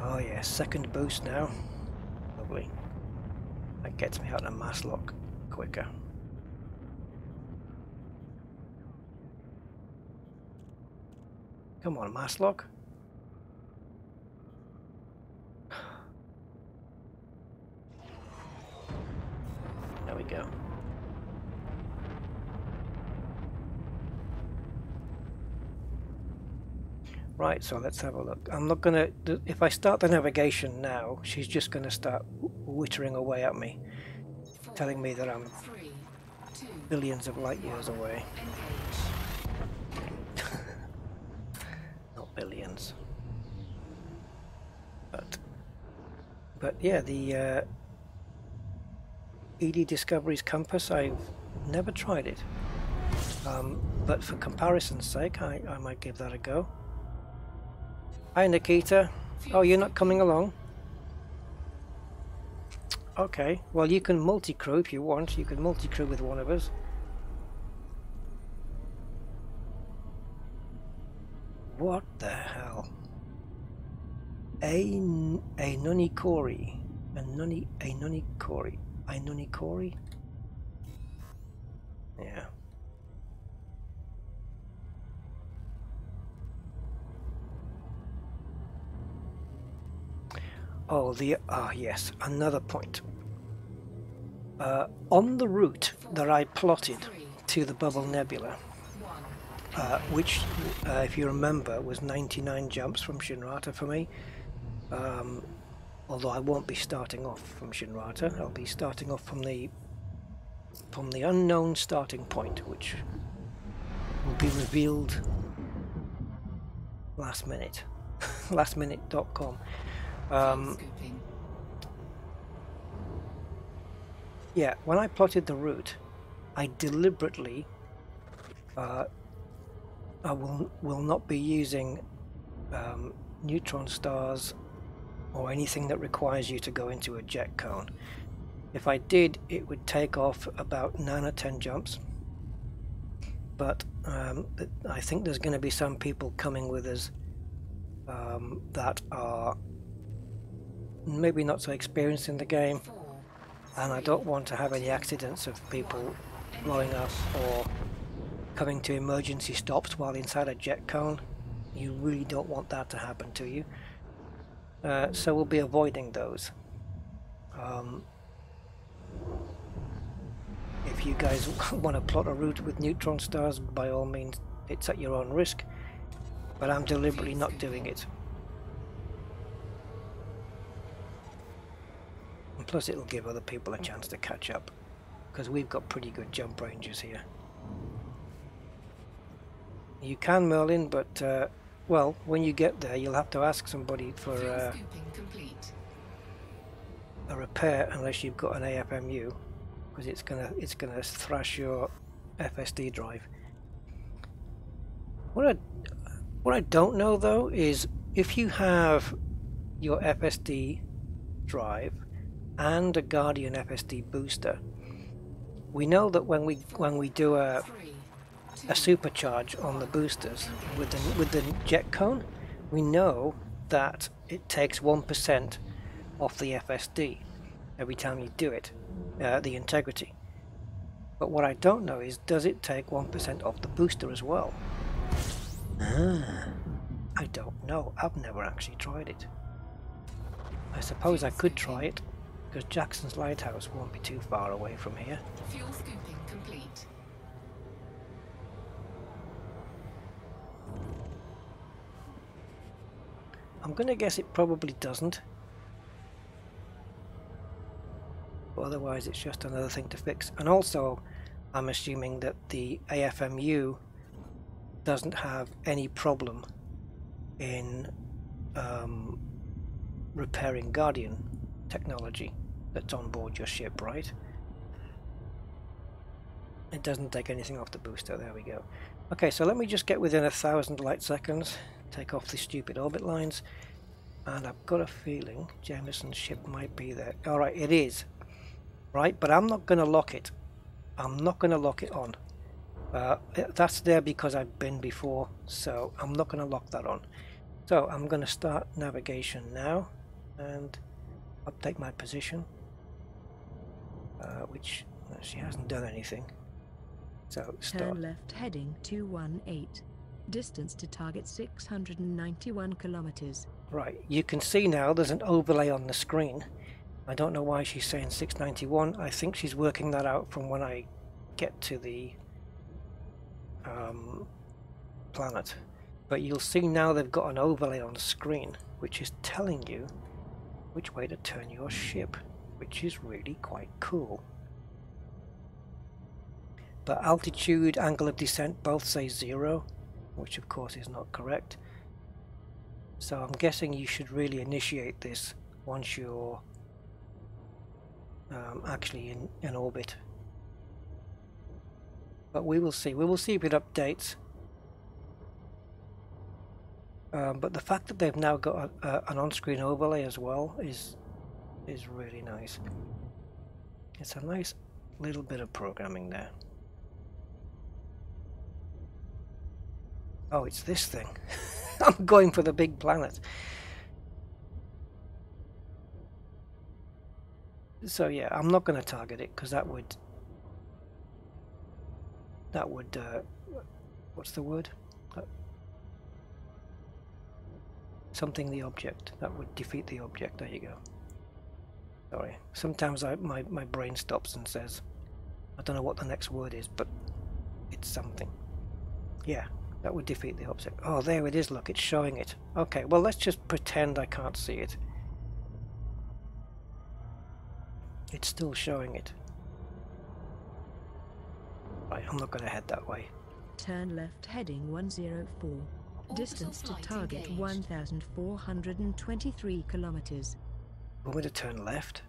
Oh yeah, second boost now. Lovely. That gets me out of mass lock quicker. Come on, mass lock. There we go. Right, so let's have a look. I'm not gonna, if I start the navigation now, she's just gonna start wittering away at me, telling me that I'm 3, 2, billions of light years away. engage. Not billions. But yeah, the ED Discoveries Compass, I've never tried it. But for comparison's sake, I might give that a go. Hi Nikita. Oh, you're not coming along? Okay, well you can multi-crew if you want. You can multi-crew with one of us. What the hell? A nunikori. A nunikori. A nunikori? Yeah. Oh, yes, another point. On the route that I plotted to the Bubble Nebula, which, if you remember, was 99 jumps from Shinrata for me. Although I won't be starting off from Shinrata, I'll be starting off from the unknown starting point, which will be revealed last minute. lastminute.com. Yeah, when I plotted the route, I deliberately I will not be using neutron stars or anything that requires you to go into a jet cone. If I did, it would take off about 9 or 10 jumps, but I think there's going to be some people coming with us that are maybe not so experienced in the game, and I don't want to have any accidents of people blowing up or coming to emergency stops while inside a jet cone. You really don't want that to happen to you. So we'll be avoiding those. If you guys want to plot a route with neutron stars, by all means, it's at your own risk, but I'm deliberately not doing it. And plus it'll give other people a chance to catch up, because we've got pretty good jump ranges here. You can, Merlin, but well, when you get there you'll have to ask somebody for a repair, unless you've got an AFMU, because it's gonna thrash your FSD drive. What I don't know though is if you have your FSD drive and a Guardian FSD booster, we know that when we do a supercharge on the boosters with the jet cone, we know that it takes 1% off the FSD every time you do it, the integrity. But what I don't know is, does it take 1% off the booster as well? I don't know. I've never actually tried it. I suppose I could try it, because Jackson's Lighthouse won't be too far away from here. Fuel scooping complete. I'm gonna guess it probably doesn't. But otherwise it's just another thing to fix. And also I'm assuming that the AFMU doesn't have any problem in repairing Guardian technology that's on board your ship, right? It doesn't take anything off the booster. There we go. Okay, so let me just get within 1,000 light seconds, take off the stupid orbit lines, and I've got a feeling Jameson's ship might be there. Alright, it is. Right, but I'm not going to lock it. I'm not going to lock it on. That's there because I've been before, so I'm not going to lock that on. So I'm going to start navigation now and update my position, which she hasn't done anything. So start. Turn left heading 218. Distance to target 691 kilometers. Right, you can see now there's an overlay on the screen. I don't know why she's saying 691. I think she's working that out from when I get to the planet. But you'll see now they've got an overlay on the screen, which is telling you which way to turn your ship, which is really quite cool. But altitude, angle of descent both say 0, which of course is not correct. So I'm guessing you should really initiate this once you're actually in orbit. But we will see. We will see if it updates. But the fact that they've now got an on-screen overlay as well is really nice. It's a nice little bit of programming there. Oh, it's this thing. I'm going for the big planet. So yeah, I'm not going to target it because that would what's the word? Something the object. That would defeat the object. There you go. Sorry. Sometimes my brain stops and says, I don't know what the next word is, but it's something. Yeah, that would defeat the object. Oh, there it is. Look, it's showing it. Okay, well, let's just pretend I can't see it. It's still showing it. Right, I'm not going to head that way. Turn left heading 104. Distance to flight target engaged. 1,423 kilometers. We're going to turn left.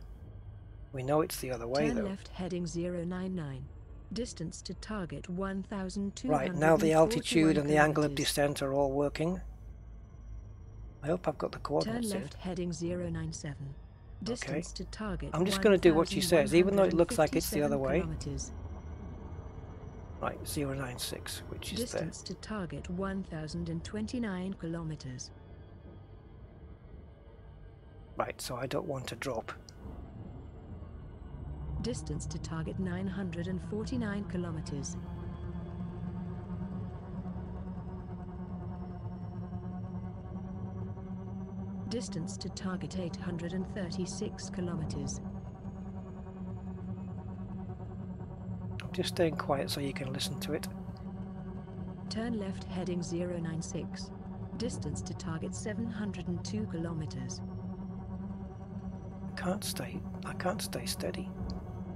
We know it's the other way, Turn though. left heading 099. Distance to target 1,241 Right, now the altitude and the angle of kilometers. descent are all working. I hope I've got the coordinates Turn in. left heading 097. Distance to target I'm just going to do what she says, even though it looks like it's the other 1,157 way. kilometers. Right, 096, which is there. Distance to target 1,029 kilometers. Right, so I don't want to drop. Distance to target 949 kilometers. Distance to target 836 kilometers. I'm just staying quiet so you can listen to it. Turn left heading 096. Distance to target 702 kilometers. I can't stay steady.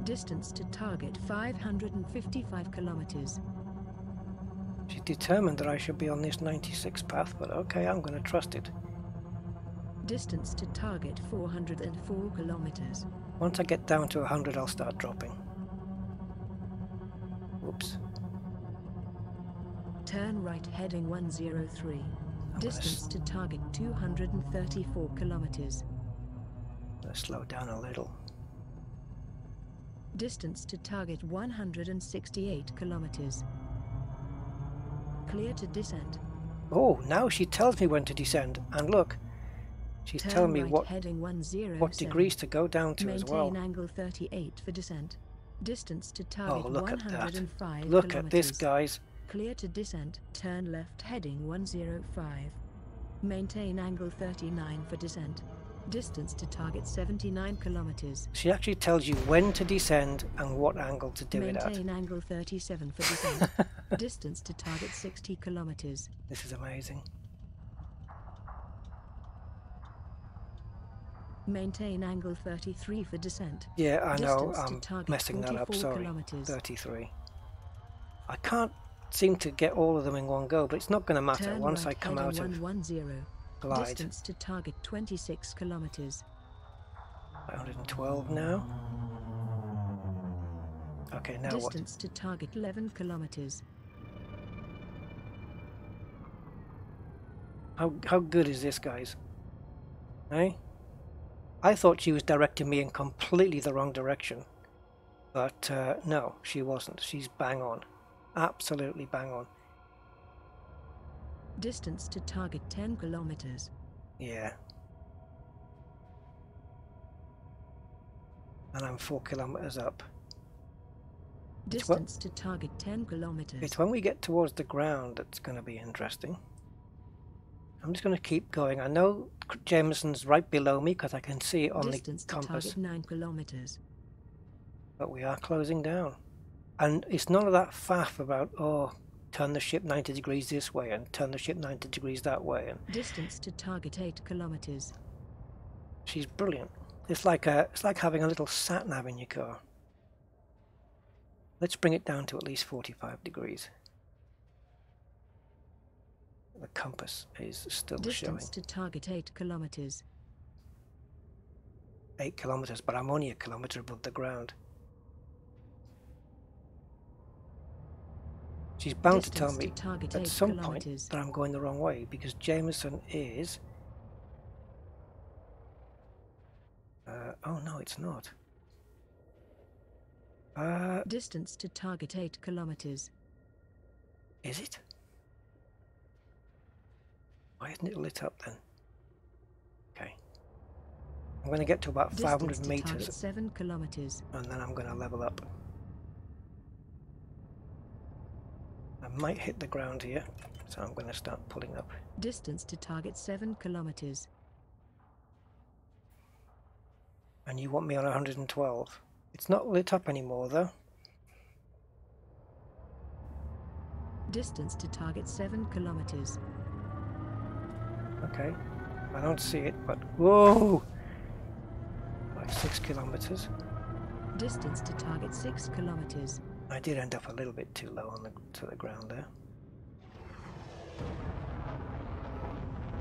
Distance to target 555 kilometers. She's determined that I should be on this 96 path, but okay, I'm going to trust it. Distance to target 404 kilometers. Once I get down to 100, I'll start dropping. Whoops. Turn right heading 103. Distance to target 234 kilometers. I'm going to slow down a little. Distance to target 168 kilometers. Clear to descend. Oh, now she tells me when to descend. And look, she's Turn telling me right what heading 107. degrees to go down to as well. Maintain angle 38 for descent. Distance to target Oh, look at that. 105 Look at this, kilometers. guys. Clear to descent. Turn left heading 105. Maintain angle 39 for descent. Distance to target 79 kilometers. She actually tells you when to descend and what angle to do it at. Maintain angle 37 for descent. Distance to target 60 kilometers. This is amazing. Maintain angle 33 for descent. Yeah, I know, Distance to I'm target messing that up, 44 sorry. kilometers. 33. I can't seem to get all of them in one go, but it's not going to matter Turn once right I come heading out of 110. glide. Distance to target 26 kilometers. 112 now. Okay, now what? Distance to target 11 kilometers. How good is this, guys? Eh? I thought she was directing me in completely the wrong direction. But no, she wasn't. She's bang on. Absolutely bang on. Distance to target 10 kilometers. Yeah. And I'm 4 kilometers up. Distance to target 10 kilometers. It's when we get towards the ground that's going to be interesting. I'm just going to keep going. I know Jameson's right below me because I can see it on Distance the to compass. target 9 kilometers. But we are closing down. And it's none of that faff about, oh, turn the ship 90 degrees this way and turn the ship 90 degrees that way. And Distance to target 8 kilometers. she's brilliant. It's like having a little sat-nav in your car. Let's bring it down to at least 45 degrees. The compass is still showing Distance to target 8 kilometers. 8 kilometers, but I'm only a kilometer above the ground. She's bound to tell me at some point that I'm going the wrong way because Jameson is... oh no, it's not. Distance to target 8 kilometers. Is it? Why isn't it lit up then? Okay. I'm going to get to about Distance 500 to meters target 7 kilometers. and then I'm going to level up. I might hit the ground here, so I'm going to start pulling up. Distance to target 7 kilometers. And you want me on 112. It's not lit up anymore though. Distance to target 7 kilometers. Okay. I don't see it, but whoa! Like 6 kilometers. Distance to target 6 kilometers. I did end up a little bit too low on to the ground there.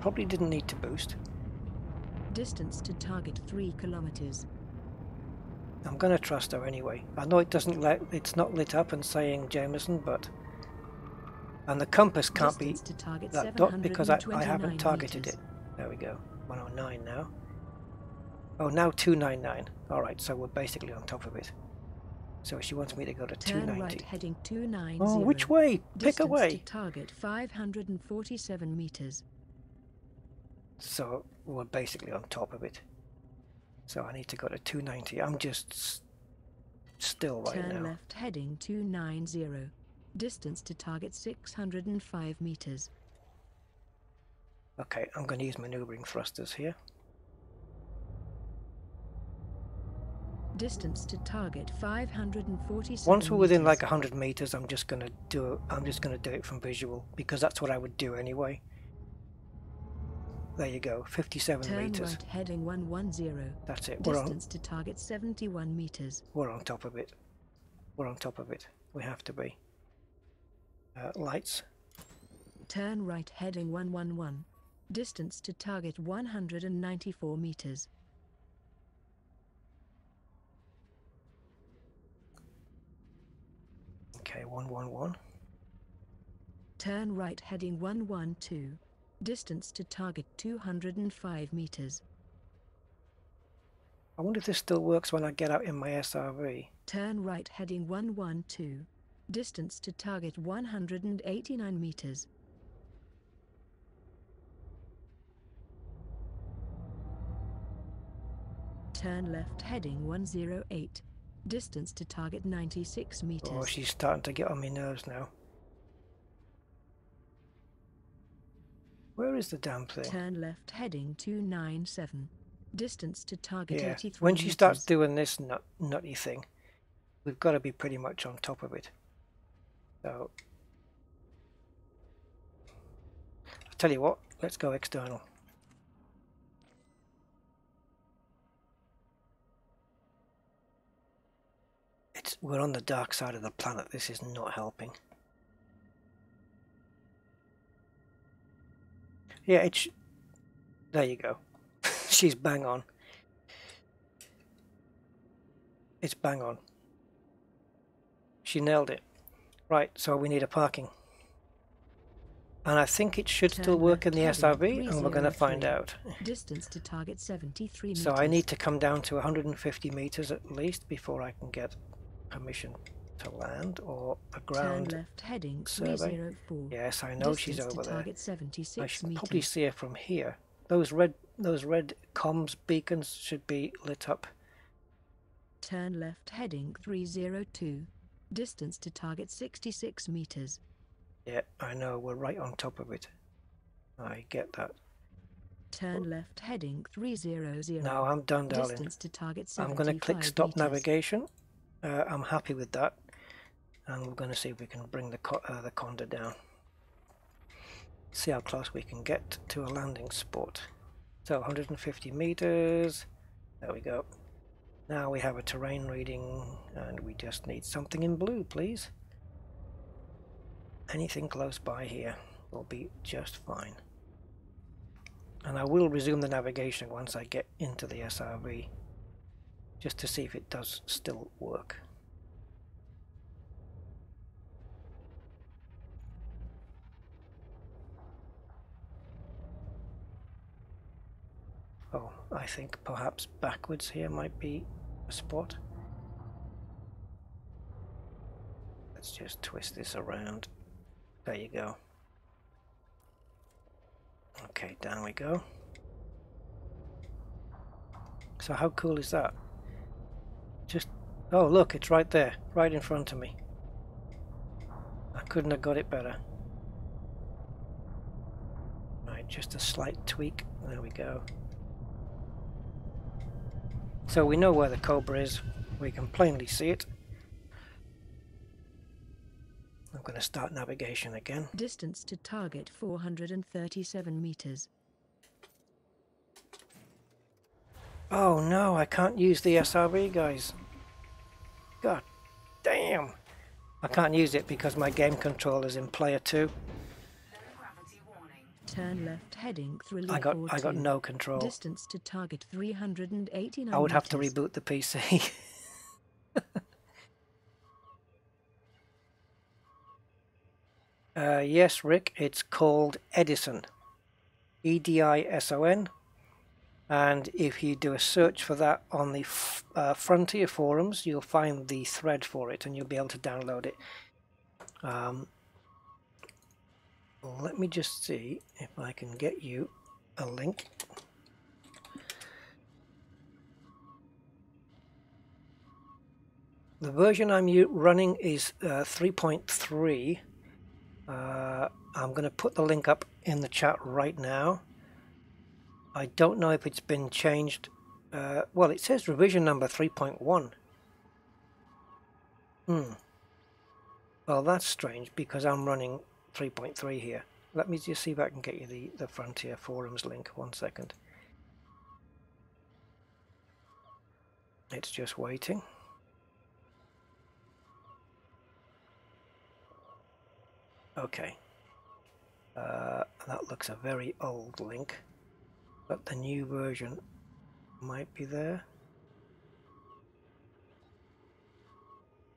Probably didn't need to boost. Distance to target 3 kilometers. I'm gonna trust her anyway. I know it doesn't it's not lit up and saying Jameson, but and the compass can't Distance be to target that dot because I 729 haven't targeted meters. it. There we go. 109 now. Oh, now 299. All right, so we're basically on top of it. So she wants me to go to Turn 290. right heading 290. Oh, which way? Pick a Distance way. to target 547 meters. So we're basically on top of it. So I need to go to 290. I'm just still right Turn now. left heading 290. Distance to target 605 meters. Okay, I'm going to use maneuvering thrusters here. Distance to target 547 Once we're within like meters. 100 meters, I'm just going to do it from visual because that's what I would do anyway. There you go, 57 Turn meters. right heading 110. That's it. Distance to target 71 meters. We're on top of it. We're on top of it. We have to be. Lights. Turn right heading 111. Distance to target 194 meters. Okay, 111. Turn right heading 112. Distance to target 205 meters. I wonder if this still works when I get out in my SRV. Turn right heading 112. Distance to target 189 meters. Turn left heading 108. Distance to target 96 meters. Oh, she's starting to get on my nerves now. Where is the damn thing? Turn left heading 297. Distance to target Yeah, 83 when she meters. starts doing this nutty thing, we've got to be pretty much on top of it. So, I'll tell you what, let's go external. We're on the dark side of the planet. This is not helping. Yeah, there you go. She's bang on. It's bang on. She nailed it. Right, so we need a parking. And I think it should still work in the SRV, and we're going to find out. Distance to target 73 meters. So I need to come down to 150 meters at least before I can get permission to land or a ground Turn left heading survey. 304. Yes, I know she's Distance over to there. target 76 I should meters. probably see her from here. Those red comms beacons should be lit up. Turn left heading 302. Distance to target 66 meters. Yeah, I know, we're right on top of it. I get that. Turn left heading 300. No, I'm done, darling. Distance to target I'm 75 going to click stop meters. navigation. I'm happy with that. And we're going to see if we can bring the Conda down. See how close we can get to a landing spot. So 150 meters. There we go. Now we have a terrain reading and we just need something in blue, please. Anything close by here will be just fine. And I will resume the navigation once I get into the SRV, just to see if it does still work. Oh, I think perhaps backwards here might be a spot. Let's just twist this around. There you go. Okay, down we go. So how cool is that? Just, oh look, it's right there, right in front of me. I couldn't have got it better. Right, just a slight tweak. There we go. So we know where the Cobra is. We can plainly see it. I'm going to start navigation again. Distance to target 437 meters. Oh no, I can't use the SRV, guys. God damn. I can't use it because my game controller's in player 2. Low gravity warning. Turn left heading through I got no control. Distance to target 389 I would have to meters. reboot the PC. Yes, Rick, it's called Edison. Edison. And if you do a search for that on the Frontier forums, you'll find the thread for it and you'll be able to download it. Let me just see if I can get you a link. The version I'm running is 3.3. I'm going to put the link up in the chat right now. I don't know if it's been changed. Well, it says revision number 3.1. Well, that's strange because I'm running 3.3 here. Let me just see if I can get you the Frontier forums link. 1 second. It's just waiting. Okay. That looks a very old link, but the new version might be there.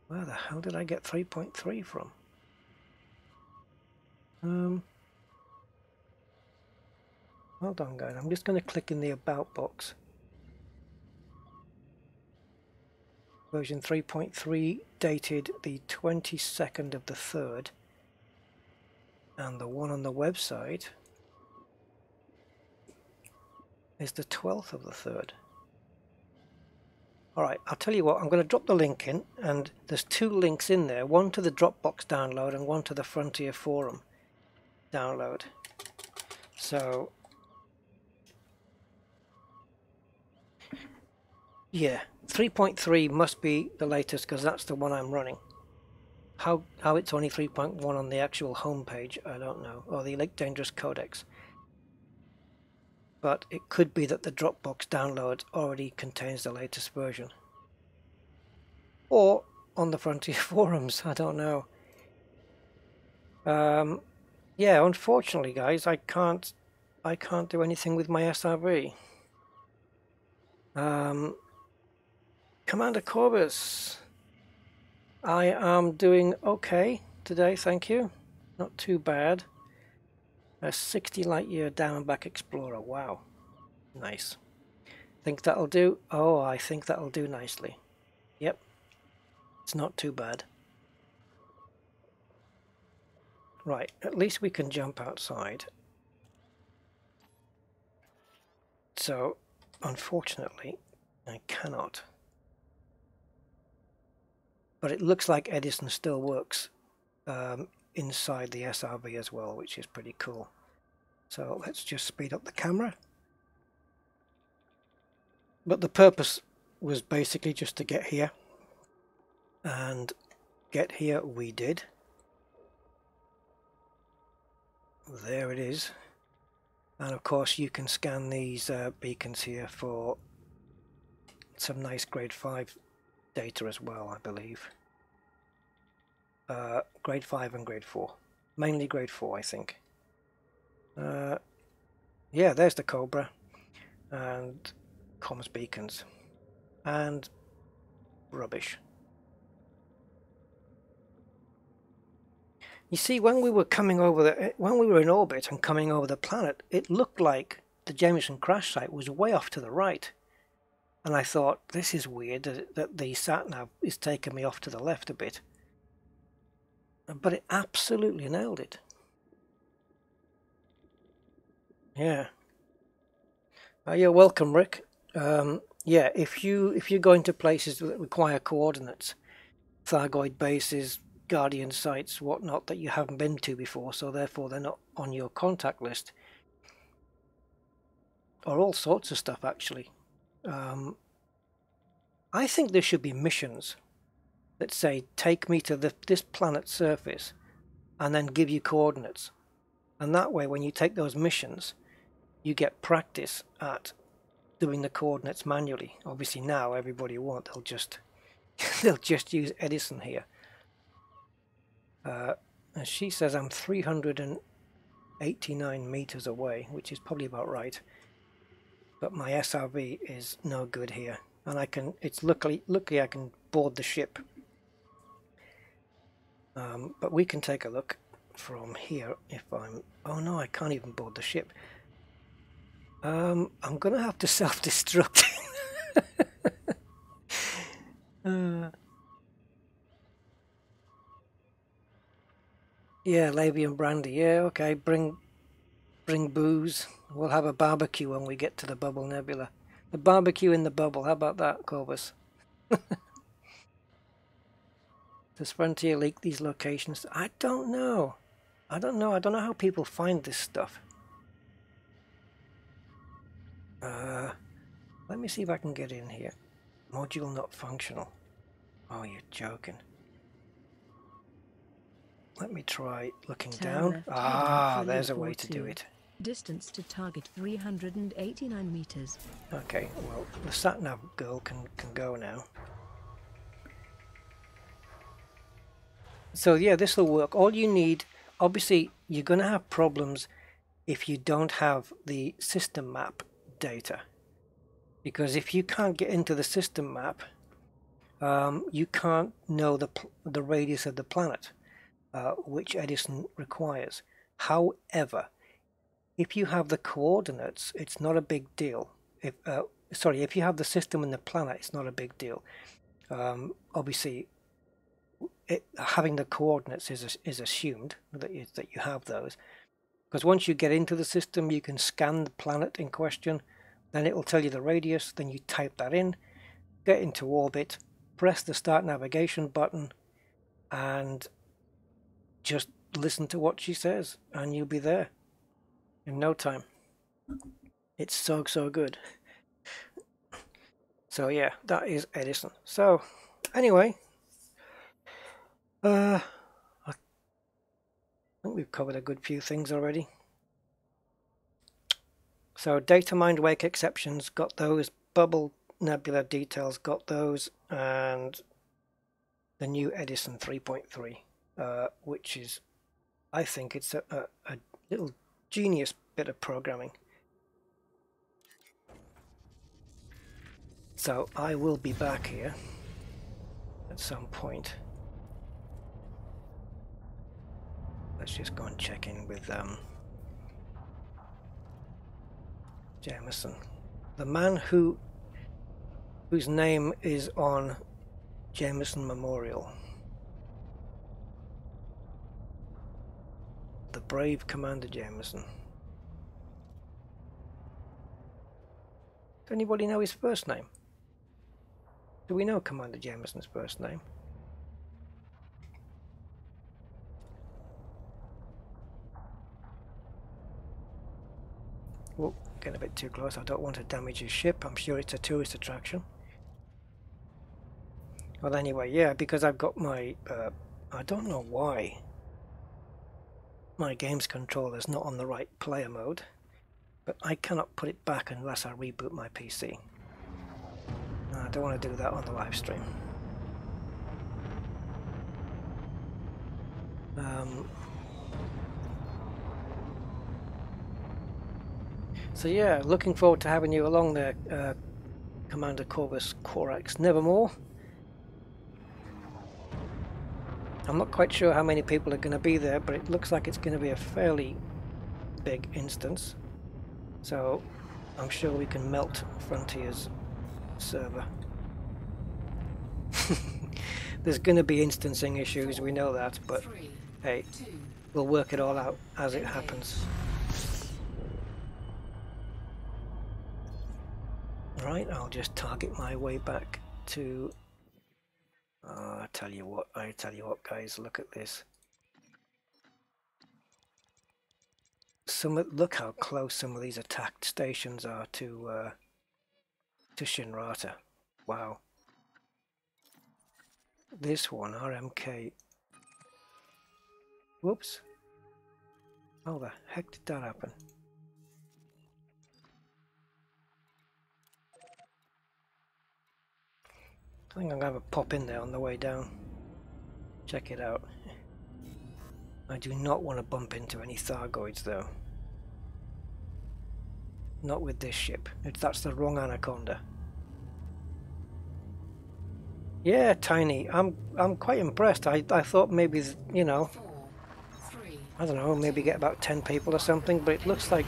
Where the hell did I get 3.3 from? Hold on, guys. I'm just going to click in the About box. Version 3.3 dated the 22nd of the 3rd. And the one on the website is the 12th of the 3rd. Alright, I'll tell you what, I'm going to drop the link in, and there's 2 links in there, one to the Dropbox download and one to the Frontier forum download. So, yeah, 3.3 must be the latest because that's the one I'm running. How it's only 3.1 on the actual homepage, I don't know, or the Elite Dangerous Codex. But it could be that the Dropbox download already contains the latest version. Or on the Frontier forums, I don't know. Yeah, unfortunately, guys, I can't do anything with my SRV. Commander Corbus, I am doing okay today, thank you. Not too bad. A 60 light year Diamondback Explorer, wow. Nice. Think that'll do? Oh, I think that'll do nicely. Yep. It's not too bad. Right, at least we can jump outside. So, unfortunately, I cannot. But it looks like Edison still works inside the SRV as well, which is pretty cool. So let's just speed up the camera. But the purpose was basically just to get here. And get here we did. There it is. And of course you can scan these beacons here for some nice grade 5 data as well, I believe. Grade 5 and grade 4. Mainly grade 4, I think. Yeah, there's the Cobra. And comms beacons. And rubbish. You see, when we were when we were in orbit and coming over the planet, it looked like the Jameson crash site was way off to the right. And I thought, this is weird that the sat-nav is taking me off to the left a bit. But it absolutely nailed it. Yeah. You're welcome, Rick. Yeah, if you go into places that require coordinates, Thargoid bases, Guardian sites, whatnot, that you haven't been to before, so therefore they're not on your contact list, or all sorts of stuff actually. I think there should be missions that say, take me to this planet's surface and then give you coordinates. And that way, when you take those missions, you get practice at doing the coordinates manually. Obviously now everybody won't, they'll just they'll just use Edison here. And she says I'm 389 meters away, which is probably about right. But my SRV is no good here. And I can, it's luckily I can board the ship. But we can take a look from here if I'm, oh no, I can't even board the ship. I'm gonna have to self-destruct. Yeah, Levy and Brandy. Yeah, okay. Bring booze. We'll have a barbecue when we get to the Bubble Nebula. The barbecue in the bubble. How about that, Corvus? Does Frontier leak these locations? I don't know. I don't know how people find this stuff. Let me see if I can get in here. Module not functional. Oh, you're joking. Let me try looking down. Ah, there's a way to do it. Distance to target 389 meters. Okay, well, the sat-nav girl can go now. So yeah, this will work. All you need, obviously, you're going to have problems if you don't have the system map data. Because if you can't get into the system map, you can't know the radius of the planet, which Edison requires. However, if you have the coordinates, it's not a big deal. If you have the system and the planet, it's not a big deal. Obviously, having the coordinates is assumed that you have those. Because once you get into the system, you can scan the planet in question. Then it will tell you the radius. Then you type that in, get into orbit, press the start navigation button, and just listen to what she says, and you'll be there in no time. It's so good. So yeah, that is Edison. So anyway, I think we've covered a good few things already. So Datamined wake exceptions, got those. Bubble Nebula details, got those. And the new Edison 3.3, which is, I think it's a little genius bit of programming. So I will be back here at some point. Let's just go and check in with Jameson, the man whose name is on Jameson Memorial, the brave Commander Jameson. Does anybody know his first name? Do we know Commander Jameson's first name? Oh, getting a bit too close. I don't want to damage his ship. I'm sure it's a tourist attraction. Well, anyway, yeah, because I've got my... I don't know why my games controller's not on the right player mode, but I cannot put it back unless I reboot my PC. I don't want to do that on the live stream. So yeah, looking forward to having you along there, Commander Corvus Corax Nevermore. I'm not quite sure how many people are going to be there, but it looks like it's going to be a fairly big instance. So I'm sure we can melt Frontier's server. There's going to be instancing issues, we know that, but hey, we'll work it all out as it happens. Right, I'll just target my way back to... I tell you what, guys, look at this. Look how close some of these attacked stations are to Shinrata. Wow. This one, RMK. Whoops. How the heck did that happen? I think I'm going to pop in there on the way down. Check it out. I do not want to bump into any Thargoids though. Not with this ship. That's the wrong Anaconda. Yeah, tiny. I'm quite impressed. I thought maybe, you know, I don't know, maybe get about 10 people or something, but it looks like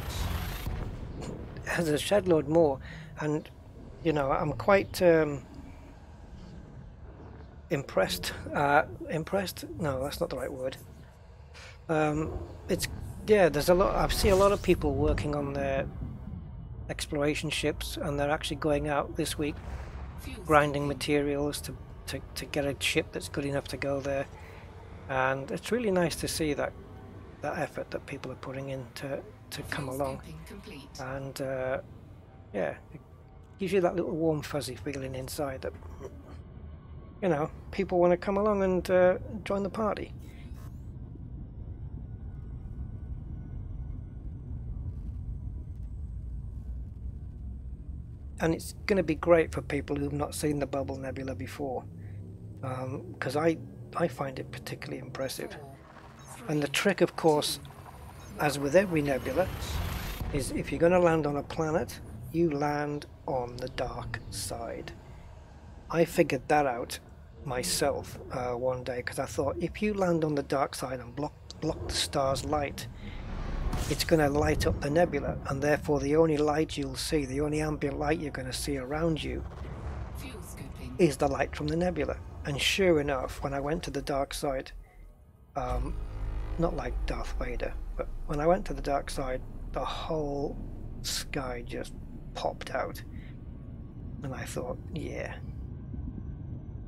it has a shed load more. And, you know, I'm quite impressed. Impressed? No, that's not the right word. It's, yeah, there's a lot. I've seen a lot of people working on their exploration ships, and they're actually going out this week grinding materials to get a ship that's good enough to go there. And it's really nice to see that effort that people are putting in to come along. And yeah, it gives you that little warm fuzzy feeling inside that, you know, people want to come along and join the party. And it's going to be great for people who've not seen the Bubble Nebula before, because I find it particularly impressive. And the trick, of course, as with every nebula, is if you're going to land on a planet, you land on the dark side. I figured that out myself one day, because I thought if you land on the dark side and block the star's light, it's going to light up the nebula, and therefore the only light you'll see, the only ambient light you're going to see around you, is the light from the nebula. And sure enough, when I went to the dark side, not like Darth Vader, but when I went to the dark side, the whole sky just popped out. And I thought, yeah.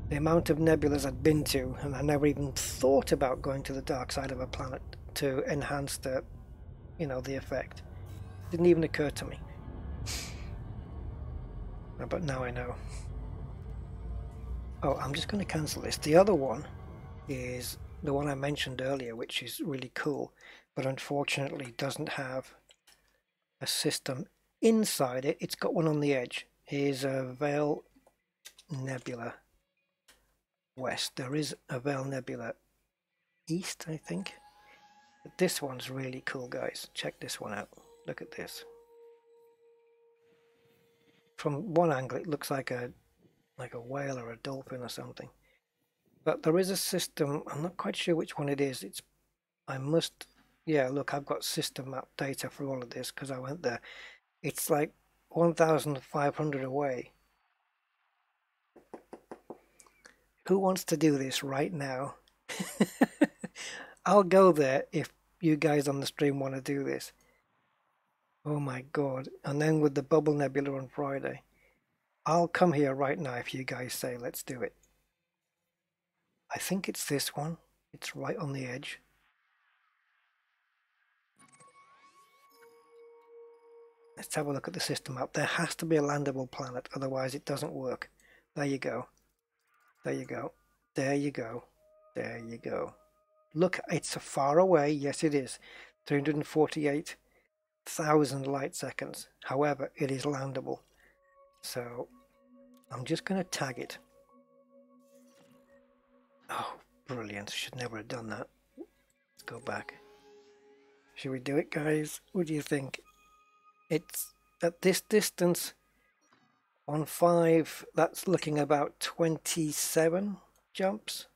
The amount of nebulas I'd been to, and I never even thought about going to the dark side of a planet to enhance the, you know, the effect. Didn't even occur to me. But now I know. Oh, I'm just going to cancel this. The other one is the one I mentioned earlier, which is really cool, but unfortunately doesn't have a system inside it. It's got one on the edge. Here's a Veil Nebula West. There is a Veil Nebula East, I think. But this one's really cool, guys. Check this one out. Look at this. From one angle, it looks like a whale or a dolphin or something. But there is a system. I'm not quite sure which one it is. Yeah, look, I've got system map data for all of this because I went there. It's like 1,500 away. Who wants to do this right now? I'll go there if you guys on the stream want to do this. Oh my god. And then with the Bubble Nebula on Friday. I'll come here right now if you guys say let's do it. I think it's this one. It's right on the edge. Let's have a look at the system map. There has to be a landable planet, otherwise it doesn't work. There you go. There you go. There you go. There you go. Look, it's far away. Yes, it is. 348,000 light seconds. However, it is landable. So I'm just going to tag it. Oh, brilliant. Should never have done that. Let's go back. Should we do it, guys? What do you think? It's at this distance on 5, that's looking about 27 jumps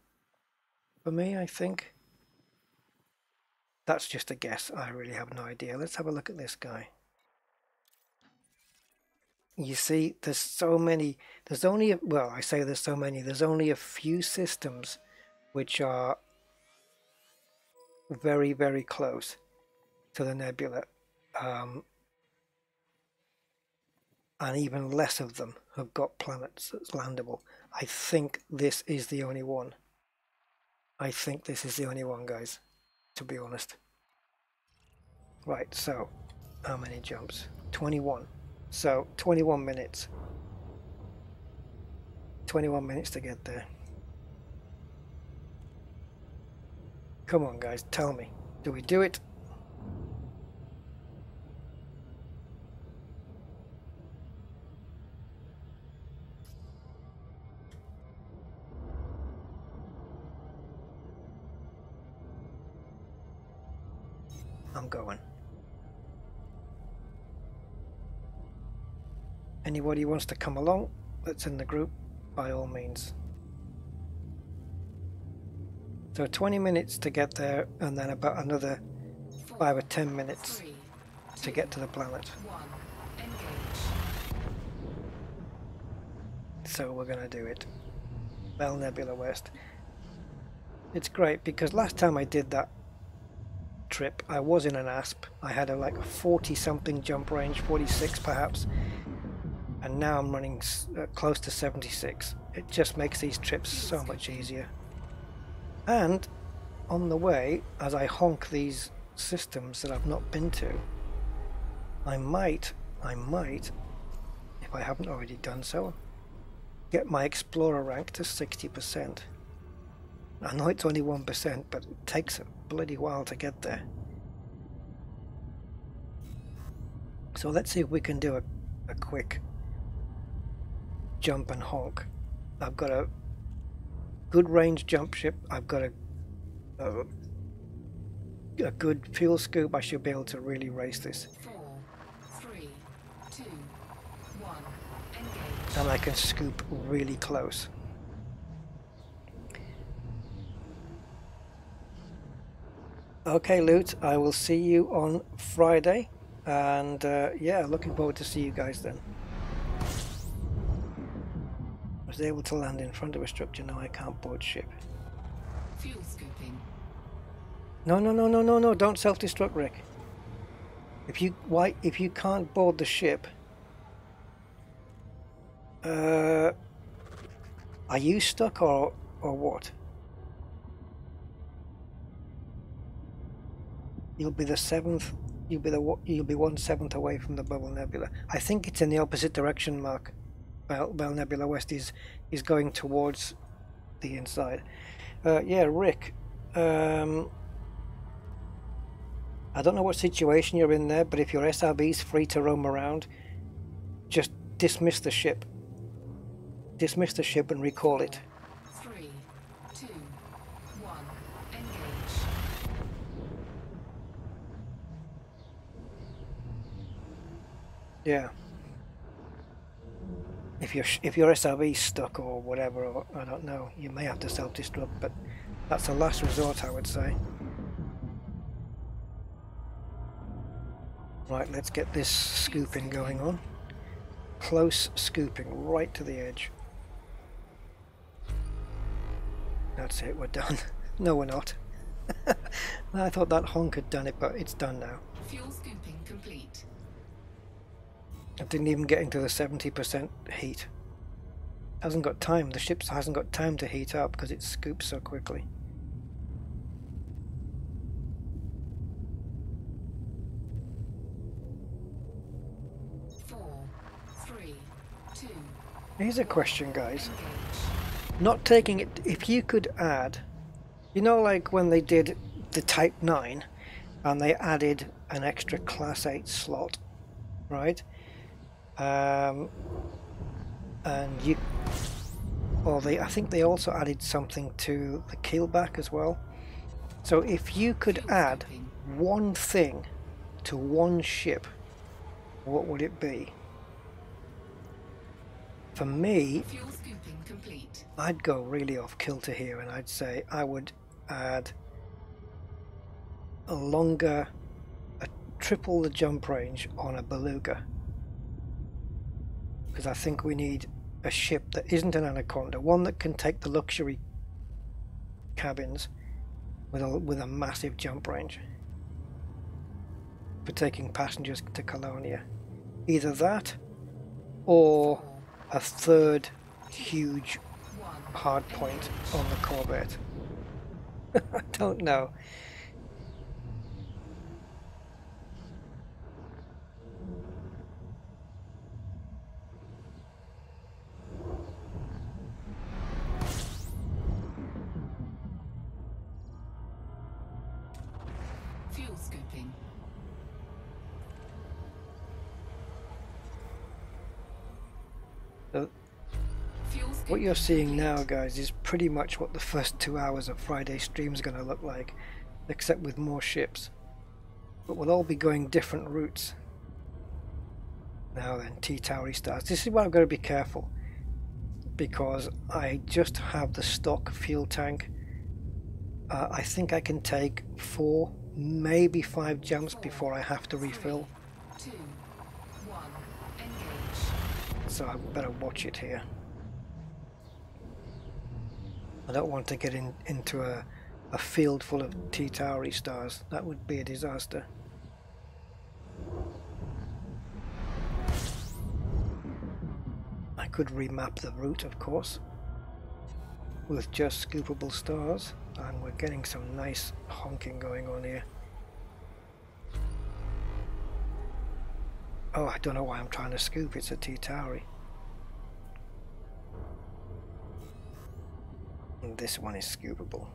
for me, I think. That's just a guess. I really have no idea. Let's have a look at this guy. You see, there's so many. There's only, well, I say there's so many. There's only a few systems which are very, very close to the nebula. and even less of them have got planets that's landable. I think this is the only one. I think this is the only one, guys, to be honest. Right, so how many jumps? 21. So 21 minutes. 21 minutes to get there. Come on, guys, tell me. Do we do it? I'm going. Anybody who wants to come along that's in the group, by all means. So 20 minutes to get there, and then about another 5 or 10 minutes to get to the planet. So we're going to do it. Bell Nebula West. It's great because last time I did that trip I was in an ASP. I had a like 40 something jump range, 46 perhaps, and now I'm running close to 76. It just makes these trips so much easier. And on the way, as I honk these systems that I've not been to, I might, if I haven't already done so, get my Explorer rank to 60%. I know it's only 1%, but it takes a bloody while to get there. So let's see if we can do a quick jump and honk. I've got a good range jump ship. I've got a good fuel scoop. I should be able to really race this. 4, 3, 2, 1, engage. And I can scoop really close. Okay, Loot, I will see you on Friday, and yeah, looking forward to see you guys then. I was able to land in front of a structure, now I can't board ship. Fuel scooping. No, don't self-destruct, Rick. If you can't board the ship, are you stuck or what? You'll be the 7th. You'll be 1/7 away from the Bubble Nebula. I think it's in the opposite direction, Mark. Bell Nebula West is going towards the inside. Yeah, Rick. I don't know what situation you're in there, but if your SRB's free to roam around, just dismiss the ship. Dismiss the ship and recall it. 3, 2, 1, engage. Yeah. If your SRB's stuck or whatever, or I don't know, you may have to self-destruct, but that's a last resort, I would say. Right, let's get this scooping going on. Close scooping, right to the edge. That's it, we're done. No, we're not. I thought that honk had done it, but it's done now. Fuel scooping complete. I didn't even get into the 70% heat. Hasn't got time. The ship hasn't got time to heat up because it scoops so quickly. Here's a question, guys. Not taking it, if you could add, you know, like when they did the Type 9 and they added an extra Class 8 slot, right? And you, or I think they also added something to the keelback as well. So if you could add one thing to one ship, what would it be? For me, I'd go really off kilter here, and I'd say I would add triple the jump range on a beluga, because I think we need a ship that isn't an Anaconda, one that can take the luxury cabins with a massive jump range for taking passengers to Colonia. Either that, or a third huge 1. hard point on the Corvette. I don't know. Fuel scooping. So Fuel what scooping you're seeing complete. now, guys, is pretty much what the first 2 hours of Friday stream is going to look like, except with more ships. But we'll all be going different routes. Now then, T-Tower restarts. This is where I've got to be careful, because I just have the stock fuel tank. I think I can take 4, maybe 5 jumps before I have to refill. 2, 1, engage. So I better watch it here. I don't want to get into a field full of T-Tower stars. That would be a disaster. I could remap the route, of course, with just scoopable stars, and we're getting some nice honking going on here. Oh, I don't know why I'm trying to scoop. It's a T-Tower. And this one is scoopable.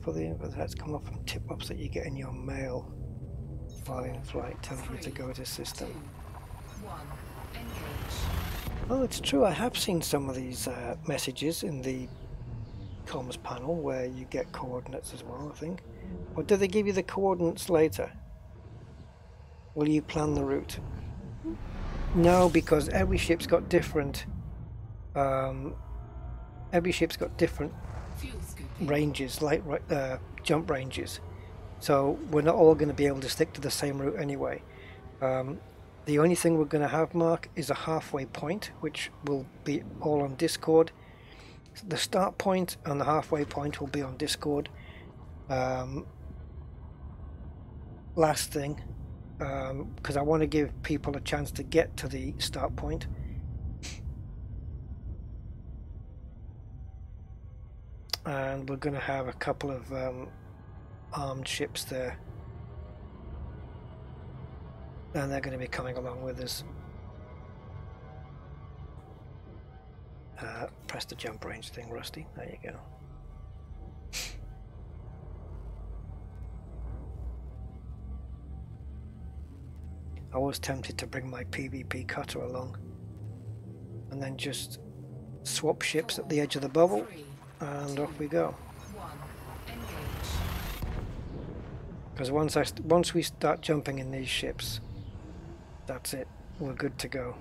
For the that's come up from tip-ups that you get in your mail while in flight, telling you to go to system. 2, 1, engage. Oh, it's true. I have seen some of these messages in the comms panel where you get coordinates as well, I think. Or do they give you the coordinates later? Will you plan the route? No, because every ship's got different. Every ship's got different Fuel scooping. ranges, like jump ranges. So we're not all going to be able to stick to the same route anyway. The only thing we're going to have, Mark, is a halfway point, which will be all on Discord. The start point and the halfway point will be on Discord. Last thing, because I want to give people a chance to get to the start point. And we're going to have a couple of armed ships there, and they're going to be coming along with us. Press the jump range thing, Rusty. There you go. I was tempted to bring my PvP cutter along and then just swap ships at the edge of the bubble, 3, and off we go. 1, engage. Because once we start jumping in these ships, that's it. We're good to go.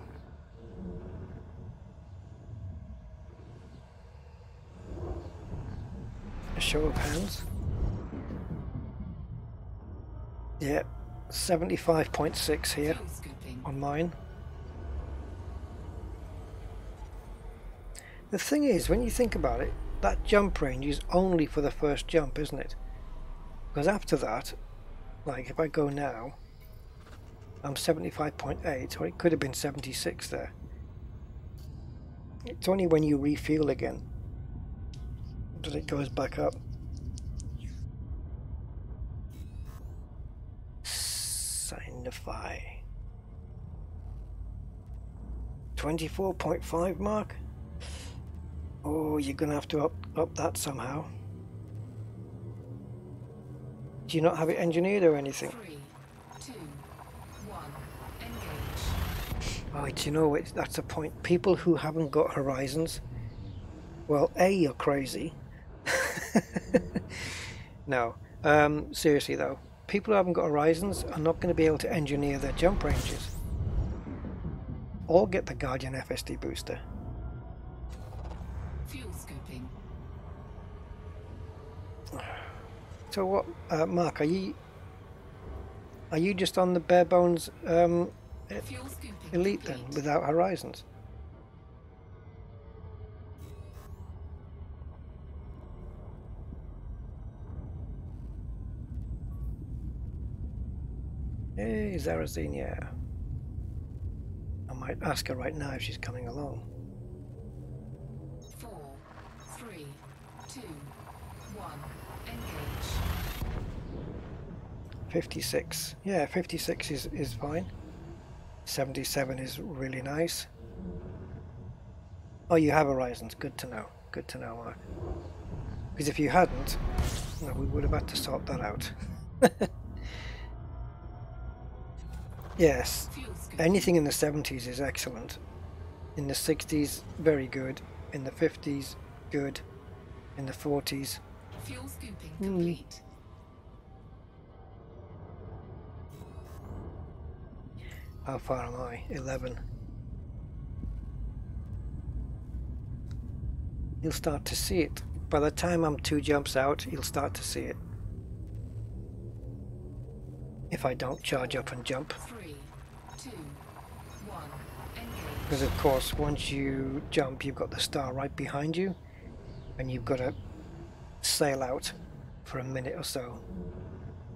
A show of hands. Yeah, 75.6 here Fuel scooping. on mine. The thing is, when you think about it, that jump range is only for the first jump, isn't it? Because after that, like if I go now, I'm 75.8, or it could have been 76 there. It's only when you refuel again that it goes back up. Signify. 24.5 mark. Oh, you're gonna have to up that somehow. Do you not have it engineered or anything? 3, 2, 1, engage. Oh, do you know that's a point. People who haven't got horizons, well, A, you're crazy. No, seriously though, people who haven't got horizons are not going to be able to engineer their jump ranges or get the Guardian FSD booster. Fuel scooping. So what, Mark? Are you just on the bare bones Fuel scooping. elite then, complete. without horizons? Hey, Zarazine, yeah. I might ask her right now if she's coming along. 4, 3, 2, 1. Engage. 56. Yeah, 56 is fine. 77 is really nice. Oh, you have horizons. Good to know. Good to know, Mark. Because if you hadn't, well, we would have had to sort that out. Yes, Fuel scooping. anything in the 70s is excellent. In the 60s, very good. In the 50s, good. In the 40s, Fuel scooping complete. how far am I? 11. You'll start to see it. By the time I'm 2 jumps out, you'll start to see it. If I don't charge up and jump. 3, 2, 1. Engage. Because of course, once you jump, you've got the star right behind you. And you've got to sail out for a minute or so.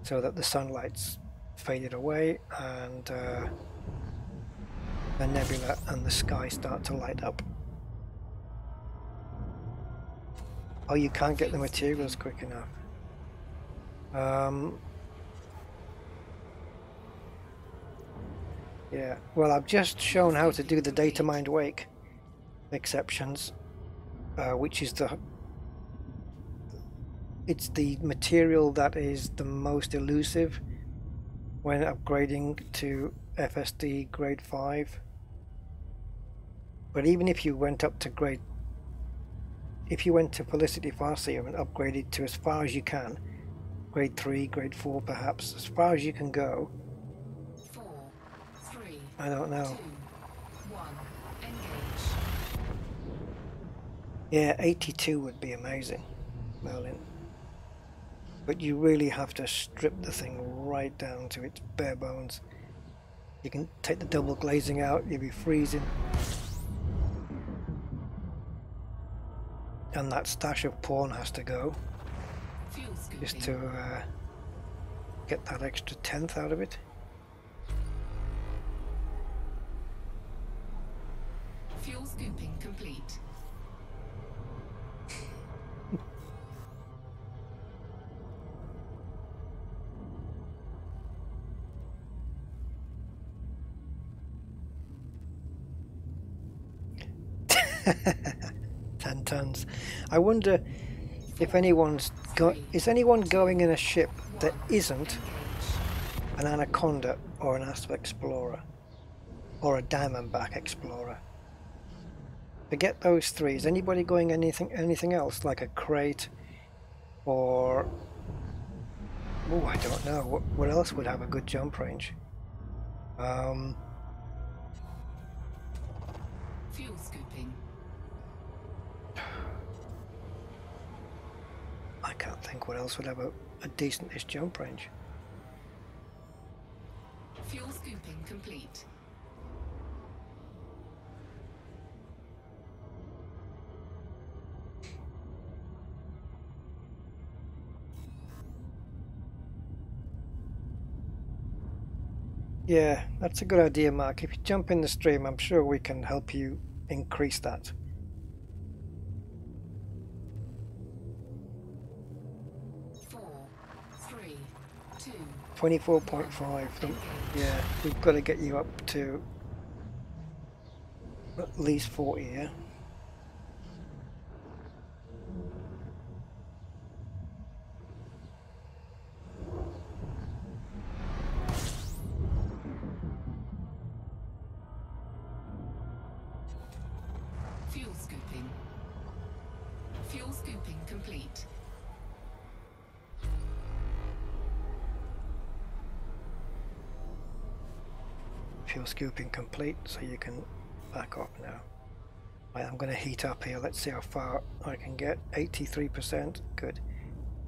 So that the sunlight's faded away and the nebula and the sky start to light up. Oh, you can't get the materials quick enough. Yeah, well, I've just shown how to do the Datamined wake exceptions, which is it's the material that is the most elusive when upgrading to FSD grade 5. But even if you went up to if you went to Felicity Farseer and upgraded to as far as you can, grade 3, grade 4 perhaps, as far as you can go, 4, 3, I don't know. 2, 1. Engage. Yeah, 82 would be amazing, Merlin. But you really have to strip the thing right down to its bare bones. You can take the double glazing out, you'll be freezing. And that stash of porn has to go, Fuel scooping. just to get that extra 10th out of it. Fuel scooping complete. Ten tons. I wonder if anyone's is anyone going in a ship that isn't an Anaconda or an Asp Explorer or a Diamondback Explorer? Forget those 3. Is anybody going anything else, like a Crate or oh, I don't know. What else would have a good jump range? Fuel scooping. I can't think what else would have a decentish jump range. Fuel scooping complete. Yeah, that's a good idea, Mark. If you jump in the stream, I'm sure we can help you increase that. Four, 3, 2. 24.5. Yeah, we've got to get you up to at least 40 here. Fuel scooping. Fuel scooping complete. Fuel scooping complete, so you can back off now. Right, I'm going to heat up here. Let's see how far I can get. 83%. Good.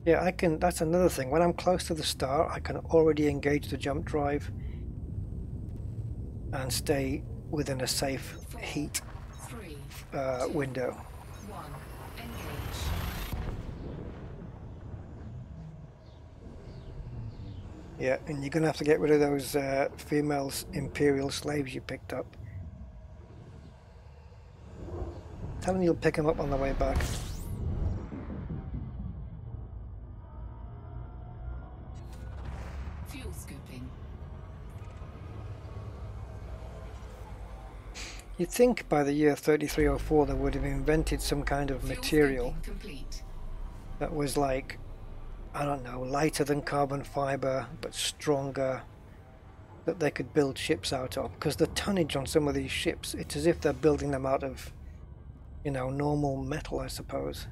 Yeah, I can. That's another thing. When I'm close to the star, I can already engage the jump drive and stay within a safe heat 3, window. 1. Engage. Yeah, and you're gonna have to get rid of those female imperial slaves you picked up. Tell them you'll pick them up on the way back. Fuel scooping. You'd think by the year 3304 they would have invented some kind of Fuel material scooping complete. that was like, I don't know, lighter than carbon fiber but stronger, that they could build ships out of. Because the tonnage on some of these ships, it's as if they're building them out of, you know, normal metal, I suppose.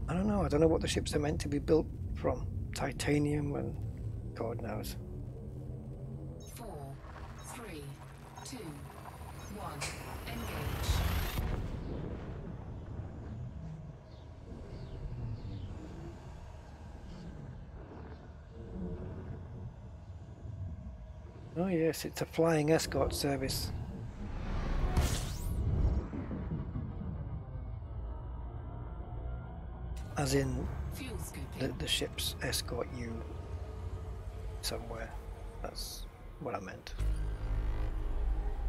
I don't know what the ships are meant to be built from. Titanium and God knows. 4, 3, 2, 1. Engage. Oh yes, it's a flying escort service. As in, Fuel scooping. the ships escort you somewhere. That's what I meant.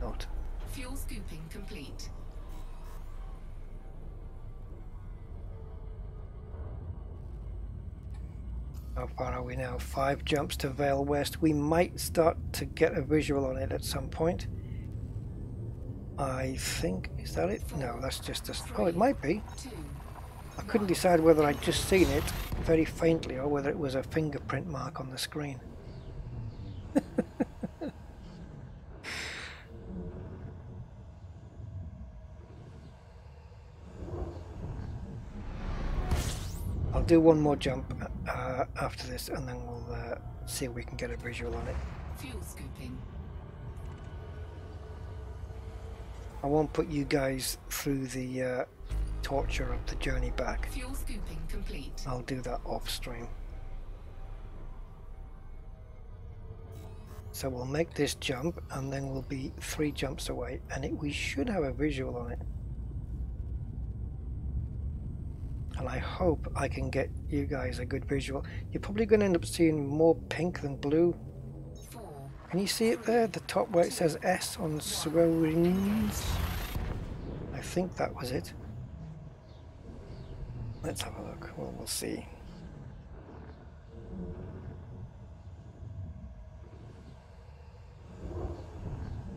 Not. Fuel scooping complete. How far are we now? 5 jumps to Vale West. We might start to get a visual on it at some point. I think, is that it? No, that's just a... Oh, it might be. 2. I couldn't decide whether I'd just seen it very faintly or whether it was a fingerprint mark on the screen. I'll do one more jump after this and then we'll see if we can get a visual on it. Fuel scooping. I won't put you guys through the torture of the journey back. Fuel scooping complete. I'll do that off stream. So we'll make this jump and then we'll be 3 jumps away and we should have a visual on it. And I hope I can get you guys a good visual. You're probably going to end up seeing more pink than blue. 4. Can you see it there? The top where it says S on Swirlings? I think that was it. Let's have a look. Well, we'll see.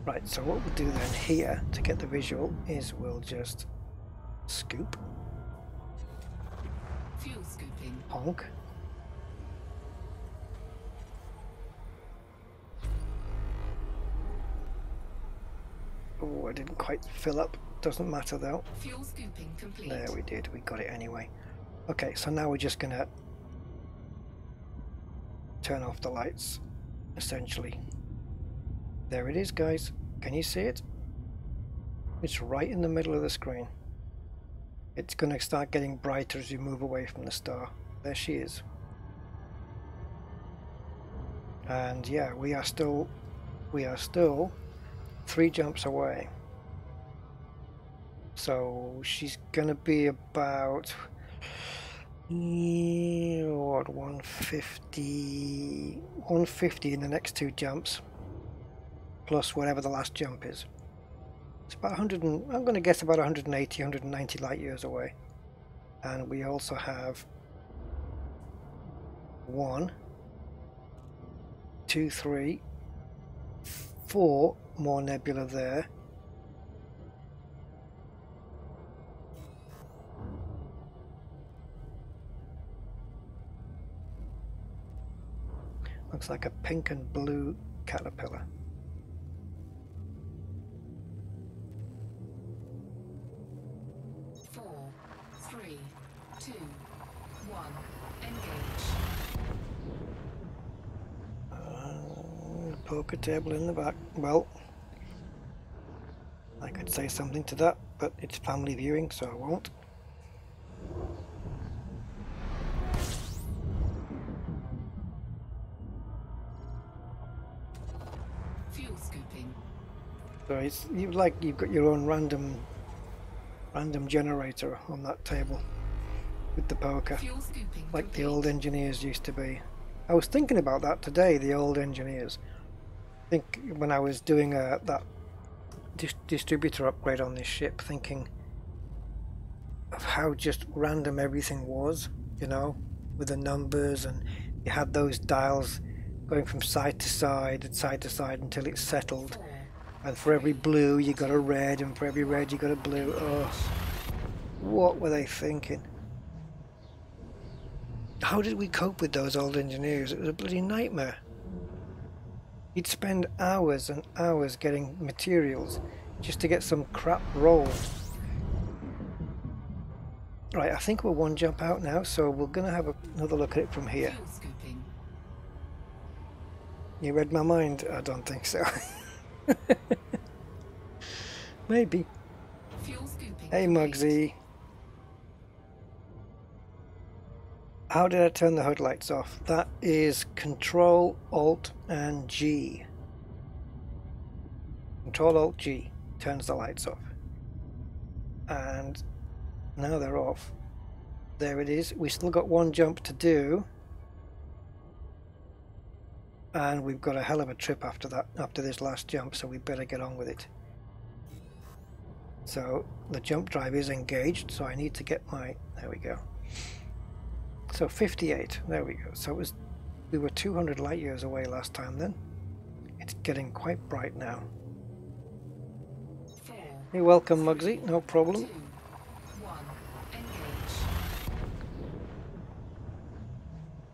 Right, so what we'll do then here to get the visual is we'll just scoop, Fuel scooping. honk. Oh, I didn't quite fill up. Doesn't matter though. Fuel scooping complete. There we did. We got it anyway. Okay, so now we're just gonna turn off the lights, essentially. There it is, guys. Can you see it? It's right in the middle of the screen. It's gonna start getting brighter as you move away from the star. There she is. And yeah, we are still 3 jumps away. So she's gonna be about what, 150 in the next 2 jumps, plus whatever the last jump is. It's about 100 and I'm going to guess about 180, 190 light years away. And we also have 1, 2, 3, 4 more nebula there. Looks like a pink and blue caterpillar. Poker table in the back. Well, I could say something to that, but it's family viewing, so I won't. Fuel scooping. So it's you've got your own random generator on that table. with the poker, Fuel scooping like the complete. old engineers used to be. I was thinking about that today, the old engineers. I think when I was doing that distributor upgrade on this ship, thinking of how just random everything was, you know, with the numbers, and you had those dials going from side to side and side to side until it settled. 4, And for every blue you got a red, and for every red you got a blue. Oh, what were they thinking? How did we cope with those old engineers? It was a bloody nightmare. You'd spend hours and hours getting materials just to get some crap roll. Right, I think we're one jump out now, so we're going to have another look at it from here. fuel scooping. You read my mind? I don't think so. Maybe. Fuel scooping Hey, complete. Mugsy. How did I turn the hood lights off? That is Control, Alt, and G. Control, Alt, G turns the lights off. And now they're off. There it is. We still got one jump to do. And we've got a hell of a trip after that, after this last jump, so we better get on with it. So the jump drive is engaged, so I need to get my... There we go. So 58, there we go. So we were 200 light years away last time then. It's getting quite bright now. 4, You're welcome, Mugsy, no 2, problem. 1, engage.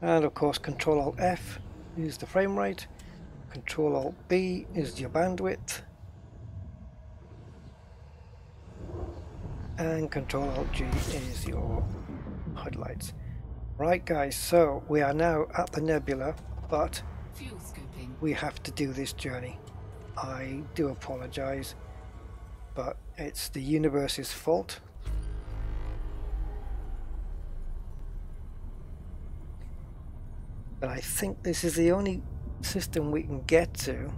And of course Control Alt F is the frame rate. Control Alt B is your bandwidth. And Control Alt G is your HUD lights. Right guys, so we are now at the Nebula, but Fuel scooping. we have to do this journey. I do apologize, but it's the universe's fault. But I think this is the only system we can get to.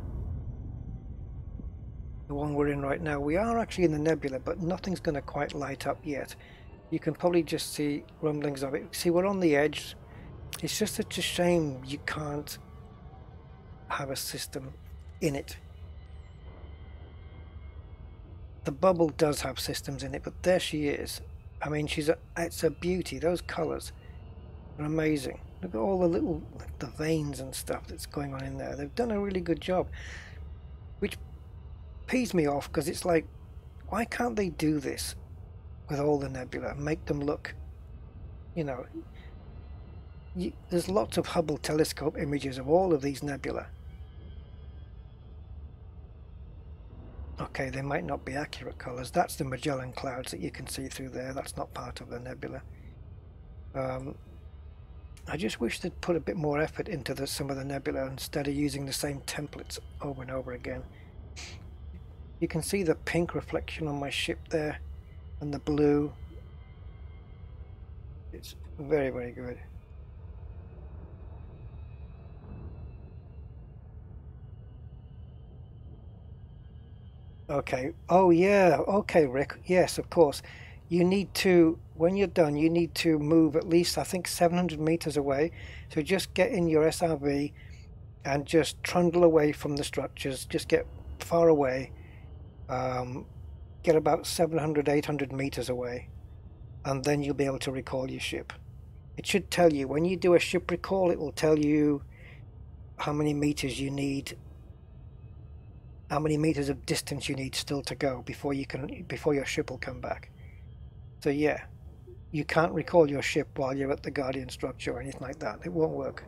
The one we're in right now. We are actually in the Nebula, but nothing's going to quite light up yet. You can probably just see rumblings of it. See, we're on the edge. It's just such a shame you can't have a system in it. The bubble does have systems in it, but there she is. I mean, it's a beauty. Those colours are amazing. Look at all the little, the veins and stuff that's going on in there. They've done a really good job, which pees me off, because it's like, why can't they do this with all the nebula, make them look, you know, there's lots of Hubble telescope images of all of these nebula. Okay, they might not be accurate colours. That's the Magellan clouds that you can see through there. That's not part of the nebula. I just wish they'd put a bit more effort into some of the nebula instead of using the same templates over and over again. You can see the pink reflection on my ship there, and the blue. It's very, very good. Okay. Oh yeah. Okay, Rick. Yes, of course. You need to, when you're done, you need to move at least, I think, 700 meters away. So just get in your SRV and just trundle away from the structures. Just get far away. Get about 700, 800 meters away, and then you'll be able to recall your ship. It should tell you, when you do a ship recall, it will tell you how many meters you need, how many meters of distance you need still to go before your ship will come back. So yeah, you can't recall your ship while you're at the Guardian structure or anything like that. It won't work.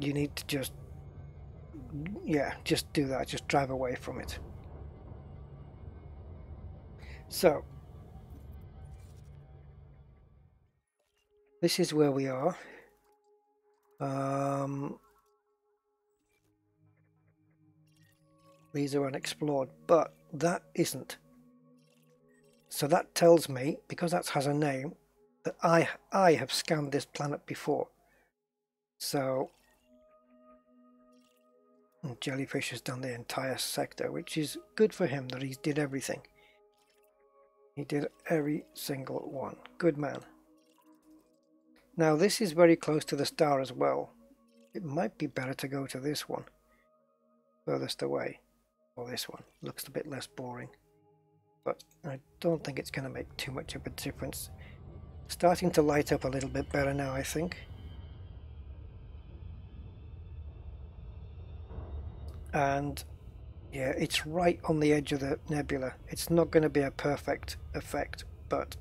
You need to just do that. Just drive away from it. So this is where we are. These are unexplored, but that isn't. So that tells me, because that has a name, that I have scanned this planet before. So Jellyfish has done the entire sector, which is good for him that he did everything. He did every single one. Good man. Now this is very close to the star as well. It might be better to go to this one, furthest away, or this one. Looks a bit less boring, but I don't think it's going to make too much of a difference. Starting to light up a little bit better now, I think. And yeah, it's right on the edge of the nebula. It's not going to be a perfect effect, but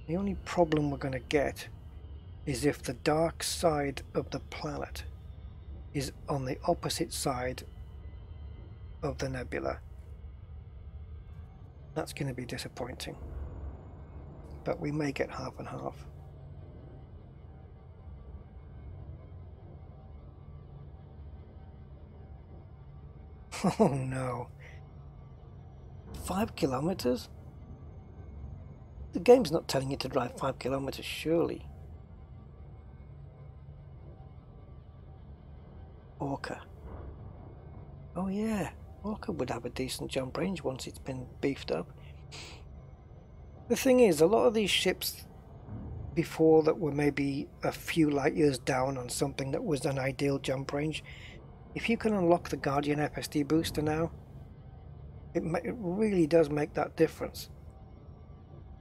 the only problem we're going to get is if the dark side of the planet is on the opposite side of the nebula. That's going to be disappointing, but we may get half and half. Oh no. 5 kilometers? The game's not telling you to drive 5 kilometers, surely. Orca. Oh yeah, Orca would have a decent jump range once it's been beefed up. The thing is, a lot of these ships before that were maybe a few light years down on something that was an ideal jump range, if you can unlock the Guardian FSD booster now, it really does make that difference.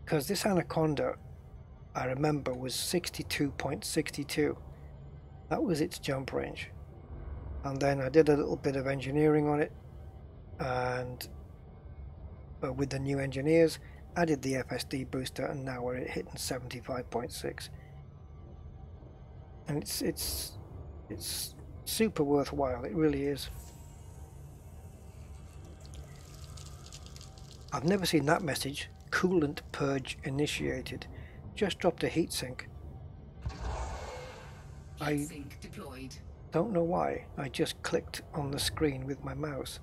Because this Anaconda, I remember, was 62.62. That was its jump range. And then I did a little bit of engineering on it, and with the new engineers, added the FSD booster, and now we're hitting 75.6. And it's super worthwhile. It really is. I've never seen that message. Coolant purge initiated. Just dropped a heatsink. Heatsink deployed. Don't know why. I just clicked on the screen with my mouse.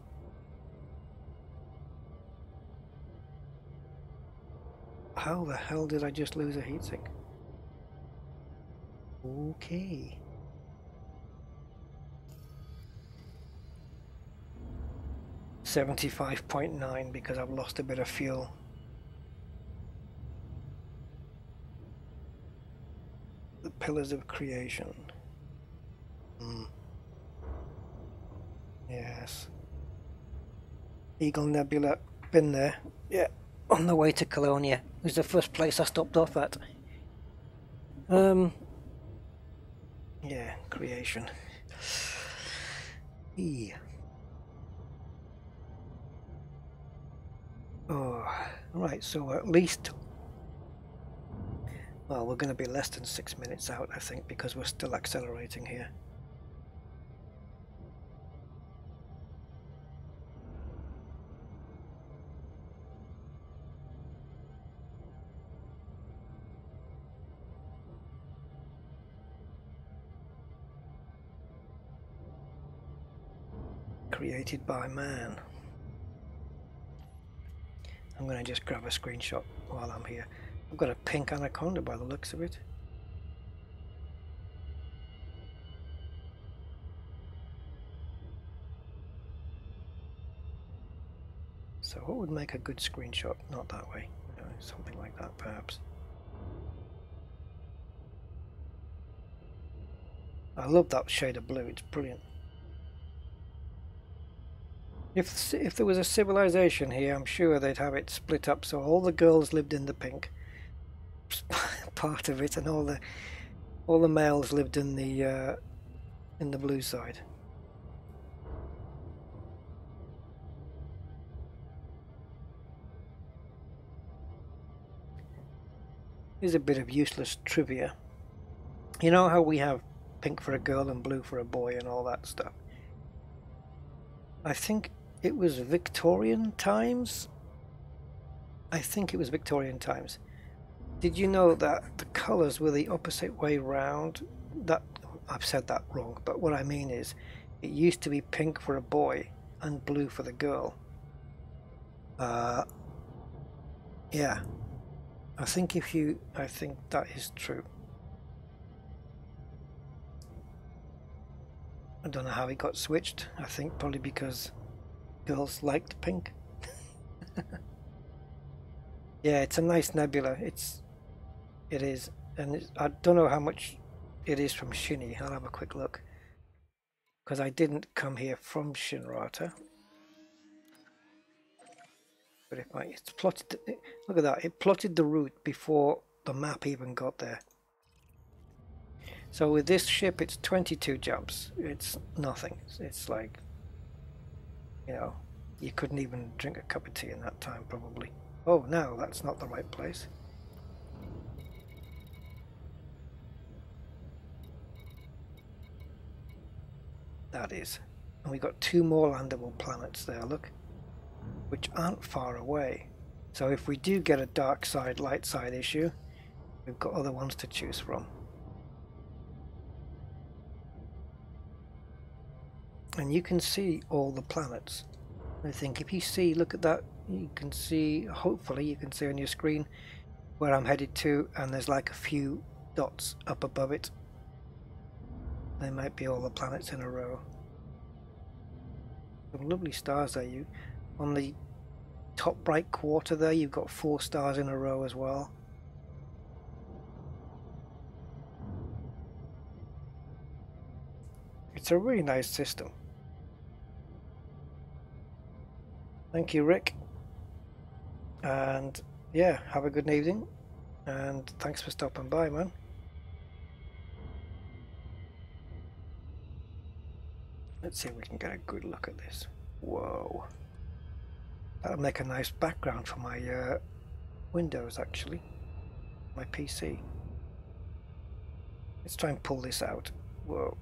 How the hell did I just lose a heatsink? Okay. $75.9 because I've lost a bit of fuel. The Pillars of Creation. Yes. Eagle Nebula, been there. Yeah, on the way to Colonia. It was the first place I stopped off at. Yeah, Creation. Yeah. Oh, right, so at least, well, we're going to be less than 6 minutes out, I think, because we're still accelerating here. Created by man. I'm going to just grab a screenshot while I'm here. I've got a pink Anaconda by the looks of it. So what would make a good screenshot? Not that way. Something like that perhaps. I love that shade of blue, it's brilliant. If there was a civilization here, I'm sure they'd have it split up so all the girls lived in the pink part of it, and all the males lived in the blue side. Here's a bit of useless trivia. You know how we have pink for a girl and blue for a boy and all that stuff? I think it was Victorian times. I think it was Victorian times. Did you know that the colours were the opposite way round? That I've said that wrong, but what I mean is it used to be pink for a boy and blue for the girl. Yeah. I think that is true. I don't know how it got switched. I think probably because girls liked pink. Yeah, it's a nice nebula. It is, and I don't know how much it is from Shinny. I'll have a quick look because I didn't come here from Shinrata. But if it's plotted, look at that. It plotted the route before the map even got there. So with this ship, it's 22 jumps. It's nothing. It's like, you know, you couldn't even drink a cup of tea in that time probably. Oh, no, that's not the right place. That is. And we got 2 more landable planets there, look, which aren't far away. So if we do get a dark side, light side issue, we've got other ones to choose from. And you can see all the planets. I think if you see, look at that, you can see, hopefully you can see on your screen where I'm headed to, and there's like a few dots up above it. They might be all the planets in a row. Some lovely stars there. You on the top right quarter there, you've got 4 stars in a row as well. It's a really nice system. Thank you, Rick. And yeah, have a good evening. And thanks for stopping by, man. Let's see if we can get a good look at this. Whoa. That'll make a nice background for my Windows, actually. My PC. Let's try and pull this out. Whoa.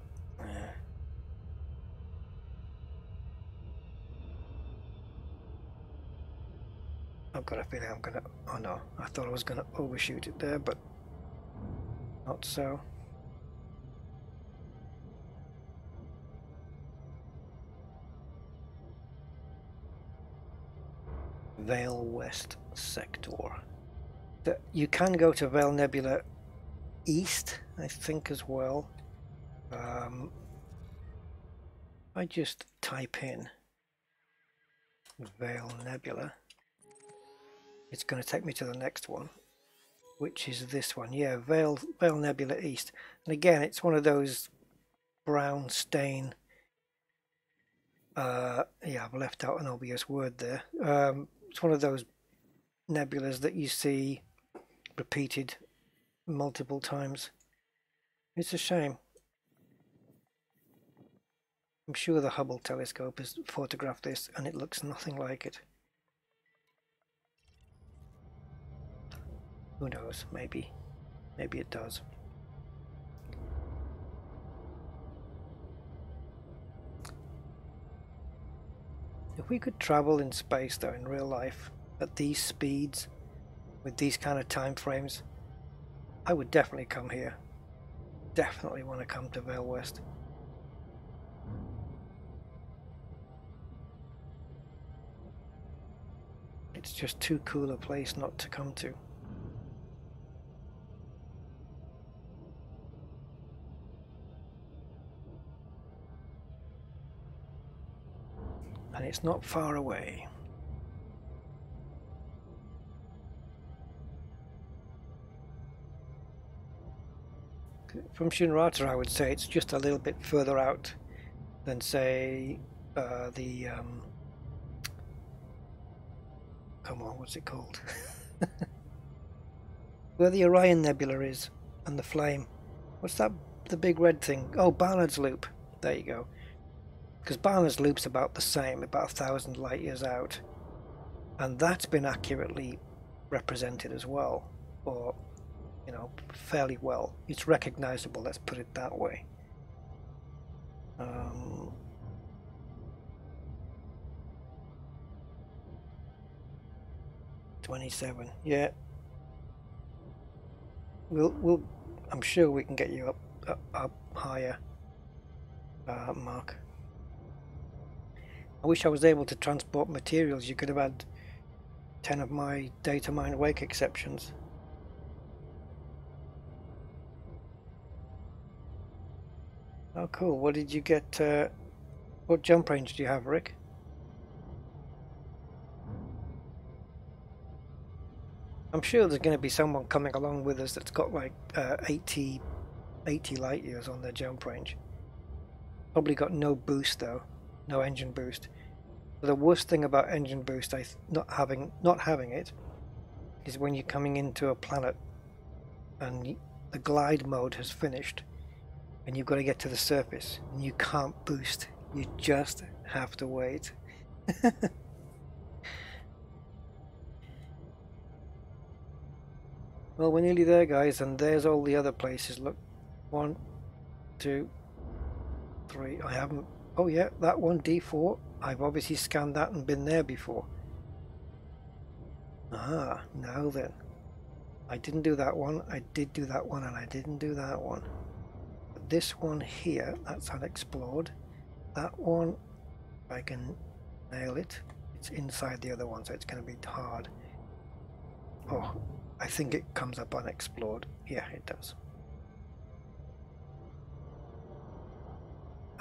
I've got a feeling I'm gonna... Oh no, I thought I was gonna overshoot it there, but not so. Vale West sector. You can go to Vale Nebula East, I think, as well. I just type in Vale Nebula. It's going to take me to the next one, which is this one. Yeah, Vale Nebula East. And again, it's one of those brown stain. Yeah, I've left out an obvious word there. It's one of those nebulas that you see repeated multiple times. It's a shame. I'm sure the Hubble telescope has photographed this and it looks nothing like it. Who knows, maybe it does. If we could travel in space though, in real life, at these speeds, with these kind of time frames, I would definitely come here. Definitely want to come to Vale West. It's just too cool a place not to come to. And it's not far away. From Shinrata, I would say it's just a little bit further out than, say, come on, what's it called? Where the Orion Nebula is, and the flame. What's that, the big red thing? Oh, Barnard's Loop. There you go. Because Barnard's Loop's about the same, about 1,000 light years out. And that's been accurately represented as well. Or, you know, fairly well. It's recognizable, let's put it that way. 27, yeah. We'll. I'm sure we can get you up higher, Mark. I wish I was able to transport materials. You could have had 10 of my Datamined wake exceptions. Oh, cool. What did you get? What jump range do you have, Rick? I'm sure there's going to be someone coming along with us that's got like 80 light years on their jump range. Probably got no boost though, no engine boost. But the worst thing about engine boost, not having it, is when you're coming into a planet and the glide mode has finished, and you've got to get to the surface, and you can't boost. You just have to wait. Well, we're nearly there, guys, and there's all the other places. Look, 1, 2, 3. I haven't. Oh yeah, that one, D4. I've obviously scanned that and been there before. Ah, now then. I didn't do that one. I did do that one, and I didn't do that one. But this one here, that's unexplored. That one, if I can nail it, it's inside the other one, so it's going to be hard. Oh, I think it comes up unexplored. Yeah, it does.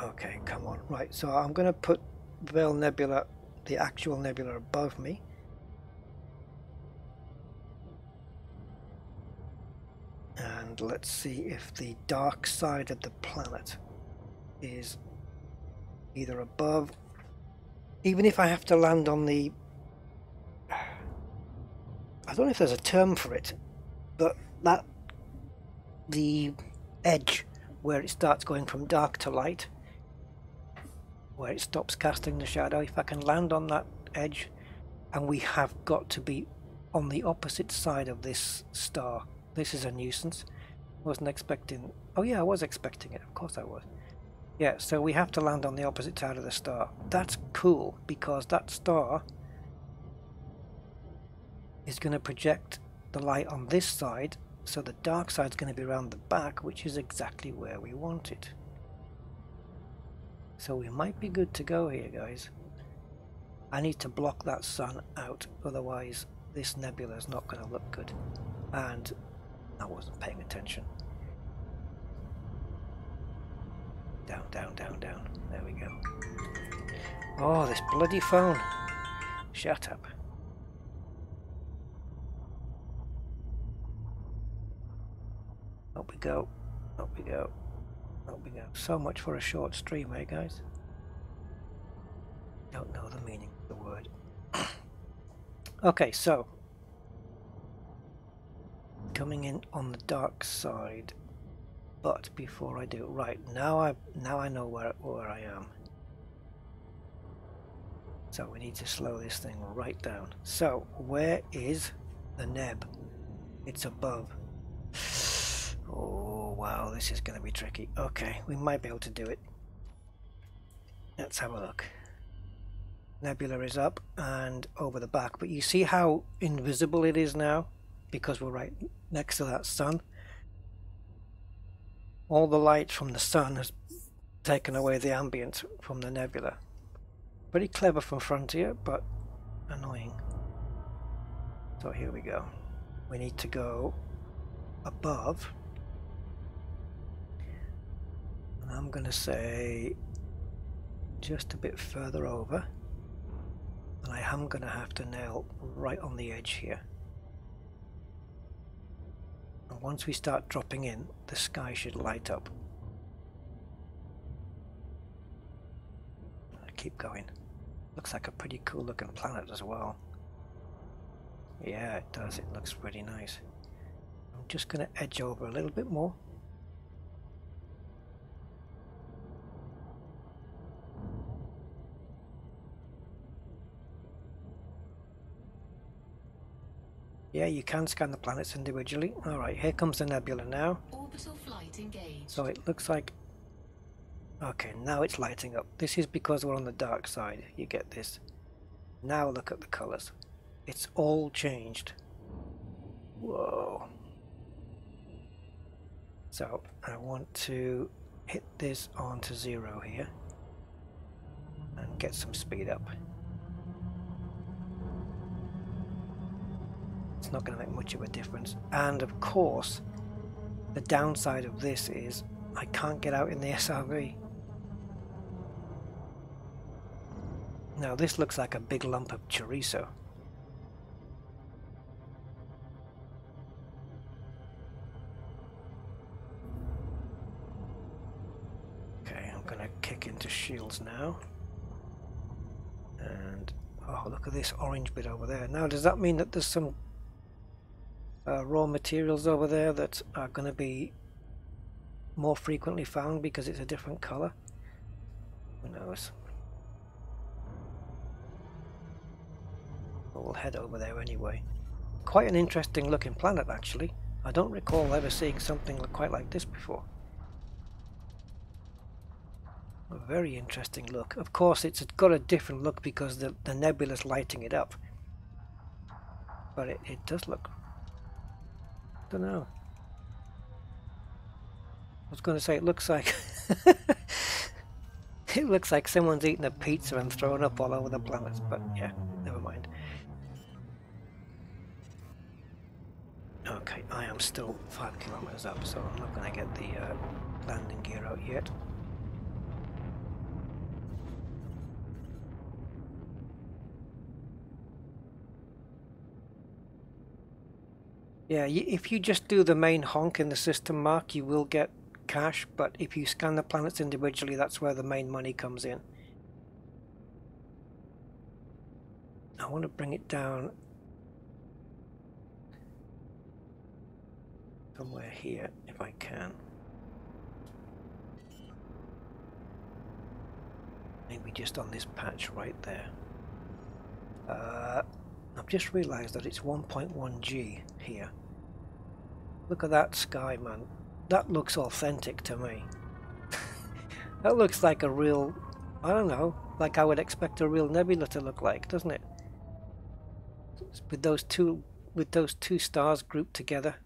Okay, come on. Right, so I'm going to put Vel Nebula, the actual nebula, above me. And let's see if the dark side of the planet is either above, even if I have to land on the, I don't know if there's a term for it, but the edge where it starts going from dark to light, where it stops casting the shadow, if I can land on that edge, and we have got to be on the opposite side of this star. This is a nuisance. Wasn't expecting. Oh yeah, I was expecting it. Of course I was. Yeah, so we have to land on the opposite side of the star. That's cool, because that star is going to project the light on this side, so the dark side's going to be around the back, which is exactly where we want it. So we might be good to go here, guys. I need to block that sun out, otherwise this nebula is not going to look good. And I wasn't paying attention. Down, down, down, down. There we go. Oh, this bloody phone. Shut up. Up we go. Up we go. Up we go. So much for a short stream, eh, guys? Don't know the meaning of the word. Okay, so coming in on the dark side, but before I do, right, now I know where I am. So we need to slow this thing right down. So where is the neb? It's above. Oh wow, this is going to be tricky. Okay, we might be able to do it. Let's have a look. Nebula is up and over the back, but you see how invisible it is now because we're right next to that sun. All the light from the sun has taken away the ambient from the nebula. Pretty clever from Frontier, but annoying. So here we go. We need to go above, and I'm going to say just a bit further over, and I am going to have to nail right on the edge here. And once we start dropping in, the sky should light up. Keep going. Looks like a pretty cool looking planet as well. Yeah, it does. It looks pretty nice. I'm just going to edge over a little bit more. Yeah, you can scan the planets individually. Alright, here comes the nebula now. Orbital flight engaged. So it looks like... Okay, now it's lighting up. This is because we're on the dark side. You get this. Now look at the colours. It's all changed. Whoa. So I want to hit this onto 0 here and get some speed up. It's not going to make much of a difference. And of course, the downside of this is I can't get out in the SRV. Now this looks like a big lump of chorizo. going to kick into shields now. And oh, look at this orange bit over there. Now, does that mean that there's some raw materials over there that are going to be more frequently found because it's a different color? Who knows? But we'll head over there anyway. Quite an interesting looking planet, actually. I don't recall ever seeing something quite like this before. A very interesting look. Of course, it's got a different look because the nebula's lighting it up. But it does look... I don't know. I was going to say it looks like... it looks like someone's eaten a pizza and thrown up all over the planet. But yeah, never mind. Okay, I am still 5 kilometers up, so I'm not going to get the landing gear out yet. Yeah, if you just do the main honk in the system mark, you will get cash, but if you scan the planets individually, that's where the main money comes in. I want to bring it down somewhere here, if I can. Maybe just on this patch right there. I've just realized that it's 1.1 G here. Look at that sky, man. That looks authentic to me. That looks like a real, I don't know, like I would expect a real nebula to look like, doesn't it? With those two stars grouped together.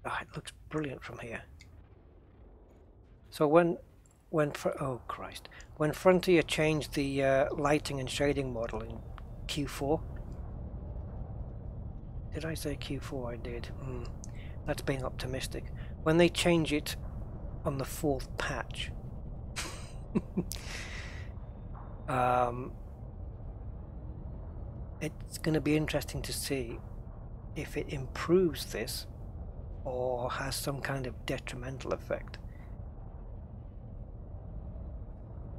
Oh, it looks brilliant from here. So when oh Christ, when Frontier changed the lighting and shading model in Q4, did I say Q4? I did. That's being optimistic. When they change it on the 4th patch, it's going to be interesting to see if it improves this or has some kind of detrimental effect.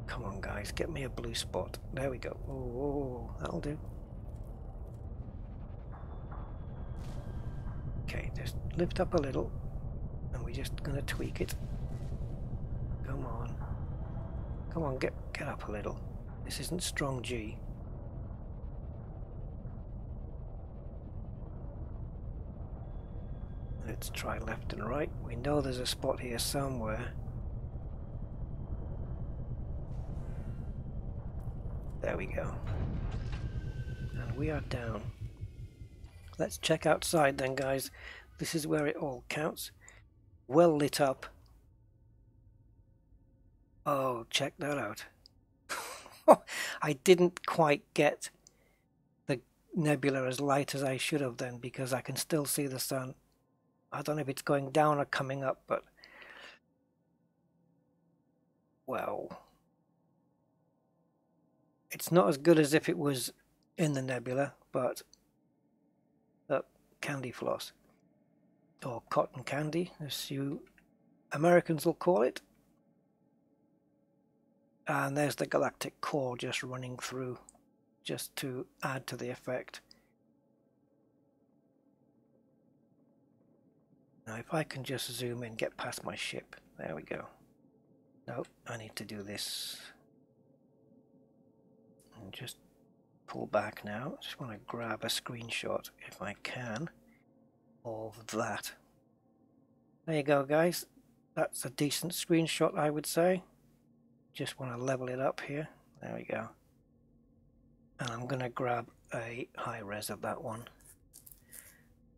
Come on guys, get me a blue spot. There we go. Oh, that'll do. Okay, just lift up a little and we're just gonna tweak it. Come on. Come on, get up a little. This isn't strong G. Let's try left and right. We know there's a spot here somewhere. There we go. And we are down. Let's check outside then, guys. This is where it all counts. Well lit up. Oh, check that out. I didn't quite get the nebula as light as I should have then, because I can still see the sun. I don't know if it's going down or coming up, but well, it's not as good as if it was in the nebula, but candy floss, or cotton candy, as you Americans will call it. And there's the galactic core just running through, just to add to the effect. Now if I can just zoom in, get past my ship. There we go. Nope, I need to do this. And just pull back now. I just want to grab a screenshot, if I can, of that. There you go, guys. That's a decent screenshot, I would say. Just want to level it up here. There we go. And I'm going to grab a high res of that one.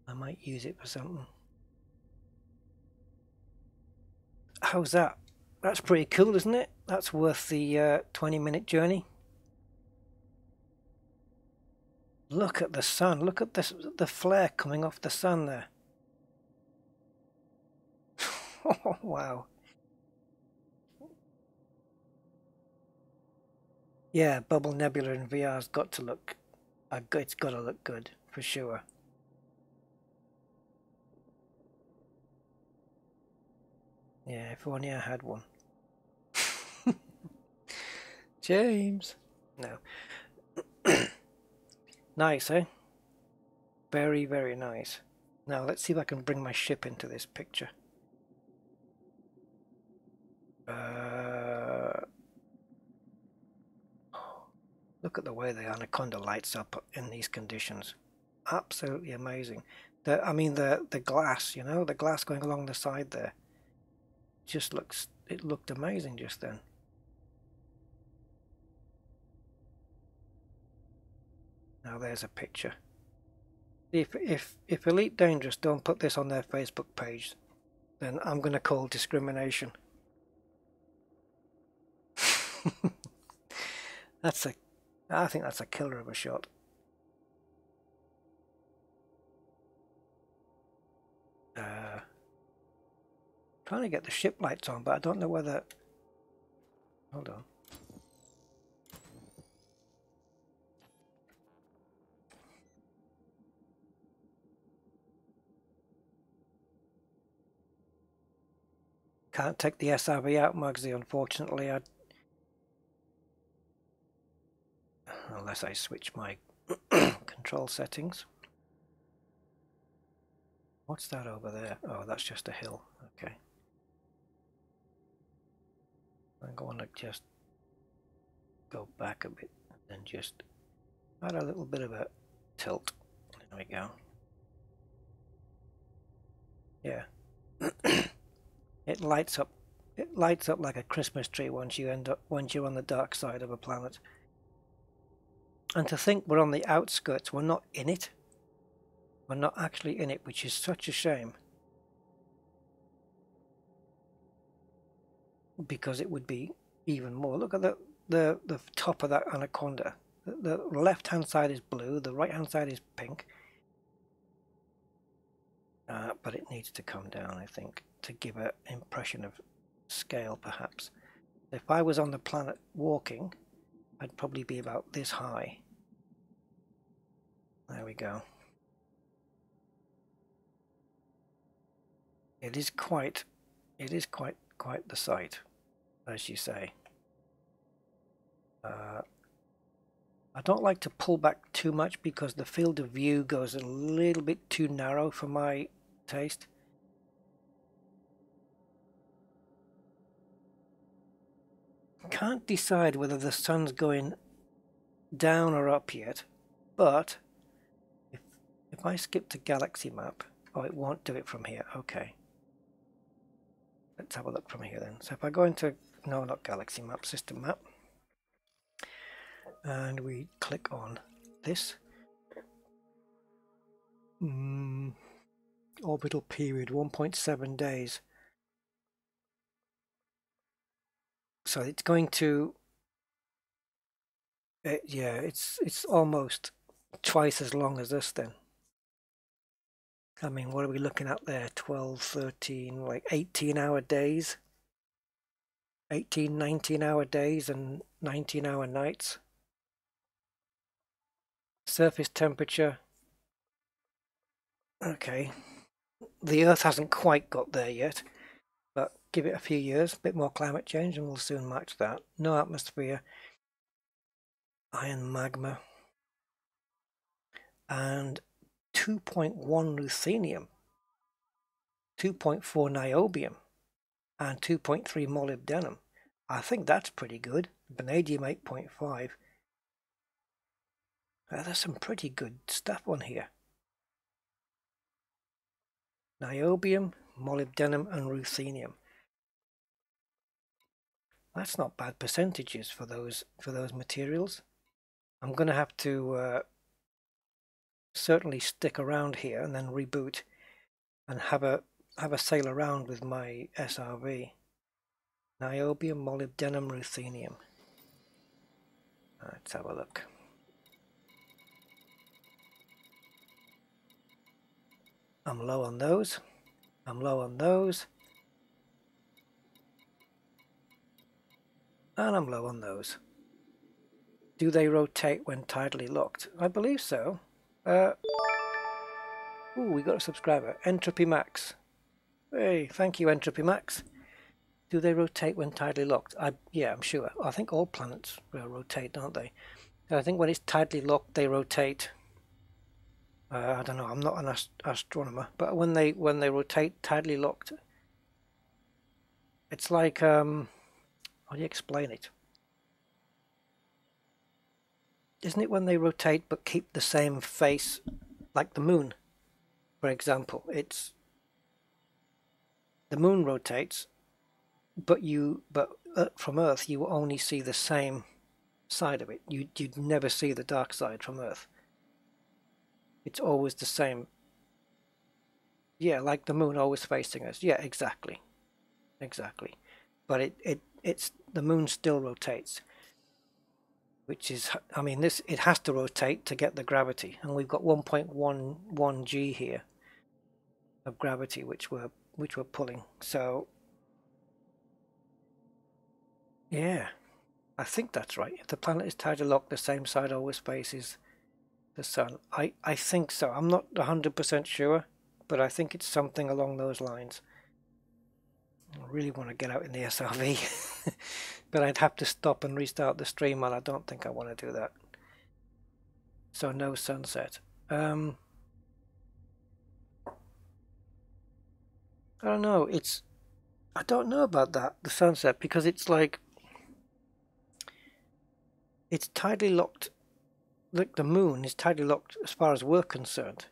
I might use it for something. How's that? That's pretty cool, isn't it? That's worth the 20-minute journey. Look at the sun. Look at this, the flare coming off the sun there. Oh, wow. Yeah, Bubble Nebula in VR's got to look, it's got to look good, for sure. Yeah, if only I had one. James. No. Nice, eh? Very, very nice. Now let's see if I can bring my ship into this picture. Look at the way the Anaconda lights up in these conditions. Absolutely amazing. I mean the glass, you know, the glass going along the side there. Just looks, it looked amazing just then. Now there's a picture. If Elite Dangerous don't put this on their Facebook page, then I'm going to call discrimination. I think that's a killer of a shot. Trying to get the ship lights on, but I don't know whether. Hold on. Can't take the SRV out, Mugsy, unfortunately. Unless I switch my control settings. What's that over there? Oh, that's just a hill. Okay. I'm going to just go back a bit and just add a little bit of a tilt. There we go. Yeah. It lights up like a Christmas tree once you're on the dark side of a planet. And to think we're on the outskirts, we're not in it. We're not actually in it, which is such a shame. Because it would be even more. Look at the top of that Anaconda. The left hand side is blue, the right hand side is pink. But it needs to come down, I think, to give an impression of scale, perhaps. If I was on the planet walking, I'd probably be about this high. There we go. It is quite the sight, as you say. I don't like to pull back too much because the field of view goes a little bit too narrow for my taste. Can't decide whether the sun's going down or up yet, but if I skip to galaxy map, oh, it won't do it from here. Okay, let's have a look from here then. So if I go into, no, not galaxy map, system map, and we click on this orbital period 1.7 days. So it's going to, yeah, it's almost twice as long as this then. I mean, what are we looking at there? 12, 13, like 18-hour days? 18, 19-hour days and 19-hour nights. Surface temperature. Okay. The Earth hasn't quite got there yet, but give it a few years, a bit more climate change, and we'll soon match that. No atmosphere. Iron magma. And 2.1 ruthenium, 2.4 niobium, and 2.3 molybdenum. I think that's pretty good. Vanadium 8.5. There's some pretty good stuff on here. Niobium, molybdenum, and ruthenium. That's not bad percentages for those materials. I'm going to have to certainly stick around here and then reboot and have a sail around with my SRV. Niobium, molybdenum, ruthenium. Let's have a look. I'm low on those. I'm low on those. And I'm low on those. Do they rotate when tidally locked? I believe so. Ooh, we got a subscriber. Entropy Max. Hey, thank you, Entropy Max. Do they rotate when tidally locked? Yeah, I'm sure. I think all planets rotate, don't they? I think when it's tidally locked, they rotate. I don't know. I'm not an astronomer, but when they rotate tidally locked, it's like how do you explain it? Isn't it when they rotate but keep the same face, like the moon, for example? It's the moon rotates, but from Earth you only see the same side of it. You'd never see the dark side from Earth. It's always the same. Yeah, like the moon always facing us. Yeah, exactly. But it's the moon still rotates, which is, I mean, it has to rotate to get the gravity, and we've got 1.11 g here of gravity which we're pulling. So yeah, I think that's right. If the planet is tidally locked, the same side always faces the sun. I think so. I'm not 100% sure, but I think it's something along those lines. I really want to get out in the SRV, but I'd have to stop and restart the stream, and I don't think I want to do that. So no sunset. I don't know. I don't know about that, the sunset, because it's like it's tidally locked. Like the moon is tidally locked as far as we're concerned,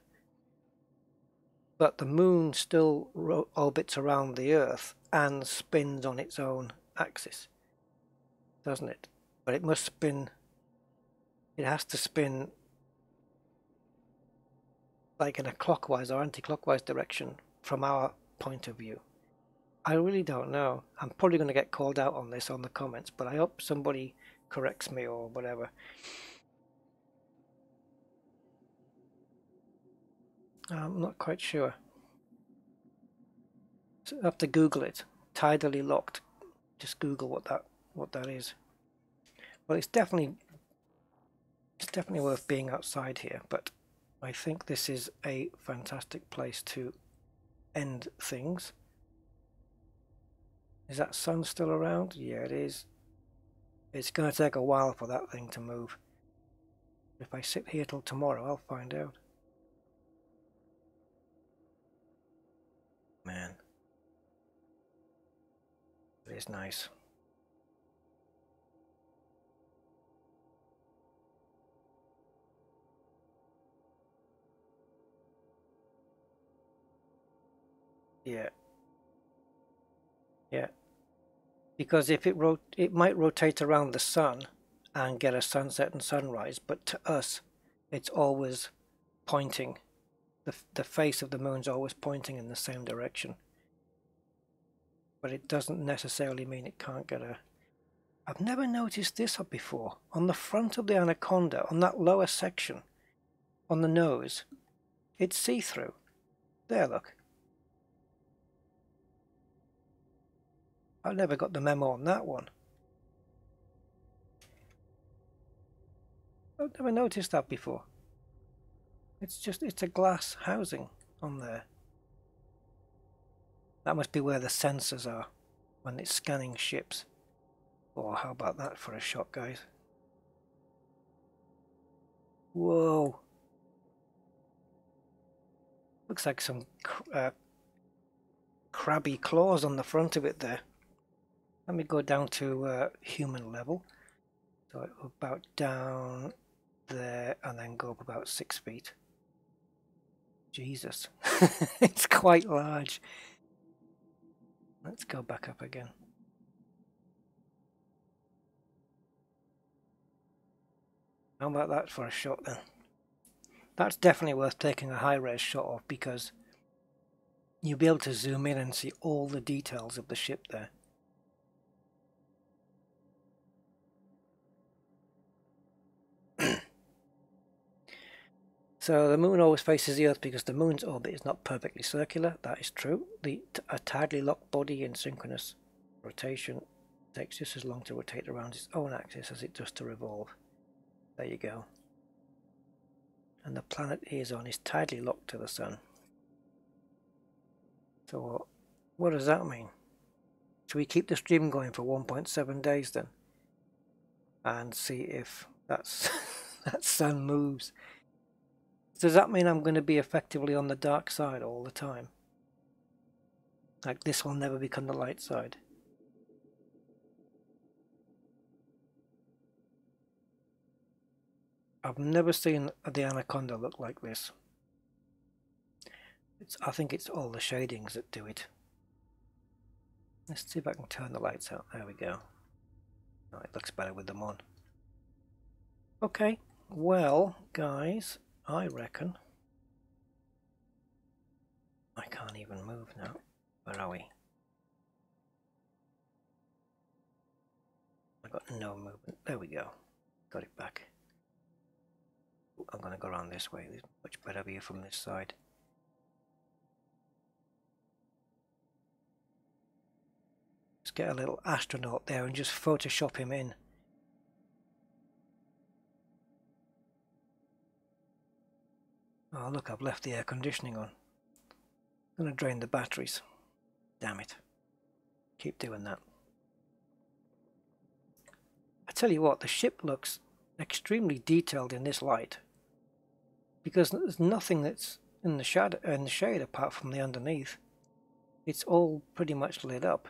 but the moon still orbits around the Earth and spins on its own axis, doesn't it? But it must spin. It has to spin like in a clockwise or anti-clockwise direction from our point of view. I really don't know. I'm probably going to get called out on this on the comments, but I hope somebody corrects me or whatever. I'm not quite sure. So I have to Google it. Tidally locked. Just Google what that is. Well, it's definitely worth being outside here, but I think this is a fantastic place to end things. Is that sun still around? Yeah, it is. It's going to take a while for that thing to move. If I sit here till tomorrow, I'll find out. Man, it is nice. Yeah. Yeah. Because if it might rotate around the sun and get a sunset and sunrise, but to us, it's always pointing. The face of the moon's always pointing in the same direction. But it doesn't necessarily mean it can't get a... I've never noticed this before. On the front of the anaconda, on that lower section, on the nose, it's see-through. There, look. I never got the memo on that one. I've never noticed that before. It's a glass housing on there. That must be where the sensors are when it's scanning ships. Oh, how about that for a shot, guys? Whoa. Looks like some crabby claws on the front of it there. Let me go down to human level. So about down there and then go up about 6 feet. Jesus, it's quite large. Let's go back up again. How about that for a shot then? That's definitely worth taking a high-res shot of, because you'll be able to zoom in and see all the details of the ship there. So the moon always faces the Earth because the moon's orbit is not perfectly circular. That is true. A tidally locked body in synchronous rotation takes just as long to rotate around its own axis as it does to revolve. There you go. And the planet it is on is tidally locked to the sun. So what does that mean? Should we keep the stream going for 1.7 days then? And see if that's that sun moves. Does that mean I'm going to be effectively on the dark side all the time? Like this will never become the light side? I've never seen the anaconda look like this. I think it's all the shadings that do it. Let's see if I can turn the lights out. There we go. Oh, it looks better with them on. Okay, well, guys, I reckon I can't even move now. Where are we? I got no movement. There we go. Got it back. I'm going to go around this way. There's much better view from this side. Let's get a little astronaut there and just Photoshop him in. Oh look, I've left the air conditioning on. I'm going to drain the batteries. Damn it. Keep doing that. I tell you what, the ship looks extremely detailed in this light, because there's nothing that's in the shade apart from the underneath. It's all pretty much lit up.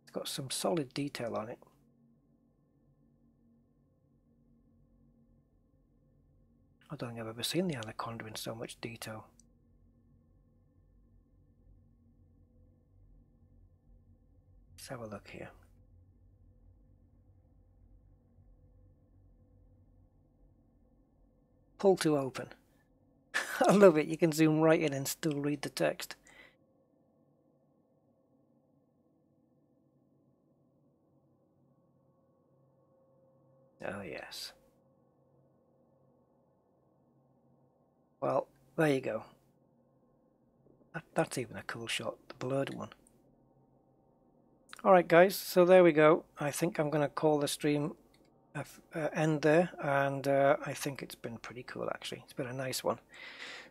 It's got some solid detail on it. I don't think I've ever seen the anaconda in so much detail. Let's have a look here. Pull to open. I love it. You can zoom right in and still read the text. Oh yes. Well, there you go. That's even a cool shot, the blurred one. Alright guys, so there we go. I think I'm going to call the stream end there, and I think it's been pretty cool actually. It's been a nice one.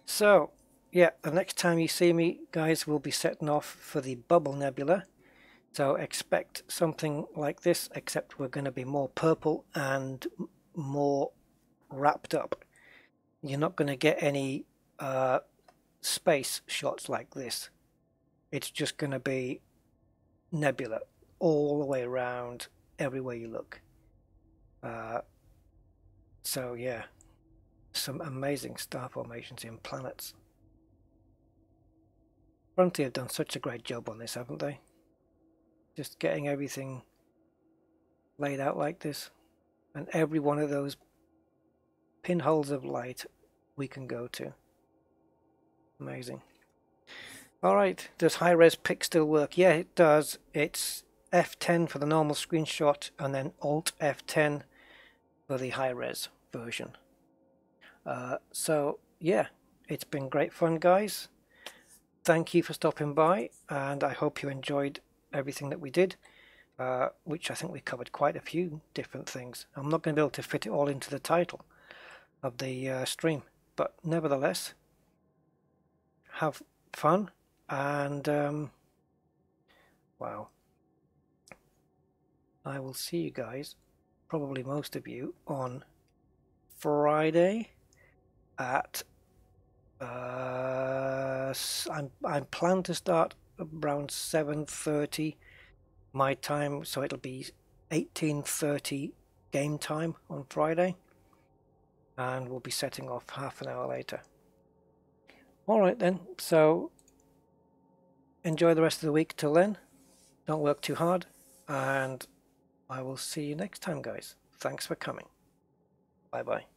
So, yeah, the next time you see me, guys, we'll be setting off for the Bubble Nebula. So expect something like this, except we're going to be more purple and more wrapped up. You're not going to get any space shots like this. It's just going to be nebula all the way around, everywhere you look. So yeah, some amazing star formations in planets. Frontier have done such a great job on this, haven't they? Just getting everything laid out like this, and every one of those pinholes of light we can go to. Amazing. Alright, does high-res pick still work? Yeah, it does. It's F10 for the normal screenshot and then Alt F10 for the high-res version. So yeah, it's been great fun, guys. Thank you for stopping by, and I hope you enjoyed everything that we did, which I think we covered quite a few different things. I'm not going to be able to fit it all into the title of the stream, but nevertheless, have fun, and wow, I will see you guys, probably most of you, on Friday at I'm planned to start around 7:30 my time, so it'll be 18:30 game time on Friday, and we'll be setting off half an hour later. Alright then, so enjoy the rest of the week till then. Don't work too hard, and I will see you next time, guys. Thanks for coming. Bye bye.